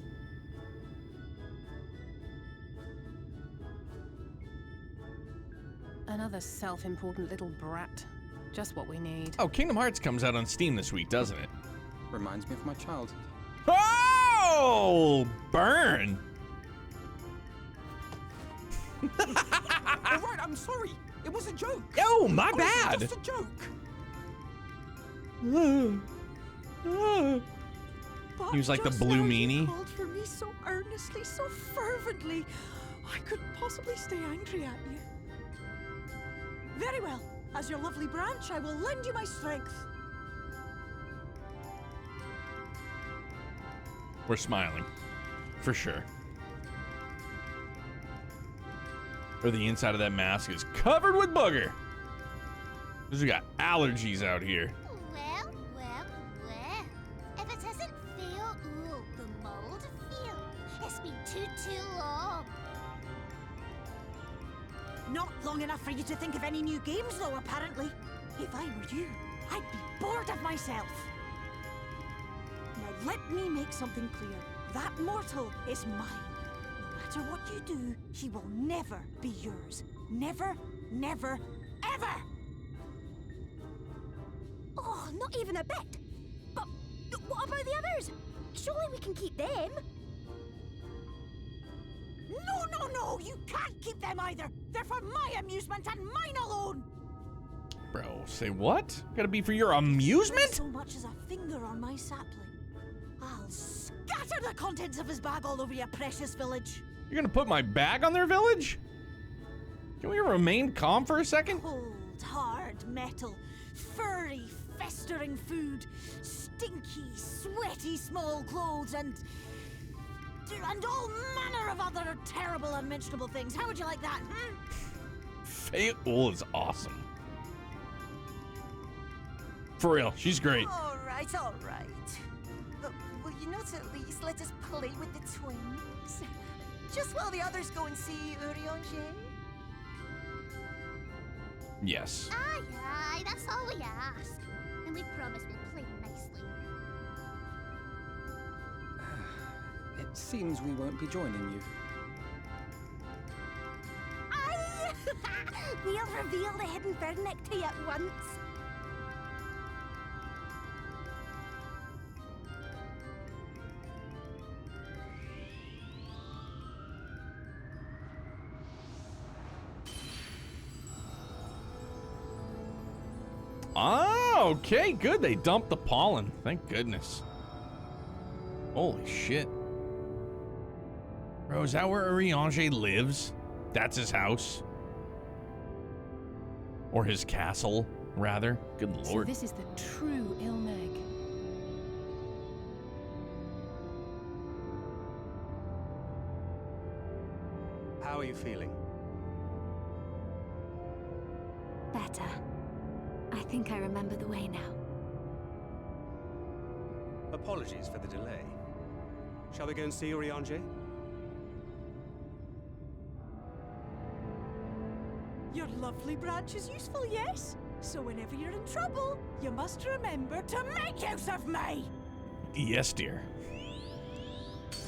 Another self-important little brat. Just what we need. Oh, Kingdom Hearts comes out on Steam this week, doesn't it? Reminds me of my childhood. Oh! Burn! All right, I'm sorry. It was a joke. Oh, my bad. Just a joke. He was like the blue meanie. You called for me so earnestly, so fervently. I couldn't possibly stay angry at you. Very well. As your lovely branch, I will lend you my strength. We're smiling. For sure. Or the inside of that mask is covered with booger. Because we got allergies out here. Well. If it isn't Theo, the mold Theo. It's been too long. Not long enough for you to think of any new games, though, apparently. If I were you, I'd be bored of myself. Now, let me make something clear. That mortal is mine. No matter what you do, he will never be yours. Never, never, ever! Oh, not even a bit. But what about the others? Surely we can keep them. No, you can't keep them either. They're for my amusement and mine alone. Bro, say what? Gotta be for your amusement? So much as a finger on my sapling. I'll scatter the contents of his bag all over your precious village. You're gonna put my bag on their village? Can we remain calm for a second? Cold, hard metal, furry, festering food, stinky, sweaty small clothes, and all manner of other terrible, unmentionable things. How would you like that, Fayeul is awesome. For real, she's great. All right. But will you not at least let us play with the twins? Just while the others go and see Urianger? Yes. Aye, that's all we ask. And we promise we'll play nicely. It seems we won't be joining you. Aye! We'll reveal the hidden verdict to you at once. Ah, okay, good. They dumped the pollen. Thank goodness. Holy shit. Bro, is that where Urianger lives? That's his house? Or his castle, rather? Good lord. So this is the true Ilmeg. How are you feeling? Better. I think I remember the way now. Apologies for the delay. Shall we go and see Urianger? Your lovely branch is useful, yes? So whenever you're in trouble, you must remember to make use of me! Yes, dear.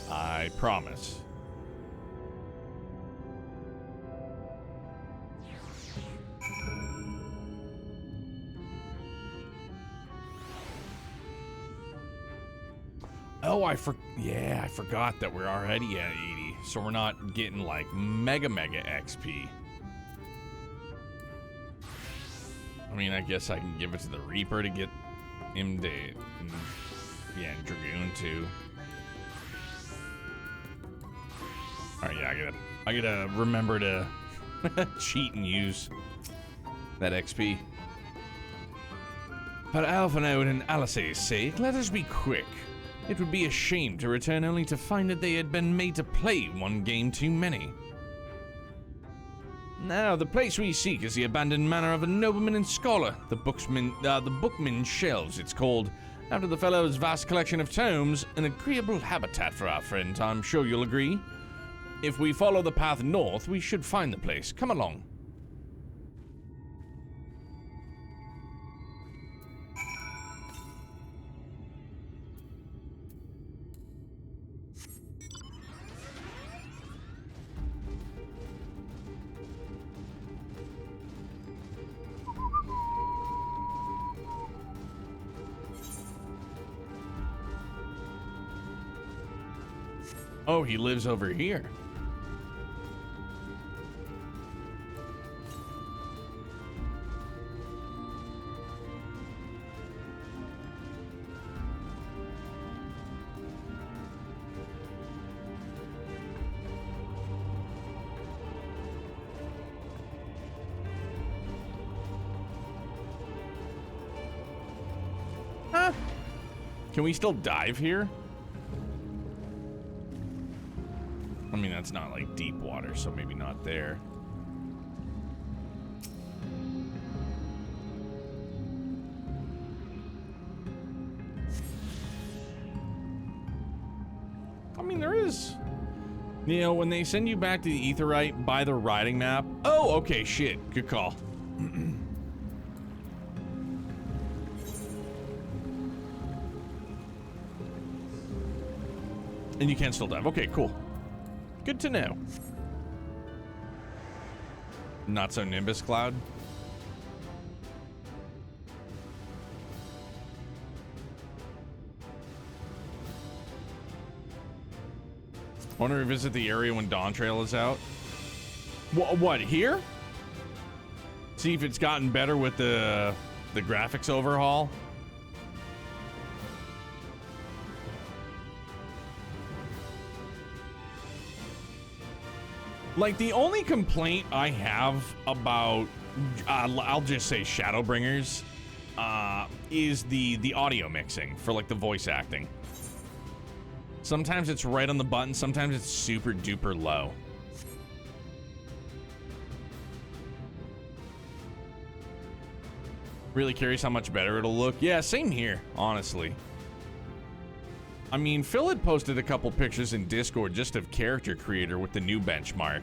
I promise. Oh, I forgot that we're already at 80, so we're not getting like mega XP. I mean, I guess I can give it to the Reaper to get him to, and Dragoon too. All right, yeah, I gotta remember to cheat and use that XP. For Alphanode and Alice's sake, let us be quick. It would be a shame to return only to find that they had been made to play one game too many. Now, the place we seek is the abandoned manor of a nobleman and scholar, the Bookman's Shelves, it's called, after the fellow's vast collection of tomes, an agreeable habitat for our friend, I'm sure you'll agree. If we follow the path north, we should find the place. Come along. Oh, he lives over here. Huh? Can we still dive here? I mean, that's not like deep water, so maybe not there. I mean, there is. You know, when they send you back to the Aetheryte, buy the riding map. Oh, okay, shit. Good call. And you can still dive. Okay, cool. Good to know. Not so Nimbus Cloud. Want to revisit the area when Dawn Trail is out? What, here? See if it's gotten better with the graphics overhaul? Like, the only complaint I have about, I'll just say ShadowBringers, is the audio mixing for, like, the voice acting. Sometimes it's right on the button, sometimes it's super duper low. Really curious how much better it'll look. Yeah, same here, honestly. I mean, Phil had posted a couple pictures in Discord just of Character Creator with the new benchmark.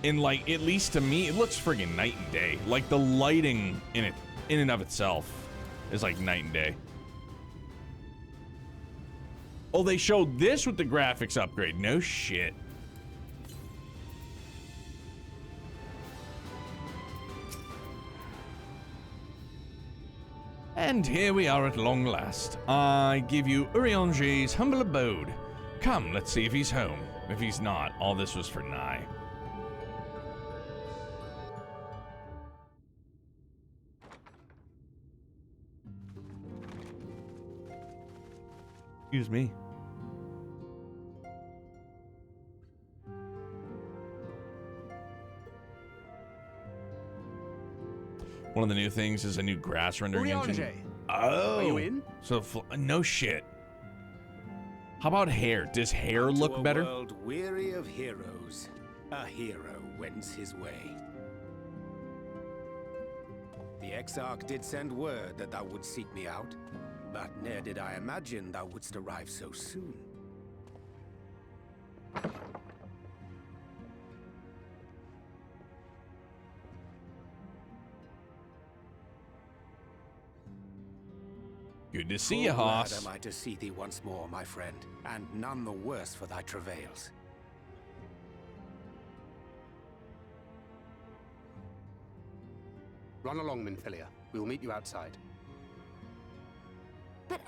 And, like, at least to me, it looks friggin' night and day. Like, the lighting in and of itself is like night and day. Oh, they showed this with the graphics upgrade. No shit. And here we are at long last. I give you Urianger's humble abode. Come, let's see if he's home. If he's not, all this was for Nye. Excuse me. One of the new things is a new grass rendering engine. Oh, are you in? So no shit. How about hair? Does hair look better? A world weary of heroes, a hero wends his way. The Exarch did send word that thou would seek me out, but ne'er did I imagine thou wouldst arrive so soon. Good to see you, Hoss. Glad am I to see thee once more, my friend, and none the worse for thy travails. Run along, Minfilia. We will meet you outside. But...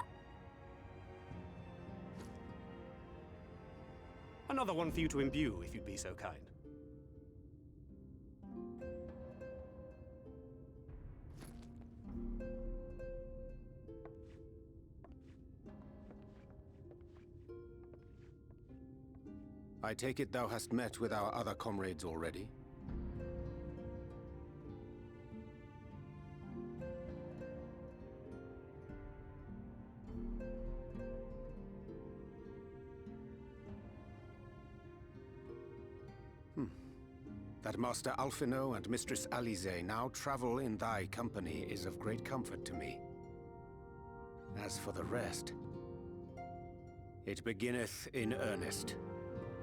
Another one for you to imbue, if you'd be so kind. I take it thou hast met with our other comrades already? That Master Alphino and Mistress Alize now travel in thy company is of great comfort to me. As for the rest, it beginneth in earnest.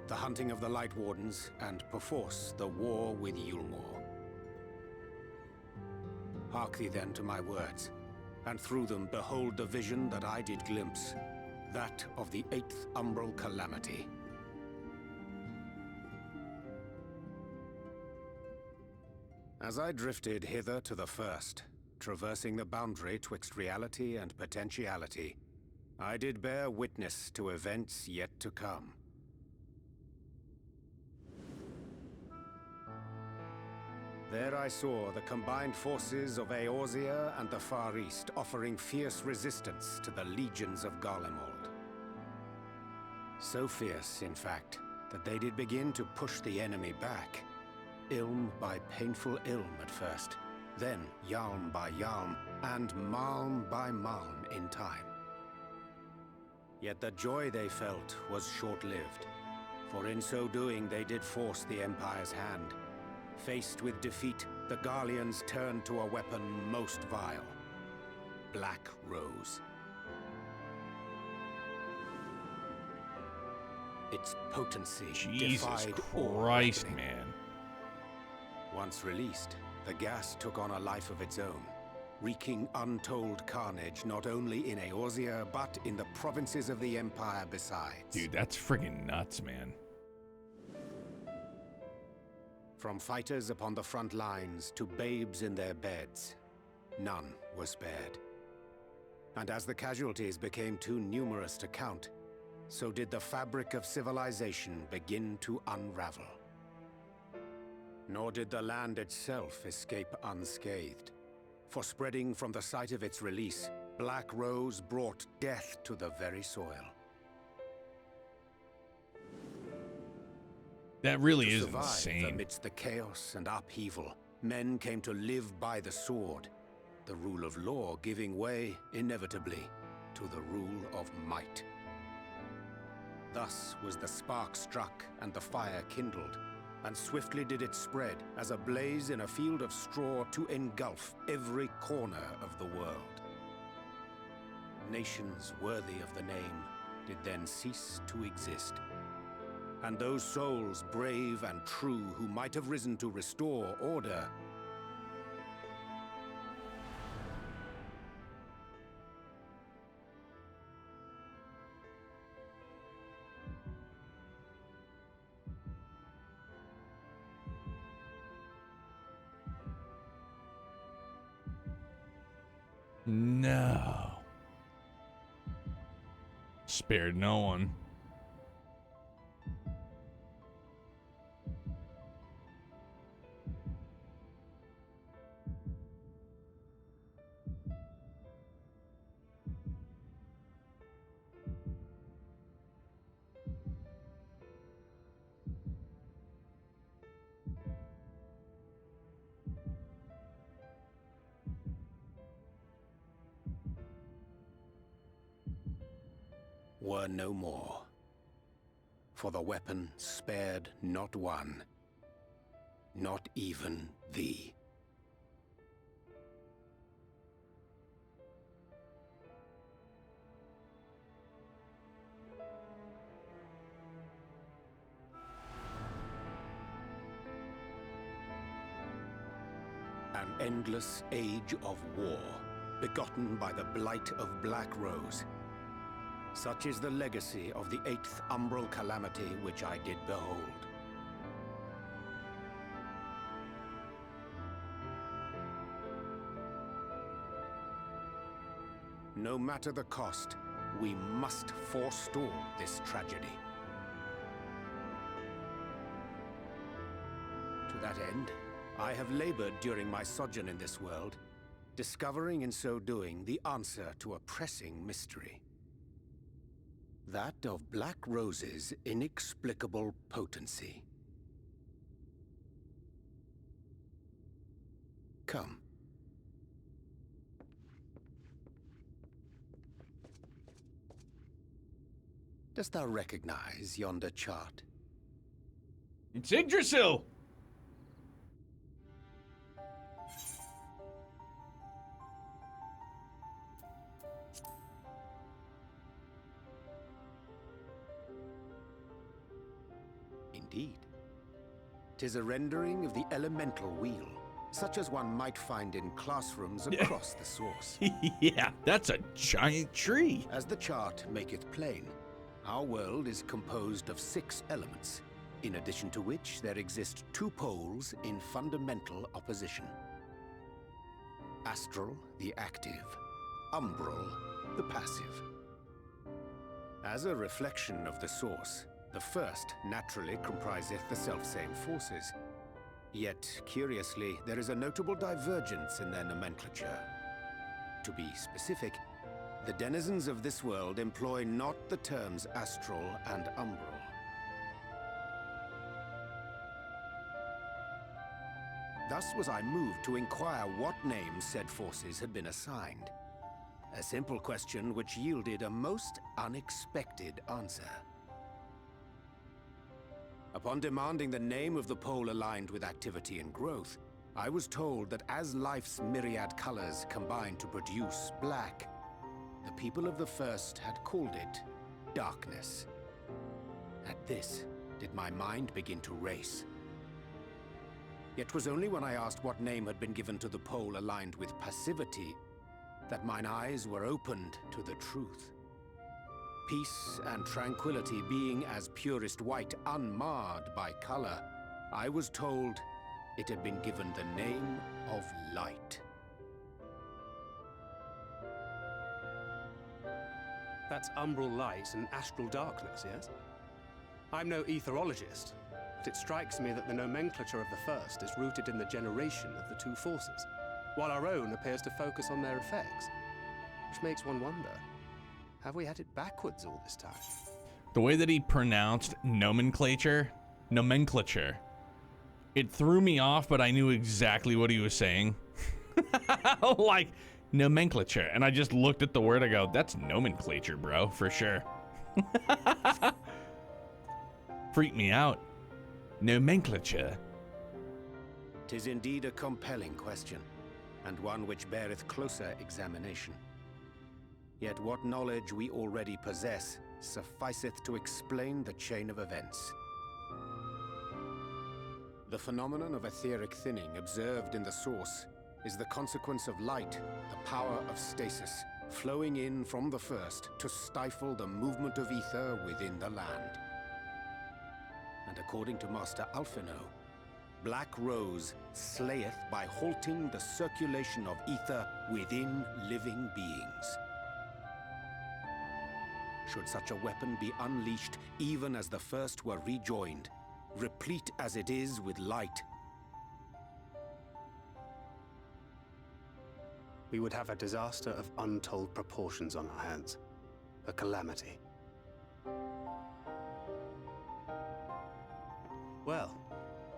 The hunting of the Light Wardens, and perforce the war with Yulmore. Hark thee then to my words, and through them behold the vision that I did glimpse, that of the 8th Umbral Calamity. As I drifted hither to the first, traversing the boundary twixt reality and potentiality, I did bear witness to events yet to come. There I saw the combined forces of Eorzea and the Far East offering fierce resistance to the legions of Garlemald. So fierce, in fact, that they did begin to push the enemy back. Ilm by painful Ilm at first, then Yalm by Yalm, and Malm by Malm in time. Yet the joy they felt was short-lived, For in so doing, they did force the Empire's hand. Faced with defeat, the Garleans turned to a weapon most vile. Black Rose. Its potency Jesus defied Christ, man. Once released, the gas took on a life of its own, wreaking untold carnage not only in Eorzea, but in the provinces of the Empire besides. Dude, that's friggin' nuts, man. From fighters upon the front lines to babes in their beds, none were spared. And as the casualties became too numerous to count, so did the fabric of civilization begin to unravel. Nor did the land itself escape unscathed. For spreading from the site of its release, Black Rose brought death to the very soil. That really is survive insane. Amidst the chaos and upheaval, men came to live by the sword, the rule of law giving way, inevitably, to the rule of might. Thus was the spark struck and the fire kindled, and swiftly did it spread as a blaze in a field of straw to engulf every corner of the world. Nations worthy of the name did then cease to exist. And those souls brave and true who might have risen to restore order No. Spared no one. were no more. For the weapon spared not one, not even thee. An endless age of war, begotten by the blight of Black Rose. Such is the legacy of the 8th umbral calamity which I did behold. No matter the cost, we must forestall this tragedy. To that end, I have labored during my sojourn in this world, discovering in so doing the answer to a pressing mystery. That of Black Rose's inexplicable potency. Come. Dost thou recognize yonder chart? It's Yggdrasil! Indeed. 'Tis a rendering of the elemental wheel, such as one might find in classrooms across the source. Yeah, that's a giant tree. As the chart maketh plain, our world is composed of 6 elements, in addition to which there exist 2 poles in fundamental opposition. Astral, the active; umbral, the passive. As a reflection of the source, the first naturally compriseth the selfsame forces. Yet, curiously, there is a notable divergence in their nomenclature. To be specific, the denizens of this world employ not the terms astral and umbral. Thus was I moved to inquire what names said forces had been assigned. A simple question which yielded a most unexpected answer. Upon demanding the name of the pole aligned with activity and growth, I was told that as life's myriad colors combine to produce black, the people of the First had called it darkness. At this, did my mind begin to race. Yet 'twas only when I asked what name had been given to the pole aligned with passivity that mine eyes were opened to the truth. Peace and tranquility being as purest white, unmarred by color, I was told it had been given the name of light. That's umbral light and astral darkness, yes? I'm no etherologist, but it strikes me that the nomenclature of the First is rooted in the generation of the two forces, while our own appears to focus on their effects. Which makes one wonder, have we had it backwards all this time? The way that he pronounced nomenclature, it threw me off, but I knew exactly what he was saying. Like, nomenclature. And I just looked at the word, I go, that's nomenclature, bro, for sure. Freaked me out. Nomenclature. 'Tis indeed a compelling question, and one which beareth closer examination. Yet what knowledge we already possess sufficeth to explain the chain of events. The phenomenon of etheric thinning observed in the source is the consequence of light, the power of stasis, flowing in from the First to stifle the movement of ether within the land. And according to Master Alphino, Black Rose slayeth by halting the circulation of ether within living beings. Should such a weapon be unleashed even as the First were rejoined, replete as it is with light, we would have a disaster of untold proportions on our hands. A calamity. Well,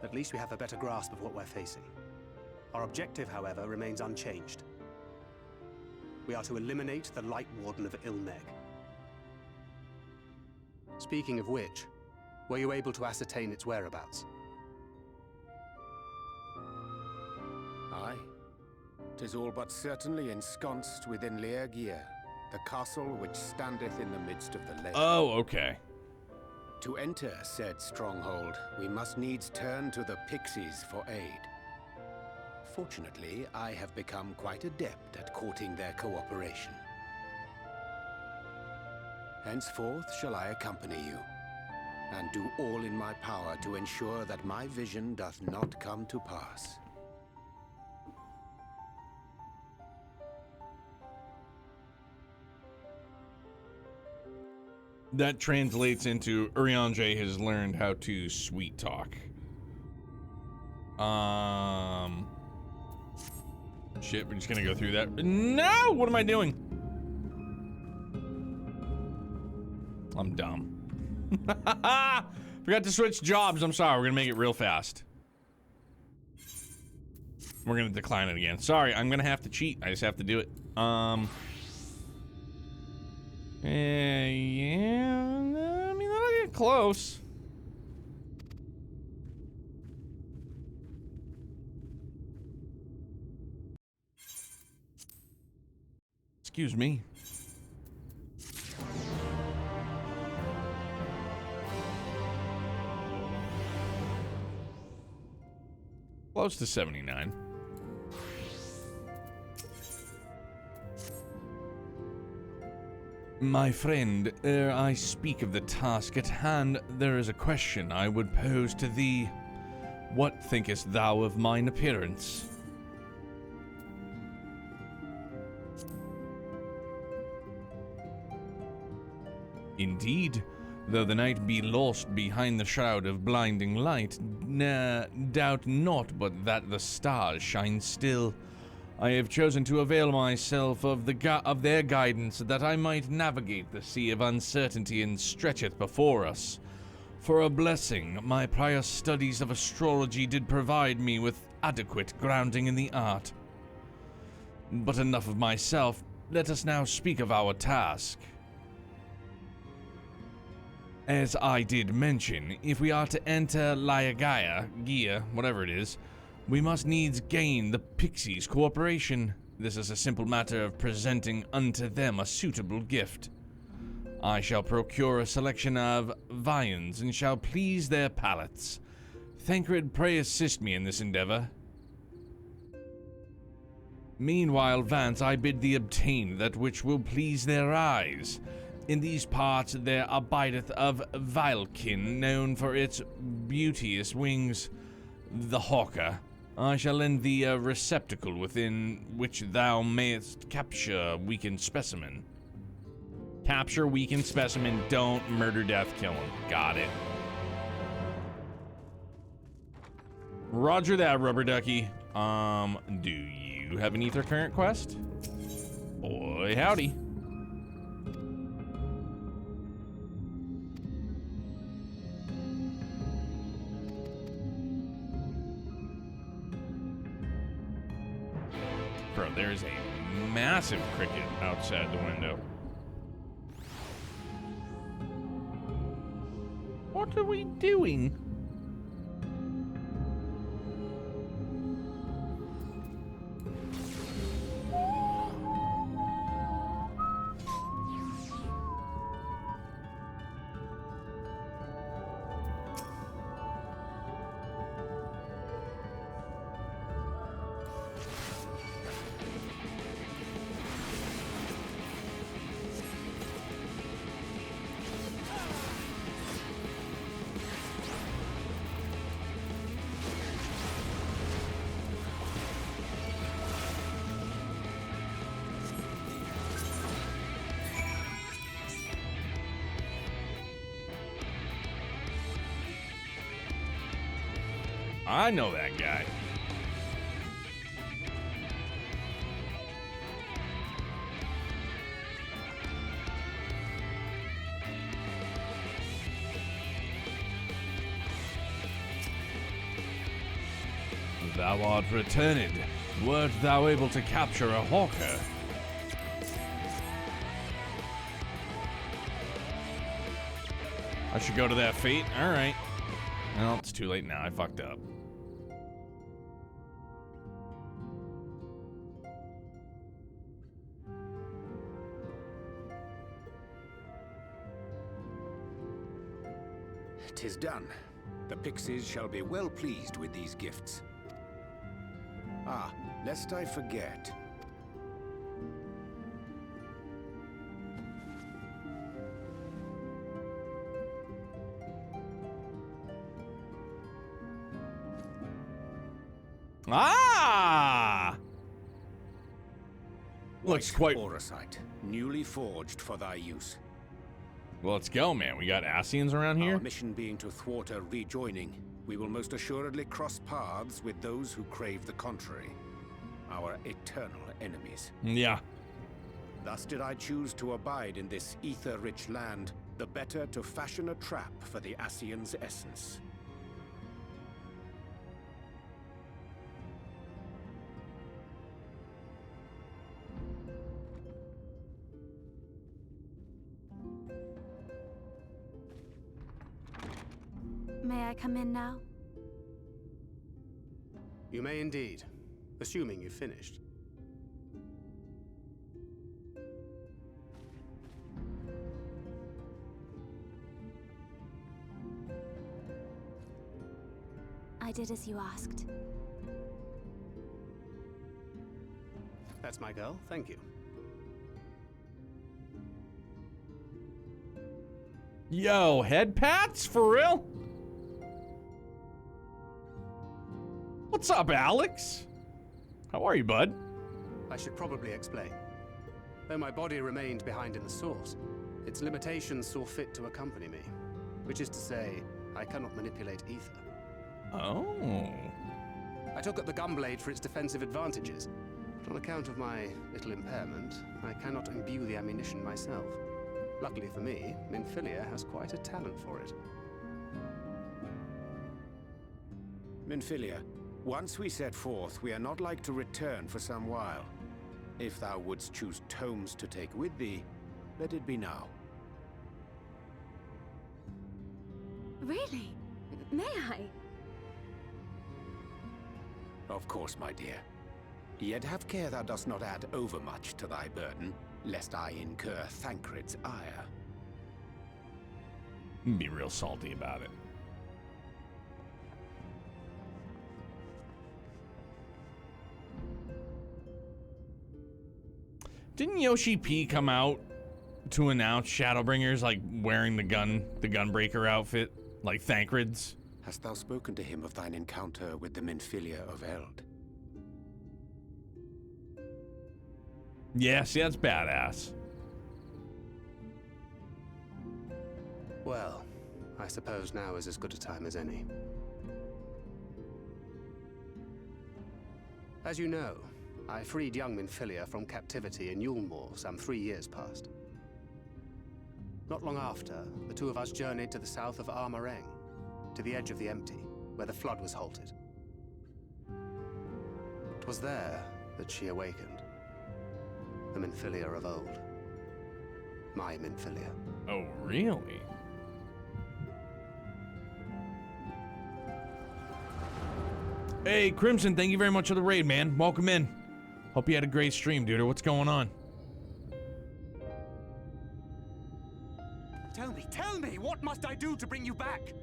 at least we have a better grasp of what we're facing. Our objective, however, remains unchanged. We are to eliminate the Light Warden of Ilmeg. Speaking of which, were you able to ascertain its whereabouts? Aye. 'Tis all but certainly ensconced within Leargear, the castle which standeth in the midst of the lake. Oh, okay. To enter said stronghold, we must needs turn to the pixies for aid. Fortunately, I have become quite adept at courting their cooperation. Henceforth shall I accompany you, and do all in my power to ensure that my vision doth not come to pass. That translates into Urianger has learned how to sweet talk. Shit, we're just gonna go through that. No, what am I doing? I'm dumb. Forgot to switch jobs. I'm sorry. We're gonna make it real fast. We're gonna decline it again. Sorry, I'm gonna have to cheat. I just have to do it. Yeah, I mean, that'll get close. Excuse me. Close to 79. My friend, ere I speak of the task at hand, there is a question I would pose to thee. What thinkest thou of mine appearance? Indeed, though the night be lost behind the shroud of blinding light, doubt not but that the stars shine still. I have chosen to avail myself of their guidance that I might navigate the sea of uncertainty and stretch it before us. For a blessing, my prior studies of astrology did provide me with adequate grounding in the art. But enough of myself, let us now speak of our task. As I did mention, if we are to enter Gia, whatever it is, we must needs gain the Pixies' cooperation. This is a simple matter of presenting unto them a suitable gift. I shall procure a selection of viands and shall please their palates. Thancred, pray assist me in this endeavor. Meanwhile, Vance, I bid thee obtain that which will please their eyes. In these parts there abideth of Vilekin, known for its beauteous wings, the hawker. I shall lend thee a receptacle within which thou mayest capture a weakened specimen. Capture weakened specimen, don't murder, death, kill him. Got it. Roger that, rubber ducky. Do you have an Ether Current quest? Boy, howdy. Bro, there's a massive cricket outside the window. What are we doing? I know that guy. Thou art returned. Wert thou able to capture a hawker? I should go to that fate? Alright. Well, it's too late now. I fucked up. "'Tis done. The Pixies shall be well pleased with these gifts. Ah, lest I forget. Ah! Looks quite... Orosite, newly forged for thy use. Well, let's go, man. We got Ascians around here. Our mission being to thwart a rejoining, we will most assuredly cross paths with those who crave the contrary. Our eternal enemies. Yeah. Thus did I choose to abide in this ether-rich land, the better to fashion a trap for the Ascian's essence. May I come in now? You may indeed, assuming you've finished. I did as you asked. That's my girl, thank you. Yo, head pats? For real? What's up, Alex? How are you, bud? I should probably explain. Though my body remained behind in the source, its limitations saw fit to accompany me. Which is to say, I cannot manipulate ether. Oh. I took up the gunblade for its defensive advantages, but on account of my little impairment, I cannot imbue the ammunition myself. Luckily for me, Minfilia has quite a talent for it. Minfilia, once we set forth, we are not like to return for some while. If thou wouldst choose tomes to take with thee, let it be now. Really? May I? Of course, my dear. Yet have care thou dost not add overmuch to thy burden, lest I incur Thancred's ire. Be real salty about it. Didn't Yoshi P come out to announce ShadowBringers, like wearing the gunbreaker outfit, like Thancred's? Hast thou spoken to him of thine encounter with the Minfilia of Eld? Yeah, see, that's badass. Well, I suppose now is as good a time as any. As you know, I freed young Minfilia from captivity in Yulmore some 3 years past. Not long after, the two of us journeyed to the south of Armareng, to the edge of the Empty, where the flood was halted. 'Twas there that she awakened. The Minfilia of old. My Minfilia. Oh, really? Hey, Crimson, thank you very much for the raid, man. Welcome in. Hope you had a great stream, dude. What's going on? Tell me, what must I do to bring you back?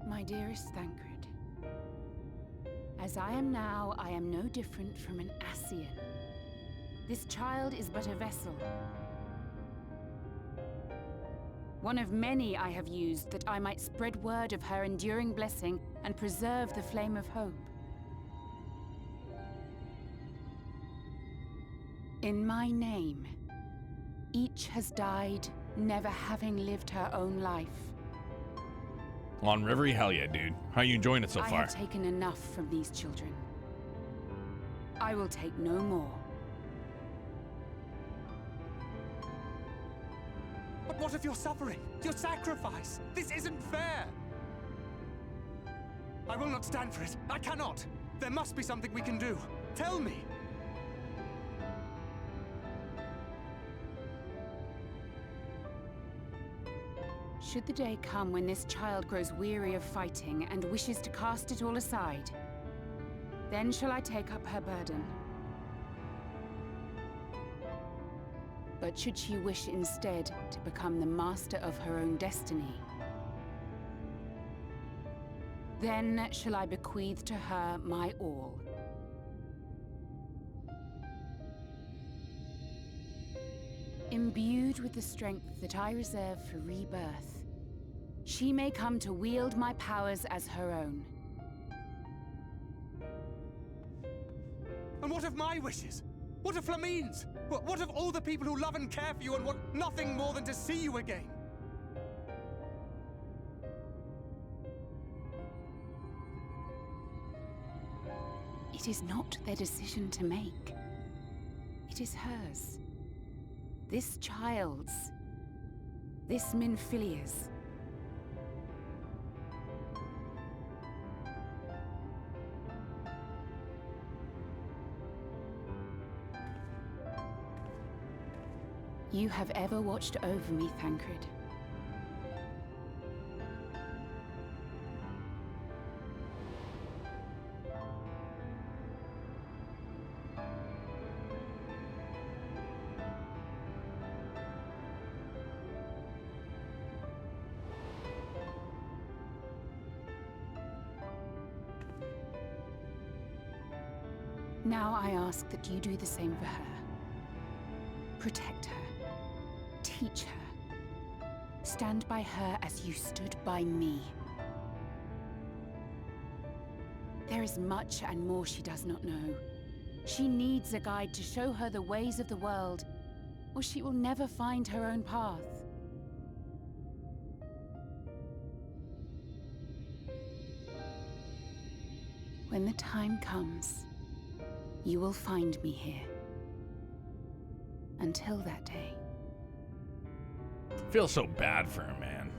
My dearest Thancred, as I am now, I am no different from an Ascian. This child is but a vessel. One of many I have used that I might spread word of her enduring blessing and preserve the flame of hope. In my name, each has died, never having lived her own life. On Rivery? Hell yeah, dude. How you enjoying it so far? I have taken enough from these children. I will take no more. But what of your suffering? Your sacrifice? This isn't fair! I will not stand for it. I cannot! There must be something we can do. Tell me! Should the day come when this child grows weary of fighting and wishes to cast it all aside, then shall I take up her burden. But should she wish instead to become the master of her own destiny, then shall I bequeath to her my all. Imbued with the strength that I reserve for rebirth, she may come to wield my powers as her own. And what of my wishes? What of Flamine's? What of all the people who love and care for you and want nothing more than to see you again? It is not their decision to make. It is hers. This child's. This Minfilia's. You have ever watched over me, Thancred. Now I ask that you do the same for her. Protect her. Teach her. Stand by her as you stood by me. There is much and more she does not know. She needs a guide to show her the ways of the world, or she will never find her own path. When the time comes, you will find me here. Until that day. I feel so bad for him, man.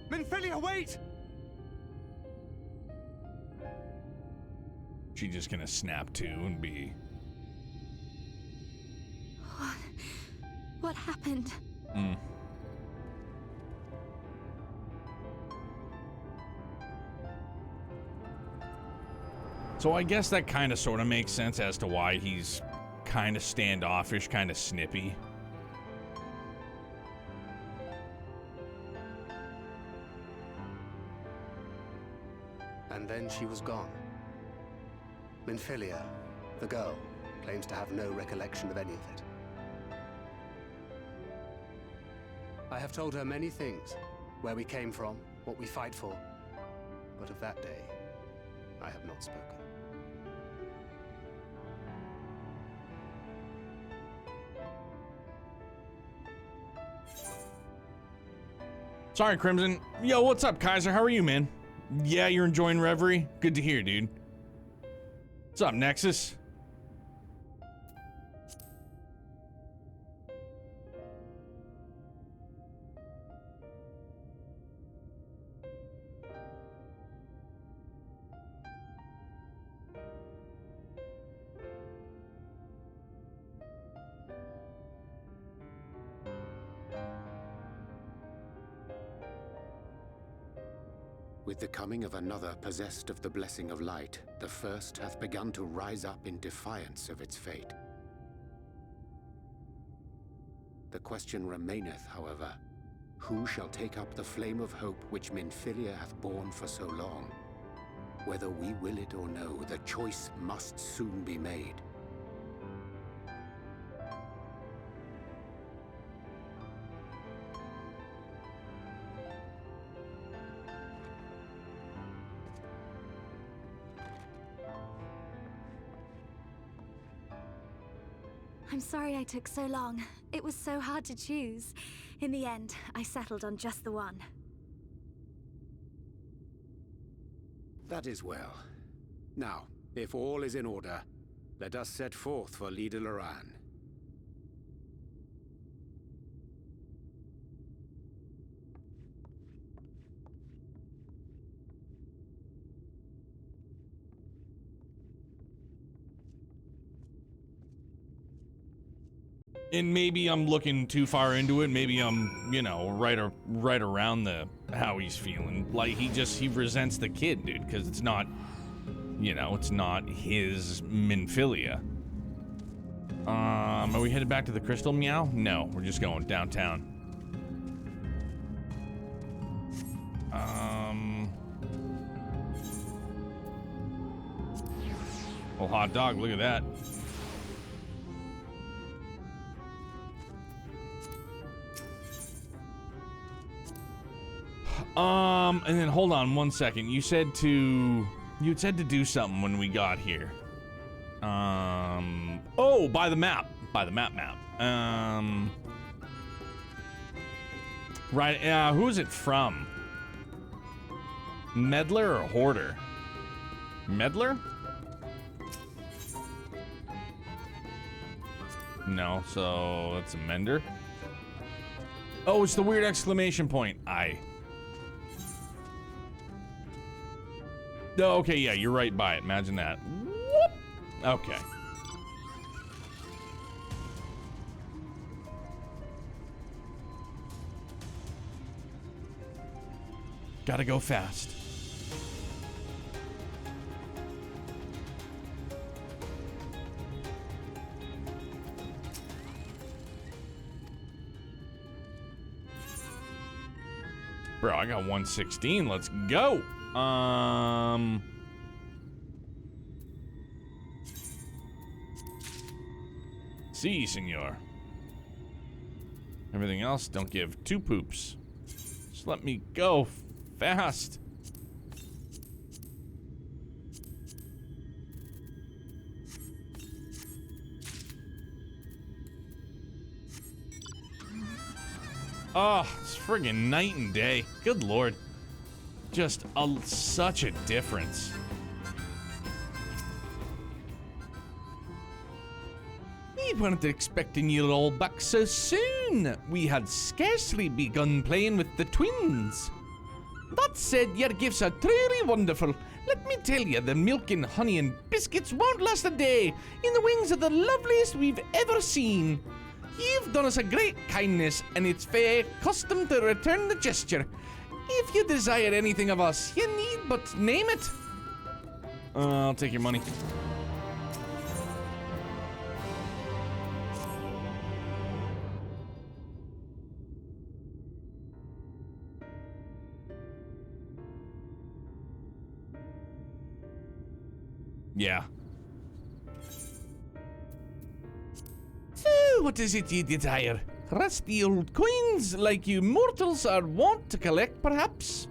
Minfilia, wait! she just gonna snap to and be... What happened? So I guess that kind of sort of makes sense as to why he's kind of standoffish, kind of snippy. And then she was gone. Minfilia, the girl, claims to have no recollection of any of it. I have told her many things, where we came from, what we fight for, but of that day, I have not spoken. Sorry, Crimson. Yo, what's up, Kaiser? How are you, man? Yeah, you're enjoying Reverie? Good to hear, dude. What's up, Nexus? With the coming of another possessed of the blessing of light, the first hath begun to rise up in defiance of its fate. The question remaineth, however, who shall take up the flame of hope which Minfilia hath borne for so long? Whether we will it or no, the choice must soon be made. I'm sorry I took so long. It was so hard to choose. In the end, I settled on just the one. That is well. Now, if all is in order, let us set forth for Lida Loran. And maybe I'm looking too far into it. Maybe I'm, you know, right around the how he's feeling. Like he resents the kid, dude, because it's not, you know, it's not his Minfilia. Are we headed back to the Crystal Meow? No, we're just going downtown. Well, hot dog, look at that. And then hold on one second. You'd said to do something when we got here. Oh, by the map. Right, who is it from? Meddler or Hoarder? Meddler? No, so that's a Mender. Oh, it's the weird exclamation point. Oh, okay, yeah, you're right by it. Imagine that. Whoop. Okay. Gotta go fast. Bro, I got 116. Let's go. Si, senor. Everything else, don't give two poops. Just let me go fast. Oh, it's friggin' night and day. Good lord. Just such a difference. We weren't expecting you all back so soon. We had scarcely begun playing with the twins. That said, your gifts are truly wonderful, Let me tell you, the milk and honey and biscuits won't last a day in the wings of the loveliest we've ever seen. You've done us a great kindness, and it's fair custom to return the gesture. If you desire anything of us, you need but name it. I'll take your money. Yeah. So, what is it you desire? Rusty old coins like you mortals are wont to collect, perhaps?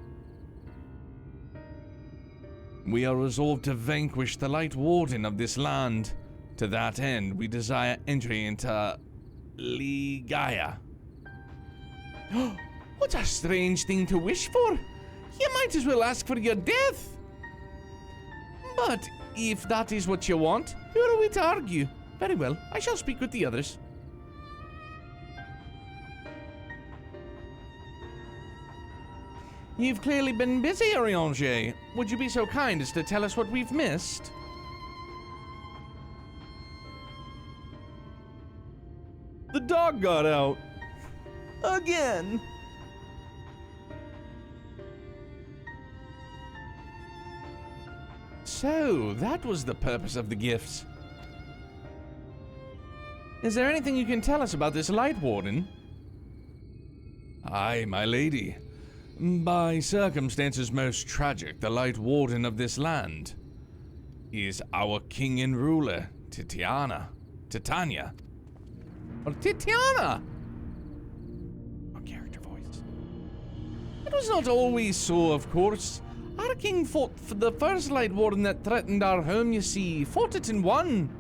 We are resolved to vanquish the Light Warden of this land. To that end, we desire entry into Ligaya. What a strange thing to wish for! You might as well ask for your death! But if that is what you want, who are we to argue? Very well, I shall speak with the others. You've clearly been busy, Orianger. Would you be so kind as to tell us what we've missed? The dog got out. Again. So, that was the purpose of the gifts. Is there anything you can tell us about this Light Warden? Aye, my lady. By circumstances most tragic, the Light Warden of this land is our king and ruler, Titania. Or Titiana! A character voice. It was not always so, of course. Our king fought for the first Light Warden that threatened our home, you see. Fought it and won.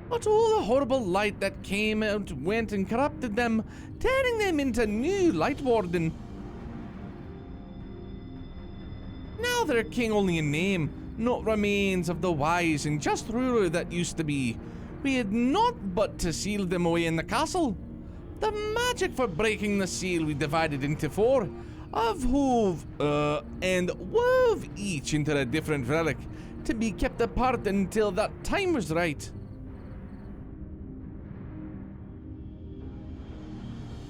But all the horrible light that came out went and corrupted them, turning them into new Light Warden. Now they're king only in name, not remains of the wise and just ruler that used to be. We had naught but to seal them away in the castle. The magic for breaking the seal we divided into 4, of hove and wove each into a different relic to be kept apart until that time was right.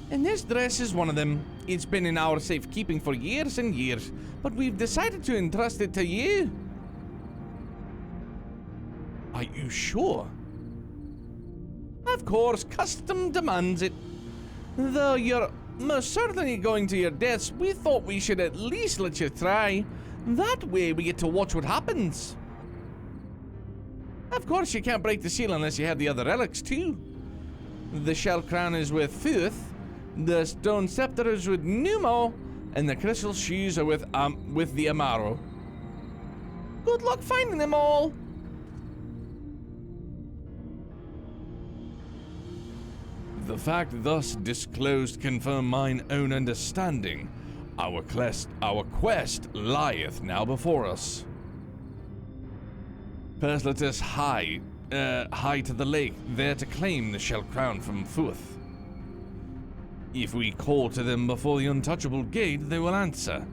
And this dress is one of them. It's been in our safekeeping for years and years, but we've decided to entrust it to you. Are you sure? Of course, custom demands it. Though you're most certainly going to your deaths, we thought we should at least let you try. That way we get to watch what happens. Of course, you can't break the seal unless you have the other relics too. The shell crown is with Futh, the stone scepter is with Numo, and the crystal shoes are with the Amaro. Good luck finding them all. The fact thus disclosed confirm mine own understanding. Our quest lieth now before us. First let us hie to the lake, there to claim the shell crown from Futh. If we call to them before the untouchable gate, they will answer.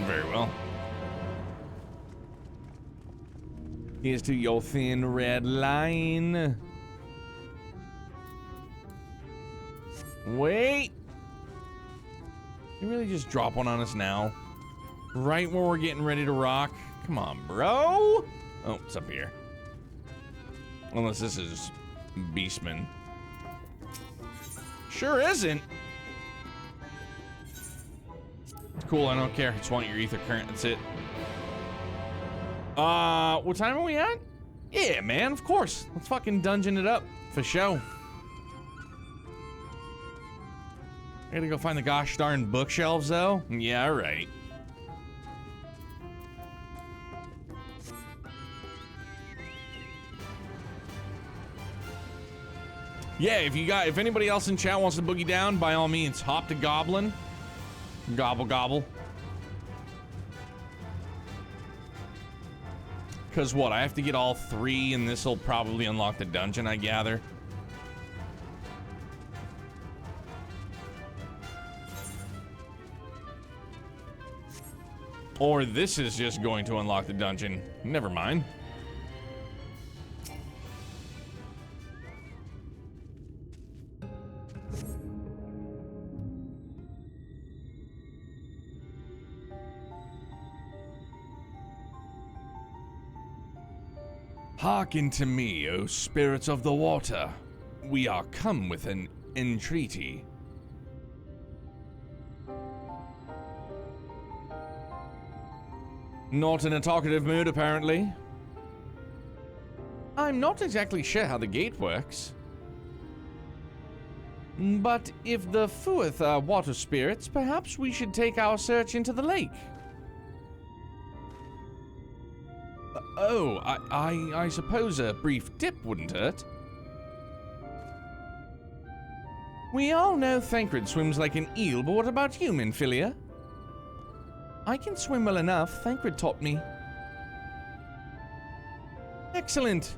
Very well. Here's to your thin red line. Wait! You really just drop one on us now? Right when we're getting ready to rock? Come on, bro! Oh, it's up here. Unless this is Beastman. Sure isn't! Cool, I don't care. I just want your ether current, that's it. What time are we at? Yeah, man, of course. Let's fucking dungeon it up, for show. I gotta go find the gosh darn bookshelves, though? Yeah, right. Yeah, if anybody else in chat wants to boogie down, by all means, hop to Goblin. Gobble, gobble. Because what, I have to get all 3 and this will probably unlock the dungeon, I gather. Or this is just going to unlock the dungeon. Never mind. Hearken to me, O spirits of the water. We are come with an entreaty. Not in a talkative mood, apparently. I'm not exactly sure how the gate works. But if the Fueth are water spirits, perhaps we should take our search into the lake. I suppose a brief dip wouldn't hurt. We all know Thancred swims like an eel, but what about you, Minfilia? I can swim well enough. Thancred taught me. Excellent.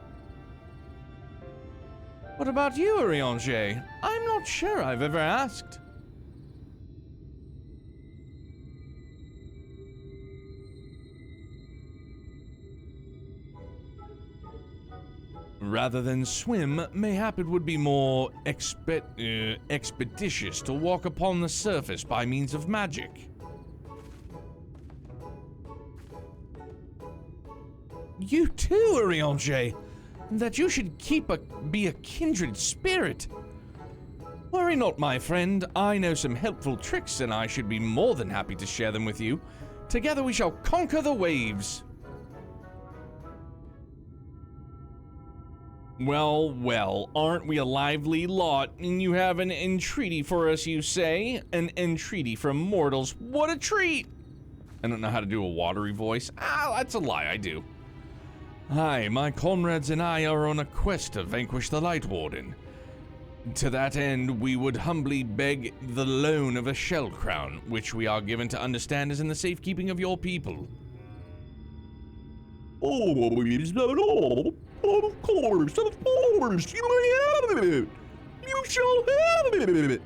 What about you, Urianger? I'm not sure I've ever asked. Rather than swim, mayhap it would be more expeditious to walk upon the surface by means of magic. You too, Urianger. That you should be a kindred spirit. Worry not, my friend. I know some helpful tricks, and I should be more than happy to share them with you. Together we shall conquer the waves. Well, aren't we a lively lot? And you have an entreaty for us, you say? An entreaty from mortals. What a treat! I don't know how to do a watery voice. That's a lie, I do. Aye, my comrades and I are on a quest to vanquish the Light Warden. To that end, we would humbly beg the loan of a shell crown, which we are given to understand is in the safekeeping of your people. Oh, is that all? Of course, you may have it. You shall have it.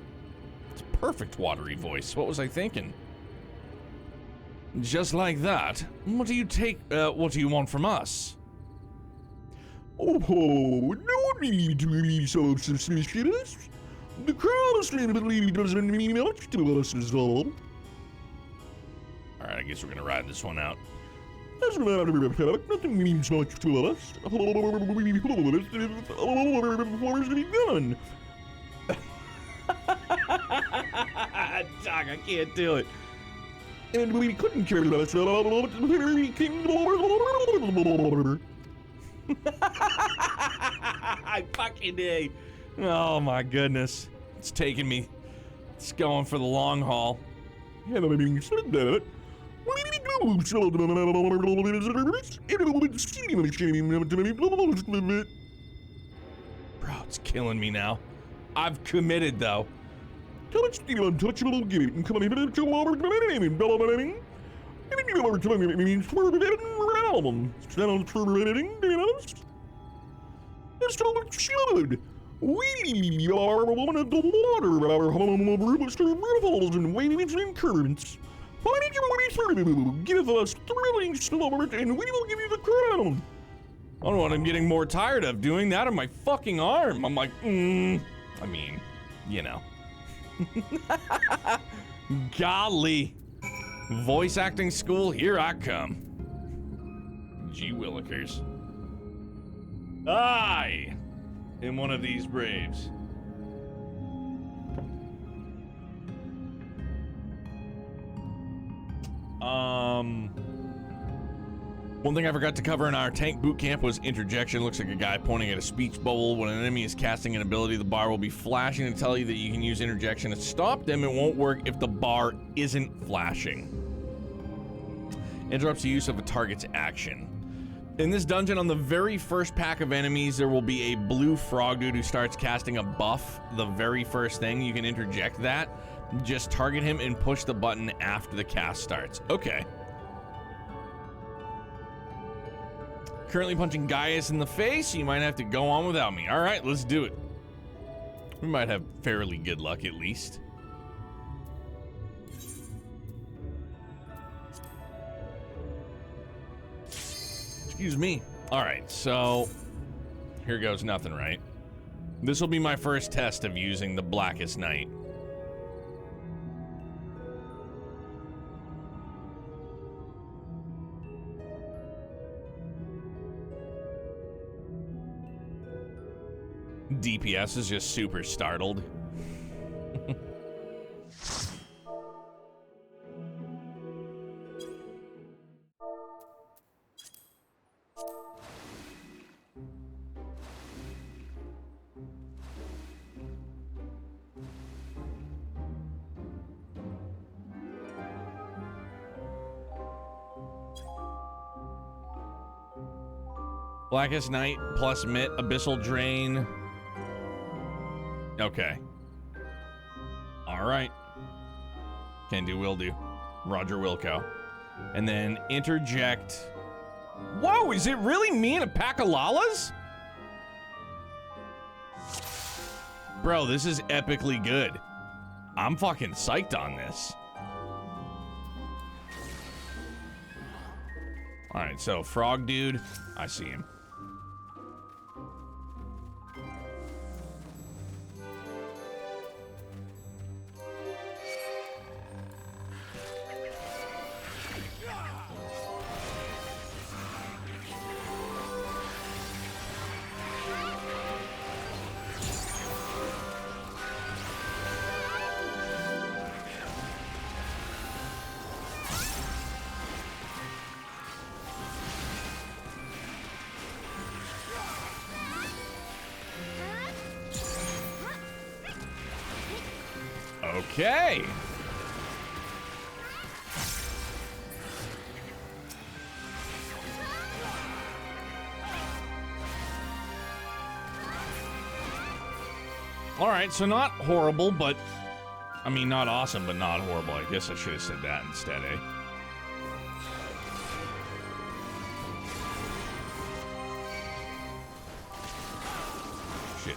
It's a perfect watery voice. What was I thinking? Just like that. What do you want from us? Oh, no need to be so suspicious. The crown simply doesn't mean much to us is all. Alright, I guess we're gonna ride this one out. As a matter of fact, nothing means much to us. Doc, I can't do it. And we couldn't care less about the very kingdom. I fucking did. Oh my goodness. It's taking me. It's going for the long haul. Having said that, bro, it's killing me now. I've committed though. Touch the untouchable gate and come in to our name. We are one of the water, our home of rivers and waves and currents. Find your way through, give us thrilling sport, and we will give you the crown. I don't know what I'm getting more tired of, doing that on my fucking arm. I'm like, I mean, you know. Golly. Voice acting school, here I come. Gee willikers. I am one of these braves. One thing I forgot to cover in our tank boot camp was interjection. Looks like a guy pointing at a speech bubble. When an enemy is casting an ability, the bar will be flashing to tell you that you can use interjection to stop them. It won't work if the bar isn't flashing. Interrupts the use of a target's action. In this dungeon, on the very first pack of enemies, there will be a blue frog dude who starts casting a buff. The very first thing, you can interject that. Just target him and push the button after the cast starts. Okay. Currently punching Gaius in the face. You might have to go on without me. All right, let's do it. We might have fairly good luck at least. Excuse me. All right, so here goes nothing, right? This will be my first test of using the Blackest Night. DPS is just super startled. Blackest Night plus Mitt, Abyssal Drain. Okay. All right. Can do, will do. Roger Wilco. And then interject. Whoa, is it really me and a pack of Lalas? Bro, this is epically good. I'm fucking psyched on this. All right, so Frog Dude, I see him. Okay. All right, so not horrible, but I mean, not awesome, but not horrible. I guess I should have said that instead, eh? Shit.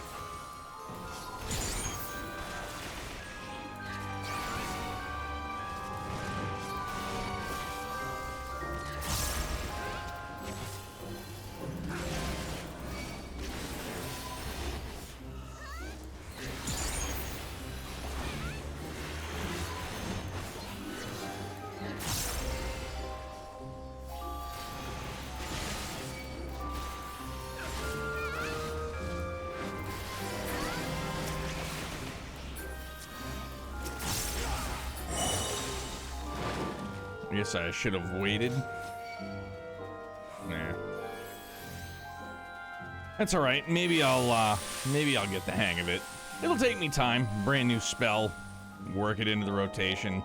I guess I should have waited. Nah. That's all right. Maybe I'll get the hang of it. It'll take me time. Brand new spell. Work it into the rotation.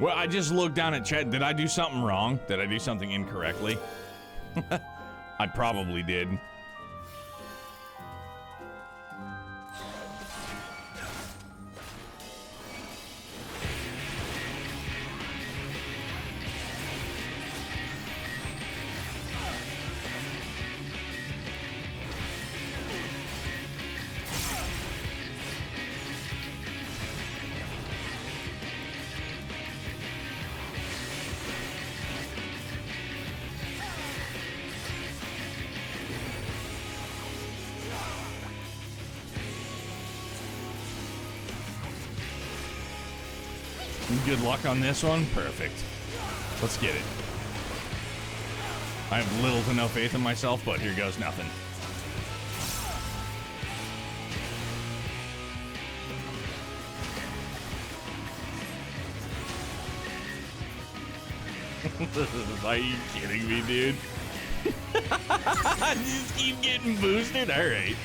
Well, I just looked down at chat. Did I do something wrong? Did I do something incorrectly? I probably did. Good luck on this one. Perfect. Let's get it. I have little to no faith in myself, but here goes nothing. Are you kidding me, dude? Just keep getting boosted? Alright.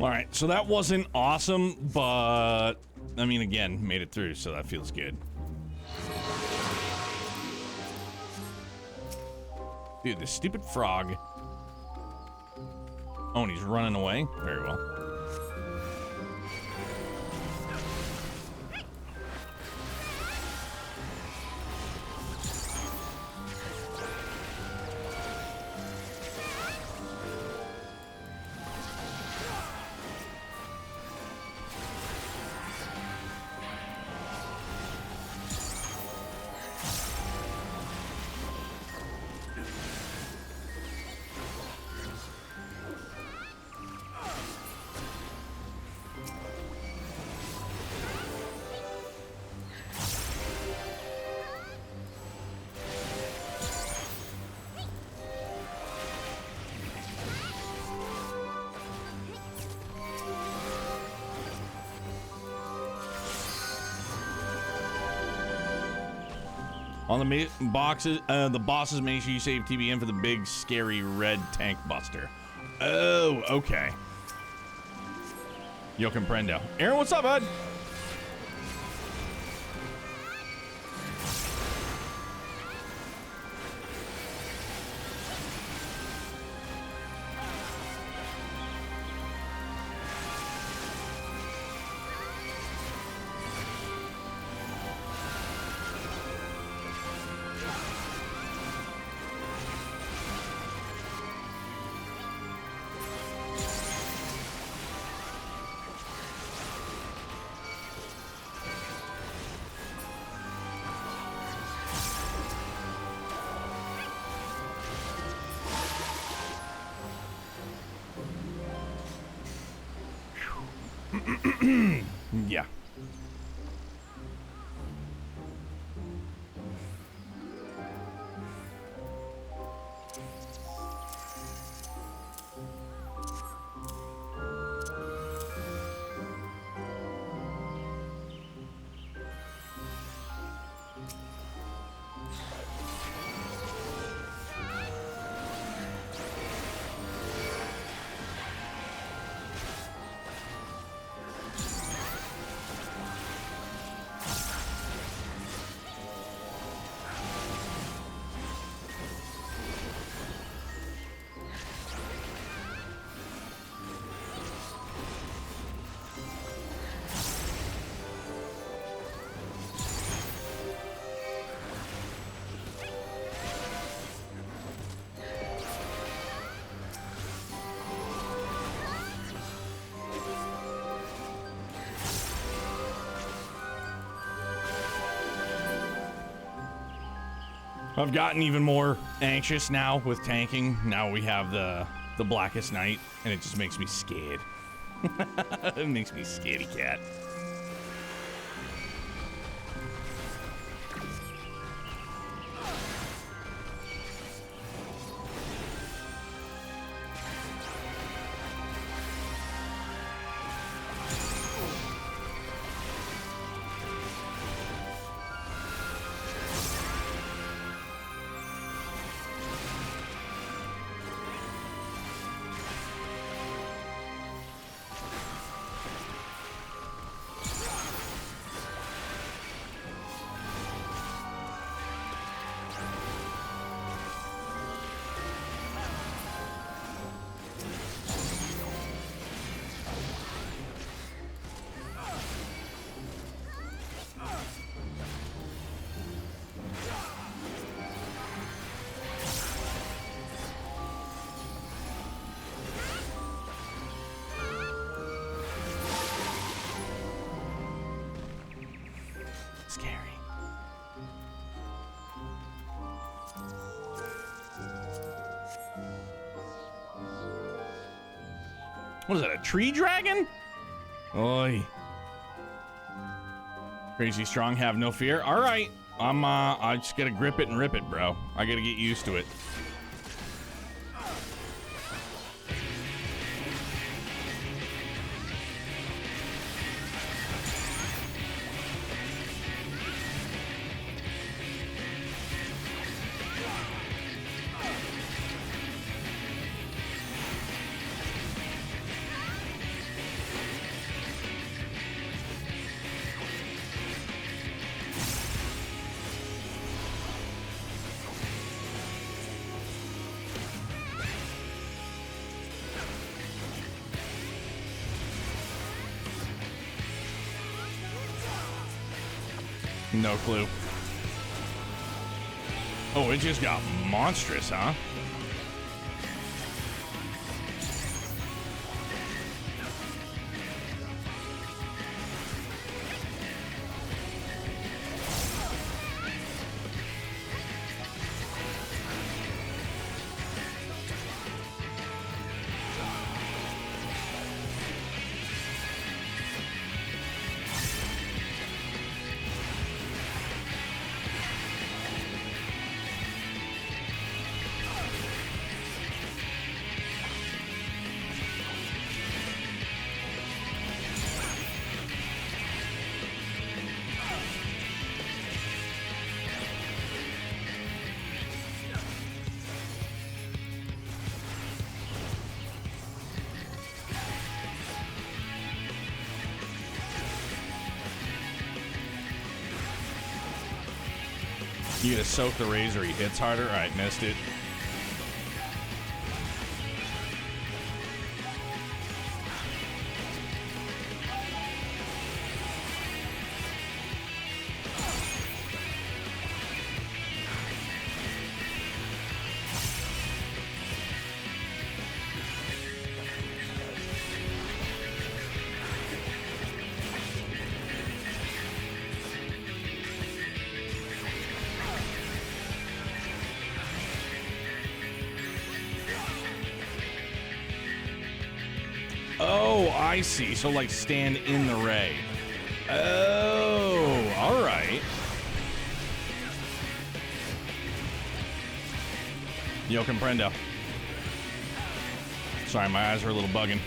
All right, so that wasn't awesome, but I mean, again, made it through, so that feels good. Dude, this stupid frog. Oh, and he's running away? Very well. On the boxes, the bosses, make sure you save TBM for the big, scary red tank buster. Oh, okay. Yo comprendo. Aaron, what's up, bud? Yeah. I've gotten even more anxious now with tanking. Now we have the Blackest Night, and it just makes me scared. It makes me scaredy cat. Scary. What is that, a tree dragon? Oi. Crazy strong, have no fear. All right. I just gotta grip it and rip it, bro. I gotta get used to it. No clue. Oh, it just got monstrous, huh? You gotta soak the razor, he hits harder. All right, missed it. I see. So, like, stand in the ray. Oh, all right. Yo comprendo. Sorry, my eyes are a little bugging.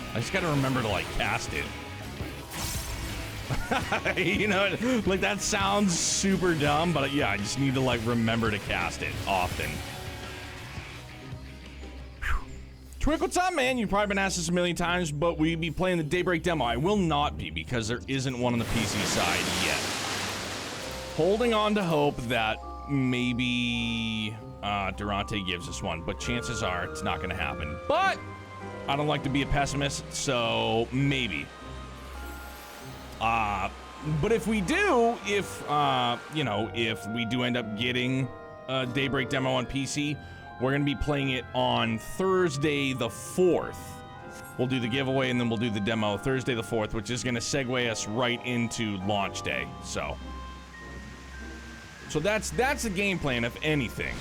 I just gotta remember to, like, cast it. You know, like, that sounds super dumb, but yeah, I just need to, like, remember to cast it often. Twick, what's up, man? You've probably been asked this a million times, but will you be playing the Daybreak demo? I will not be, because there isn't one on the PC side yet. Holding on to hope that maybe Durante gives us one, but chances are it's not gonna happen. But I don't like to be a pessimist, so maybe. But if we do, you know, if we do end up getting a Daybreak demo on PC, we're gonna be playing it on Thursday the 4th. We'll do the giveaway and then we'll do the demo Thursday the 4th, which is gonna segue us right into launch day. So that's the game plan, if anything.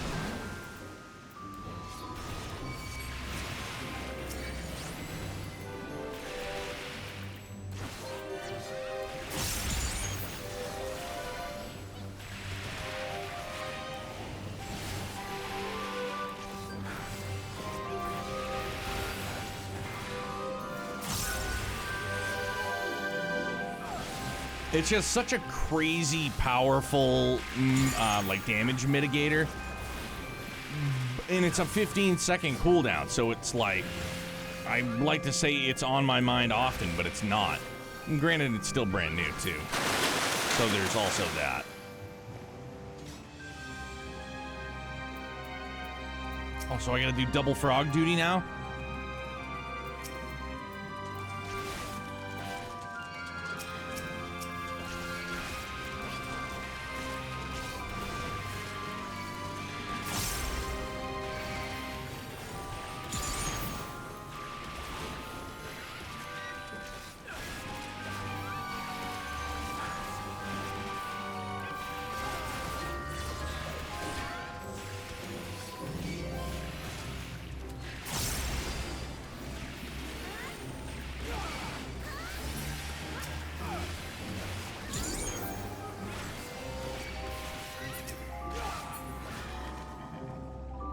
It's just such a crazy, powerful, like, damage mitigator. And it's a 15-second cooldown, so it's like, I like to say it's on my mind often, but it's not. And granted, it's still brand new, too. So there's also that. Oh, so I gotta do double frog duty now?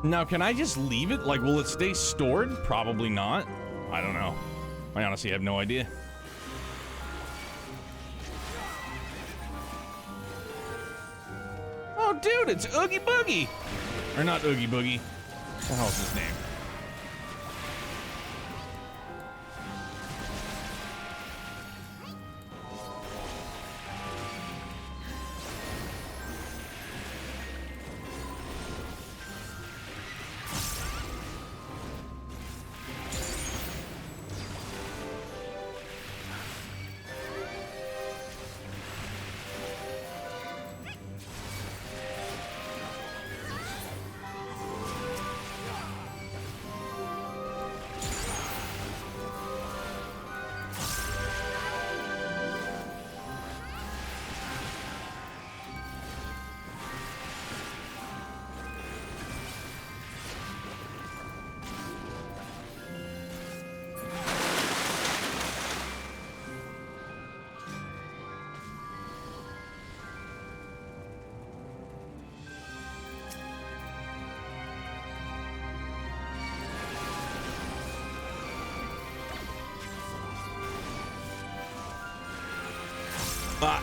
Now, can I just leave it? Like, will it stay stored? Probably not. I don't know. I honestly have no idea. Oh, dude, it's Oogie Boogie. Or not Oogie Boogie. What the hell's his name?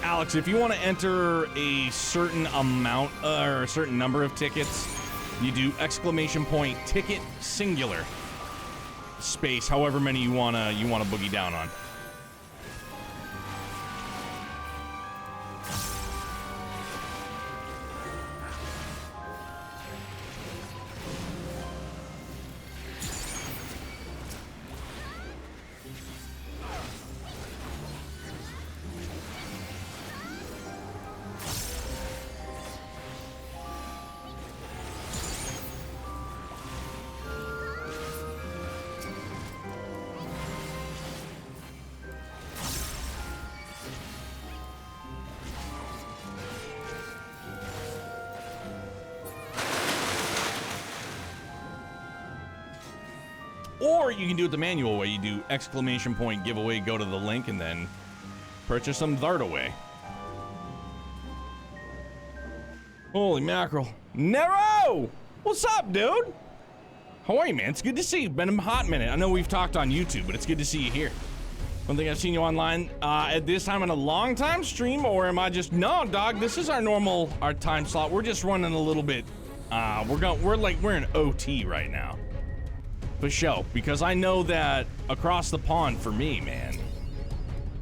Alex, if you want to enter a certain amount or a certain number of tickets, you do ! ticket singular space, however many you wanna boogie down on. Or you can do it the manual way. You do exclamation point giveaway, go to the link, and then purchase some Thart away. Holy mackerel. Nero! What's up, dude? How are you, man? It's good to see you. Been a hot minute. I know we've talked on YouTube, but it's good to see you here. Don't think I've seen you online at this time in a long time stream, or am I just... No, dog, this is our time slot. We're just running a little bit. We're in OT right now. For sure, because I know that across the pond for me, man.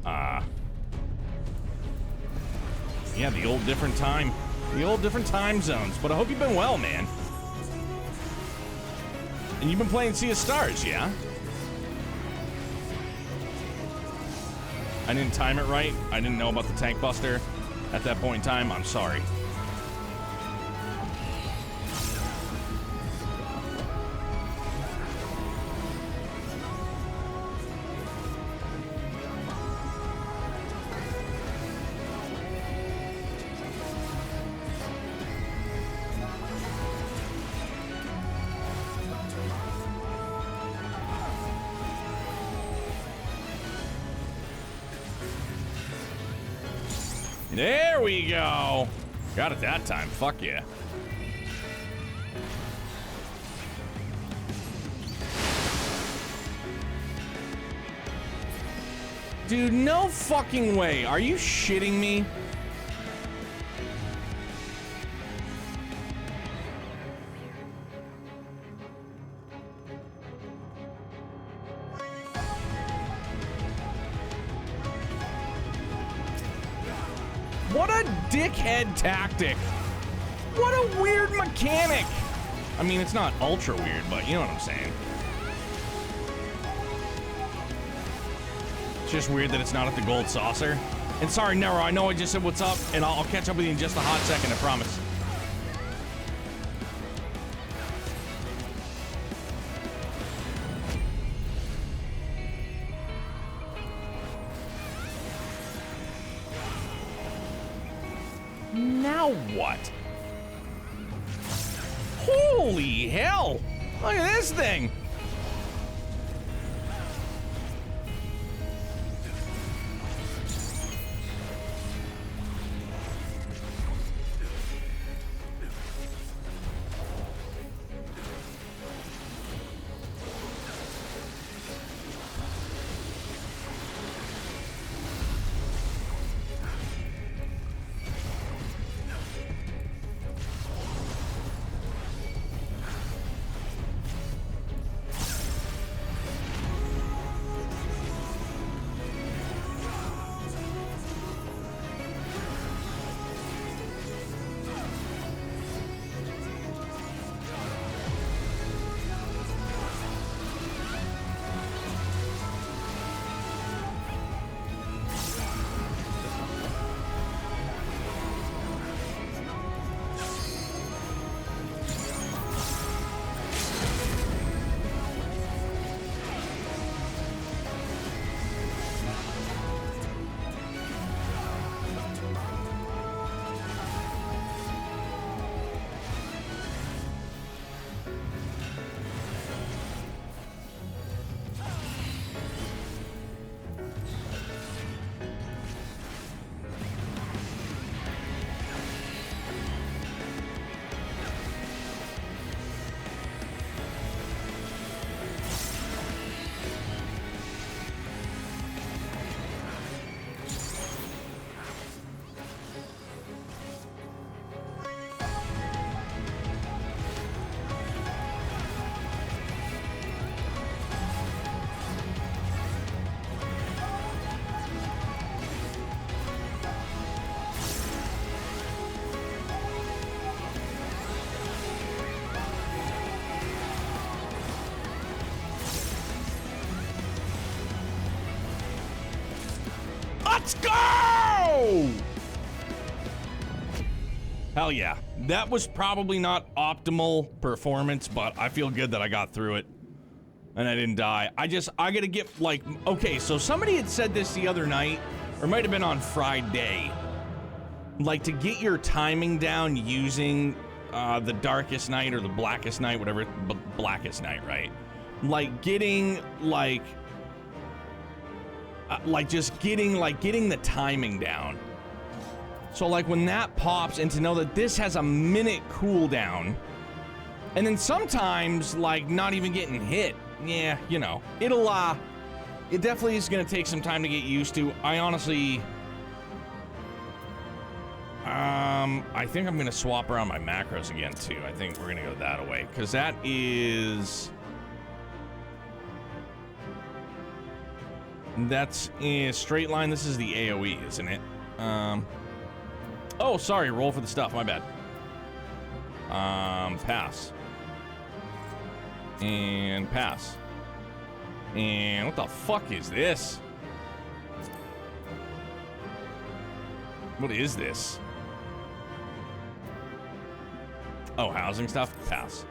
Yeah, the old different time zones. But I hope you've been well, man. And you've been playing Sea of Stars, yeah? I didn't time it right. I didn't know about the tank buster at that point in time. I'm sorry. There we go. Got it that time. Fuck yeah. Dude, no fucking way. Are you shitting me? What a dickhead tactic. What a weird mechanic. I mean, it's not ultra weird, but you know what I'm saying. It's just weird that it's not at the gold saucer. And sorry, Nero, I know I just said what's up, and I'll catch up with you in just a hot second, I promise. Now what? Holy hell! Look at this thing! Let's go! Hell yeah. That was probably not optimal performance, but I feel good that I got through it. And I didn't die. I gotta get, like, okay, so somebody had said this the other night, or it might have been on Friday. Like, to get your timing down using the darkest night or the blackest night, whatever, blackest night, right? like getting getting the timing down. So like when that pops, and to know that this has a minute cooldown, and then sometimes like not even getting hit. Yeah, you know, it definitely is gonna take some time to get used to. I honestly, I think I'm gonna swap around my macros again too. I think we're gonna go that way, because that is, that's a straight line. This is the AoE, isn't it? Oh, sorry, roll for the stuff, my bad. Pass. And pass. And what the fuck is this? What is this? Oh, housing stuff? Pass.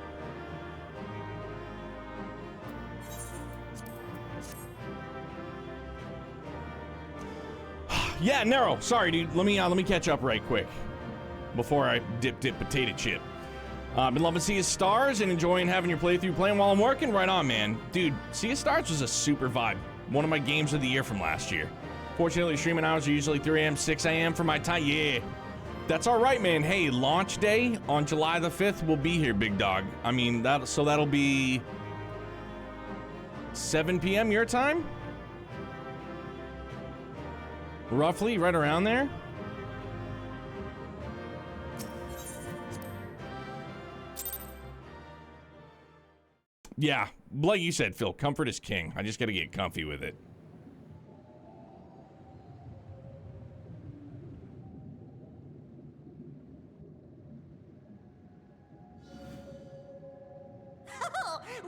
Yeah, Nero. Sorry, dude. Let me catch up right quick before I dip potato chip. Been loving Sea of Stars and enjoying having your playthrough playing while I'm working. Right on, man. Dude, Sea of Stars was a super vibe. One of my games of the year from last year. Fortunately, streaming hours are usually 3 a.m., 6 a.m. for my time. Yeah. That's all right, man. Hey, launch day on July the 5th will be here, big dog. I mean, that'll be 7 p.m. your time? Roughly, right around there? Yeah, like you said, Phil, comfort is king. I just gotta get comfy with it.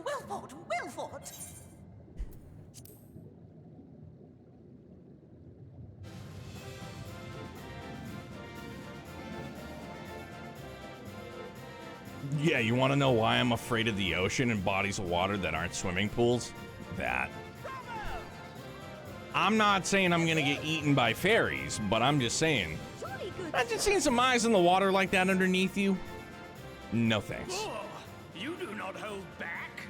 Well fought, well fought. Yeah, you want to know why I'm afraid of the ocean and bodies of water that aren't swimming pools? That. I'm not saying I'm gonna get eaten by fairies, but I'm just saying. Imagine seeing some eyes in the water like that underneath you. No thanks. Oh, you do not hold back.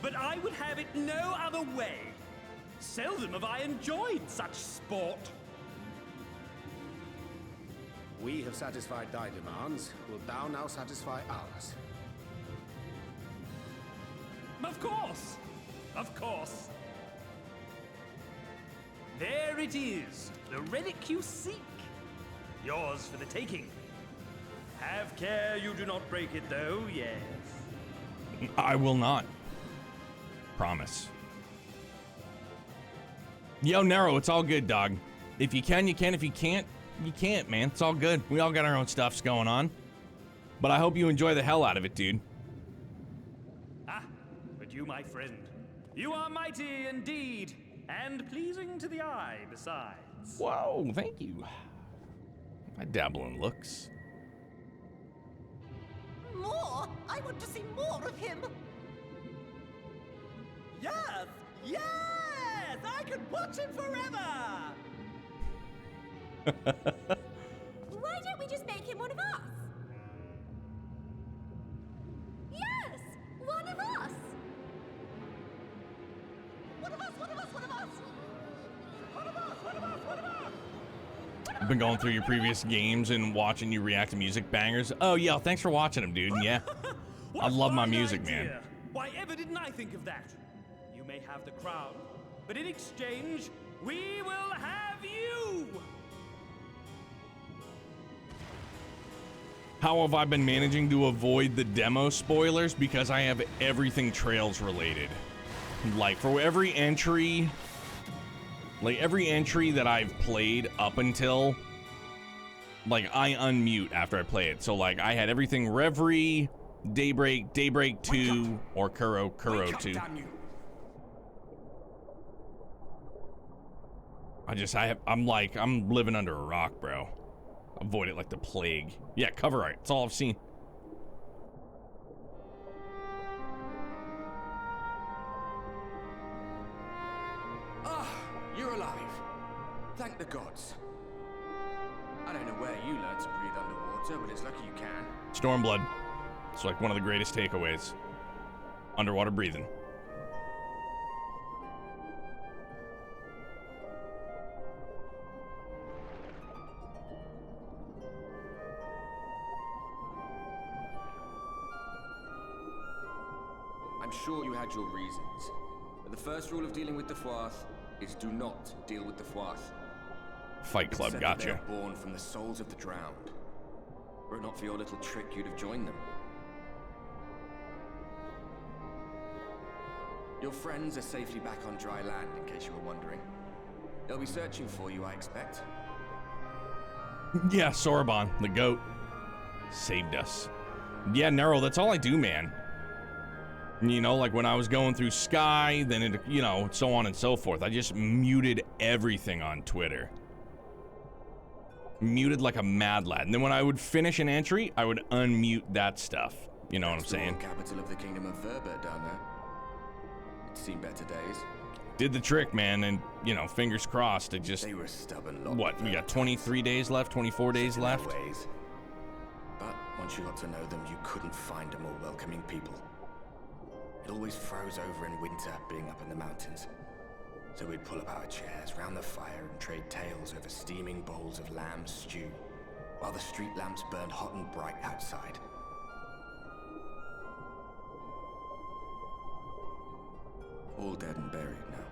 But I would have it no other way. Seldom have I enjoyed such sport. We have satisfied thy demands. Wilt thou now satisfy ours? Of course. Of course. There it is, the relic you seek. Yours for the taking. Have care you do not break it, though, yes. I will not. Promise. Yo, Nero, it's all good, dog. If you can, you can. If you can't, you can't, man. It's all good. We all got our own stuffs going on. But I hope you enjoy the hell out of it, dude. Ah, but you, my friend, you are mighty indeed, and pleasing to the eye besides. Whoa, thank you. I dabble in looks. More? I want to see more of him. Yes! Yes! I could watch him forever! Why don't we just make him one of us? Yes! One of us! One of us, one of us, one of us! One of us, one of us, one of us! I've been going through your previous games and watching you react to music bangers. Oh, yeah, thanks for watching them, dude. Yeah. I love my music, man. Why ever didn't I think of that? You may have the crown, but in exchange, we will have you! How have I been managing to avoid the demo spoilers? Because I have everything Trails related. Like, for every entry... Like, every entry that I've played up until... Like, I unmute after I play it. So, like, I had everything Reverie, Daybreak, Daybreak 2, or Kuro 2. I'm living under a rock, bro. Avoid it like the plague. Yeah, cover art. That's all I've seen. Ah, you're alive. Thank the gods. underwater, but it's lucky you can. Stormblood. It's like one of the greatest takeaways. Underwater breathing. I'm sure you had your reasons. But the first rule of dealing with the Fwath is do not deal with the Fwath. Fight Club, gotcha. They are born from the souls of the drowned. Were it not for your little trick, you'd have joined them. Your friends are safely back on dry land, in case you were wondering. They'll be searching for you, I expect. Yeah, Sorbonne, the goat, saved us. Yeah, Nero, that's all I do, man. You know, like when I was going through Sky, then it, you know, so on and so forth. I just muted everything on Twitter. Muted like a mad lad. And then when I would finish an entry, I would unmute that stuff. You know what I'm saying? Capital of the Kingdom of Verbert down there. It's seen better days. Did the trick, man, and, you know, fingers crossed. It just... They were stubborn lot. What, we got 23 days left, 24 days left? Ways. But once you got to know them, you couldn't find a more welcoming people. It always froze over in winter, being up in the mountains. So we'd pull up our chairs round the fire and trade tales over steaming bowls of lamb stew, while the street lamps burned hot and bright outside. All dead and buried now.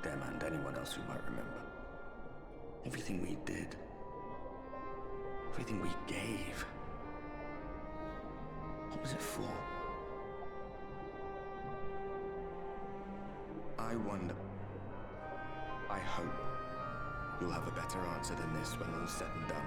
Them and anyone else who might remember. Everything we did. Everything we gave. What was it for? I wonder... I hope you'll have a better answer than this when all's said and done.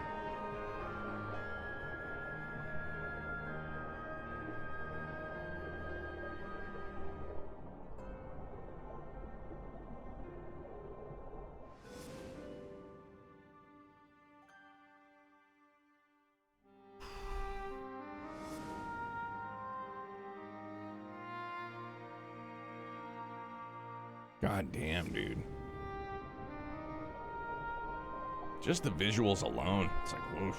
God damn, dude. Just the visuals alone. It's like, woof.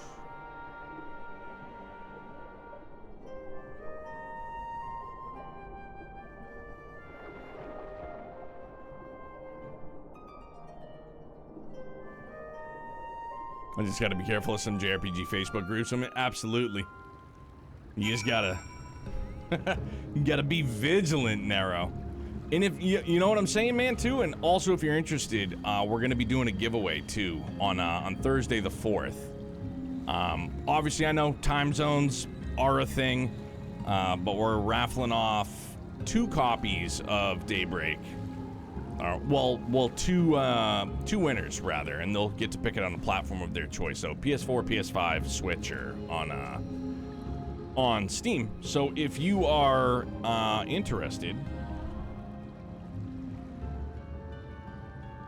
I just gotta be careful of some JRPG Facebook groups. I mean, absolutely. You just gotta... you gotta be vigilant, Nero. And if you know what I'm saying, man, too, and also if you're interested, we're gonna be doing a giveaway too on Thursday the 4th. Obviously, I know time zones are a thing, but we're raffling off 2 copies of Daybreak. Two winners rather, and they'll get to pick it on a platform of their choice. So PS4, PS5, Switch, or on Steam. So if you are interested.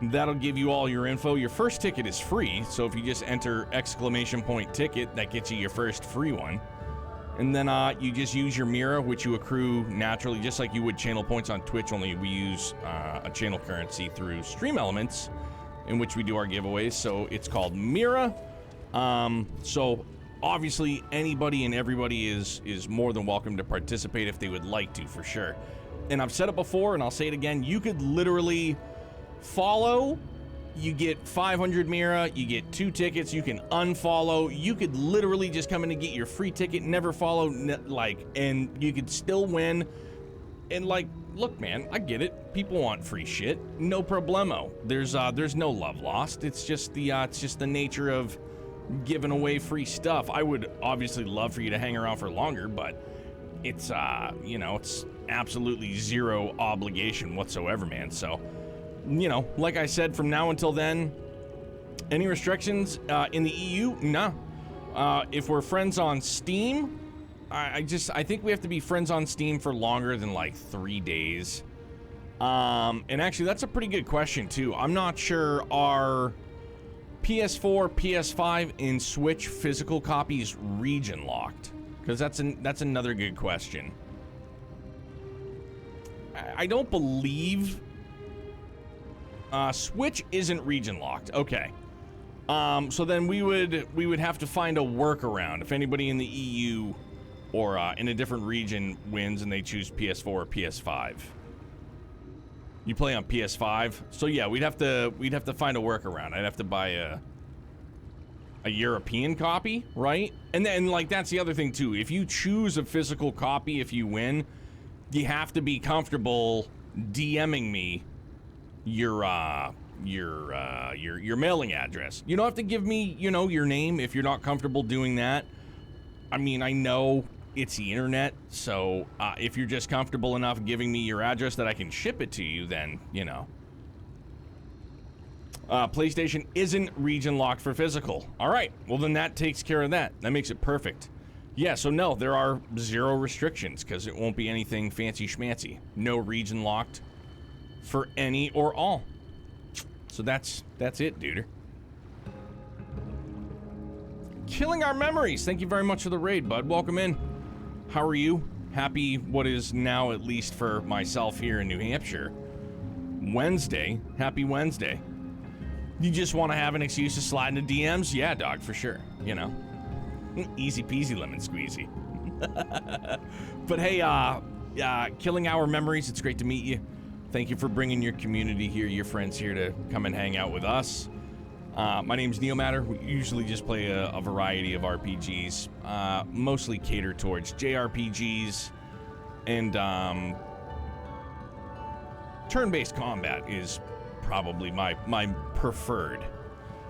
That'll give you all your info. Your first ticket is free, so if you just enter !ticket, that gets you your first free one. And then you just use your Mira, which you accrue naturally, just like you would channel points on Twitch, only we use a channel currency through Stream Elements, in which we do our giveaways, so it's called Mira. So obviously anybody and everybody is more than welcome to participate if they would like to, for sure. And I've said it before, and I'll say it again, you could literally... follow, you get 500 Mira, you get 2 tickets, you can unfollow, you could literally just come in and get your free ticket, never follow, and you could still win. And look, man, I get it. People want free shit, no problemo. There's no love lost. It's just the nature of giving away free stuff. I would obviously love for you to hang around for longer, but it's you know, it's absolutely zero obligation whatsoever, man. So, you know, like I said, from now until then, any restrictions in the EU? No. If we're friends on Steam, I think we have to be friends on Steam for longer than like 3 days. And actually, that's a pretty good question too. I'm not sure, are PS4, PS5, and Switch physical copies region locked? Because that's another good question. I don't believe... Switch isn't region locked. Okay. So then we would have to find a workaround. If anybody in the EU or in a different region wins and they choose PS4 or PS5. You play on PS5, so yeah, we'd have to find a workaround. I'd have to buy a European copy, right? And then, like, that's the other thing too. If you choose a physical copy, if you win, you have to be comfortable DMing me your mailing address. You don't have to give me, you know, your name if you're not comfortable doing that. I mean, I know it's the internet, so if you're just comfortable enough giving me your address that I can ship it to you, then, you know. PlayStation isn't region locked for physical. All right, well then that takes care of that. That makes it perfect. Yeah, so no, there are 0 restrictions because it won't be anything fancy schmancy. No region locked for any or all. So that's it, dude. Killing Our Memories. Thank you very much for the raid, bud. Welcome in. How are you? Happy what is now, at least for myself here in New Hampshire, Wednesday. Happy Wednesday. You just want to have an excuse to slide into DMs? Yeah, dog, for sure. You know, easy peasy lemon squeezy. But hey, Killing Our Memories, it's great to meet you. Thank you for bringing your community here, your friends here to come and hang out with us. My name's Neomatter. We usually just play a variety of RPGs, mostly catered towards JRPGs, and turn-based combat is probably my preferred.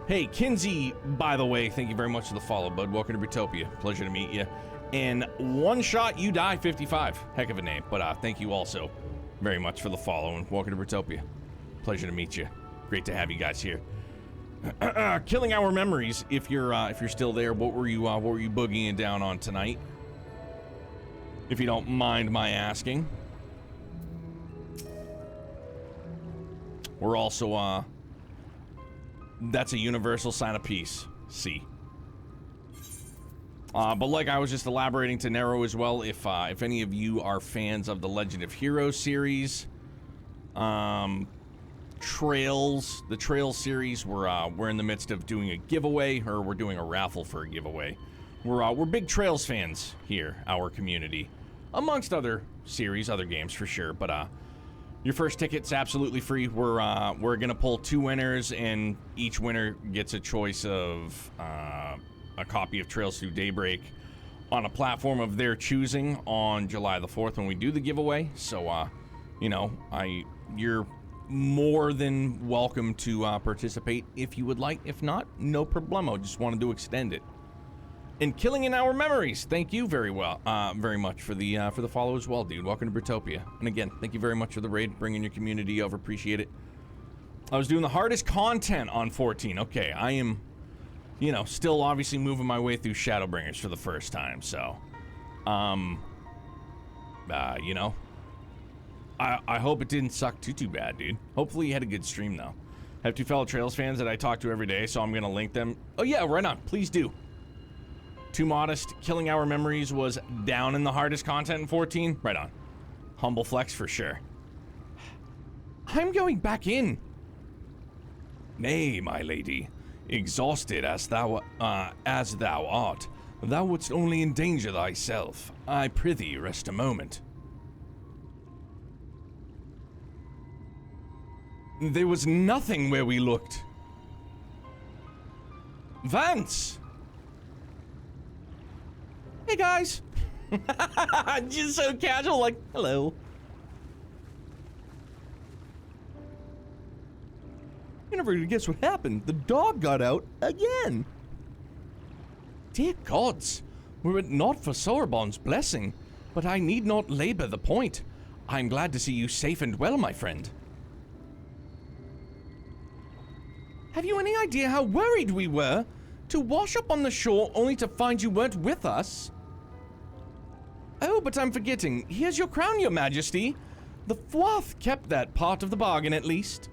Hey, Kinsey, by the way, thank you very much for the follow, bud. Welcome to Britopia. Pleasure to meet you. And One Shot You Die 55. Heck of a name, but thank you also very much for the follow, and welcome to Britopia. Pleasure to meet you. Great to have you guys here. Killing Our Memories. If you're still there, what were you boogieing down on tonight? If you don't mind my asking. We're also that's a universal sign of peace. C. But like I was just elaborating to Nero as well, if any of you are fans of the Legend of Heroes series, Trails, the Trails series, we're in the midst of doing a giveaway, or we're doing a raffle for a giveaway. We're big Trails fans here, our community, amongst other series, other games for sure. But your first ticket's absolutely free. We're gonna pull 2 winners, and each winner gets a choice of a copy of Trails Through Daybreak on a platform of their choosing on July the 4th when we do the giveaway. So, you know, you're more than welcome to participate if you would like. If not, no problemo. Just wanted to extend it. And Killing in Our Memories, thank you very much for the follow as well, dude. Welcome to Britopia. And again, thank you very much for the raid, bringing your community over. Appreciate it. I was doing the hardest content on 14. Okay, I am, you know, still obviously moving my way through ShadowBringers for the first time. So, you know, I hope it didn't suck too bad, dude. Hopefully you had a good stream though. I have 2 fellow Trails fans that I talk to every day, so I'm gonna link them. Oh yeah, right on. Please do. Too modest. Killing Our Memories was down in the hardest content in 14. Right on. Humble flex for sure. I'm going back in. Nay, my lady. Exhausted as thou art, thou wouldst only endanger thyself. I prithee rest a moment. There was nothing where we looked. Vance! Hey guys! Just so casual, like, hello. You're never gonna guess what happened. The dog got out again. Dear gods, were it not for Sauron's blessing, but I need not labor the point. I'm glad to see you safe and well, my friend. Have you any idea how worried we were to wash up on the shore only to find you weren't with us? Oh, but I'm forgetting. Here's your crown, your majesty. The Fwath kept that part of the bargain, at least.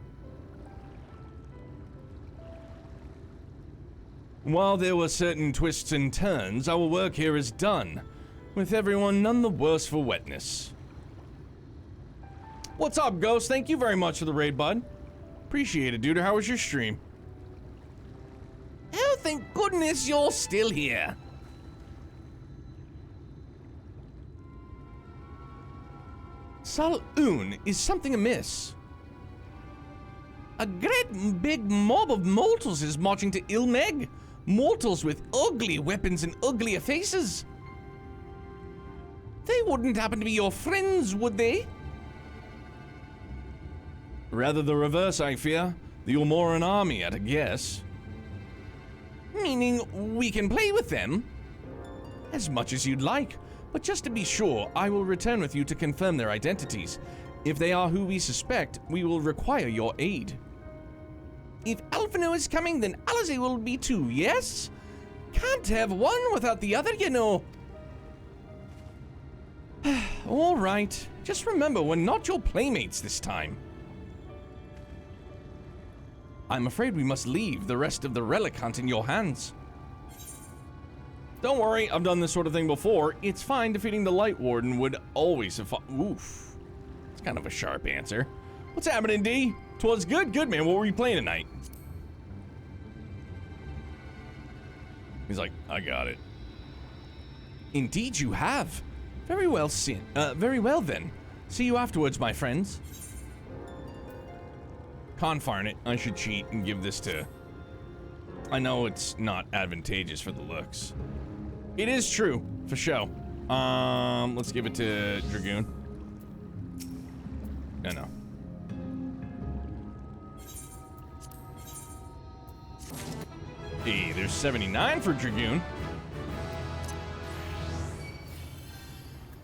While there were certain twists and turns, our work here is done, with everyone none the worse for wetness. What's up, Ghost? Thank you very much for the raid, bud. Appreciate it, dude. How was your stream? thank goodness you're still here. Sal-Un, is something amiss? A great big mob of mortals is marching to Ilmeg. Mortals with ugly weapons and uglier faces. They wouldn't happen to be your friends, would they? Rather the reverse, I fear. The Ulmoran army, at a guess. Meaning we can play with them? As much as you'd like. But just to be sure, I will return with you to confirm their identities. If they are who we suspect, we will require your aid. If Alphino is coming, then Alize will be too, yes? Can't have one without the other, you know. All right. Just remember, we're not your playmates this time. I'm afraid we must leave the rest of the relic hunt in your hands. Don't worry, I've done this sort of thing before. It's fine. Defeating the Light Warden would always have... Oof. It's kind of a sharp answer. What's happening, D? 'Twas good, man. What were you playing tonight? He's like, I got it. Indeed you have. Very well, very well then. See you afterwards, my friends. Confarn it. I should cheat and give this to... I know it's not advantageous for the looks. It is true, for sure. Let's give it to Dragoon. No. Hey, there's 79 for Dragoon.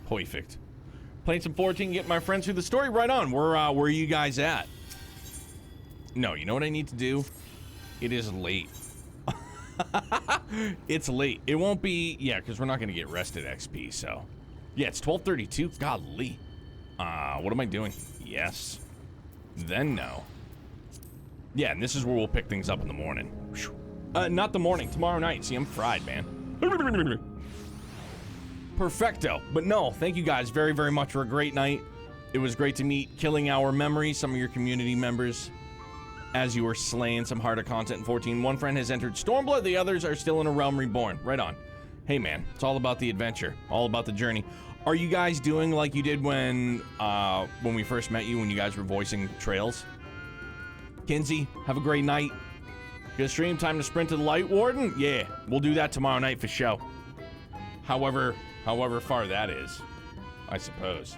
Perfect. Playing some 14, get my friends through the story. Right on. Where are you guys at? No, you know what I need to do? It is late. It's late. It won't be, yeah, because we're not going to get rested XP, so. Yeah, it's 12:32. Golly. What am I doing? Yes. Then no. Yeah, and this is where we'll pick things up in the morning. Not the morning, tomorrow night. See, I'm fried, man. Perfecto. But no, thank you guys very, very much for a great night. It was great to meet Killing Our Memory, some of your community members, as you were slaying some harder content in 14. One friend has entered Stormblood, the others are still in a realm reborn. Right on. Hey man, it's all about the adventure, all about the journey. Are you guys doing like you did when we first met you, when you guys were voicing Trails? Kinsey, have a great night. Good stream, time to sprint to the Light Warden? Yeah, we'll do that tomorrow night for show. However far that is, I suppose.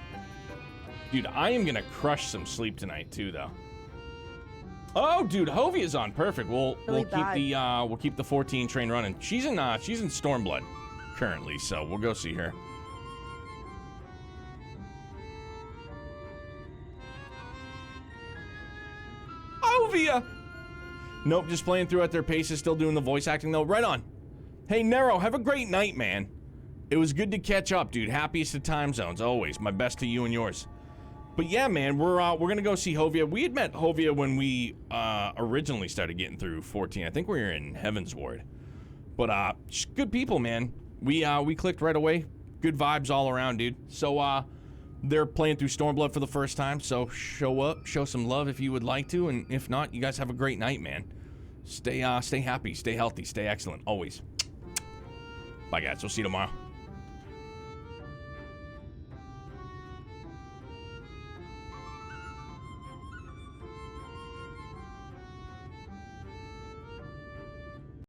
Dude, I am gonna crush some sleep tonight too, though. Oh, dude, Hovia's on. Perfect. We'll keep the 14 train running. She's in Stormblood currently, so we'll go see her. Hovia! Nope, just playing through at their paces, still doing the voice acting though. Right on. Hey, Nero, have a great night, man. It was good to catch up, dude. Happiest of time zones, always. My best to you and yours. But yeah, man, we're gonna go see Hovia. We had met Hovia when we originally started getting through 14. I think we were in Heaven's Ward. But just good people, man. We clicked right away. Good vibes all around, dude. So they're playing through Stormblood for the first time, so show up, show some love if you would like to, and if not, you guys have a great night, man. Stay happy, stay healthy, stay excellent, always. Bye, guys. We'll see you tomorrow.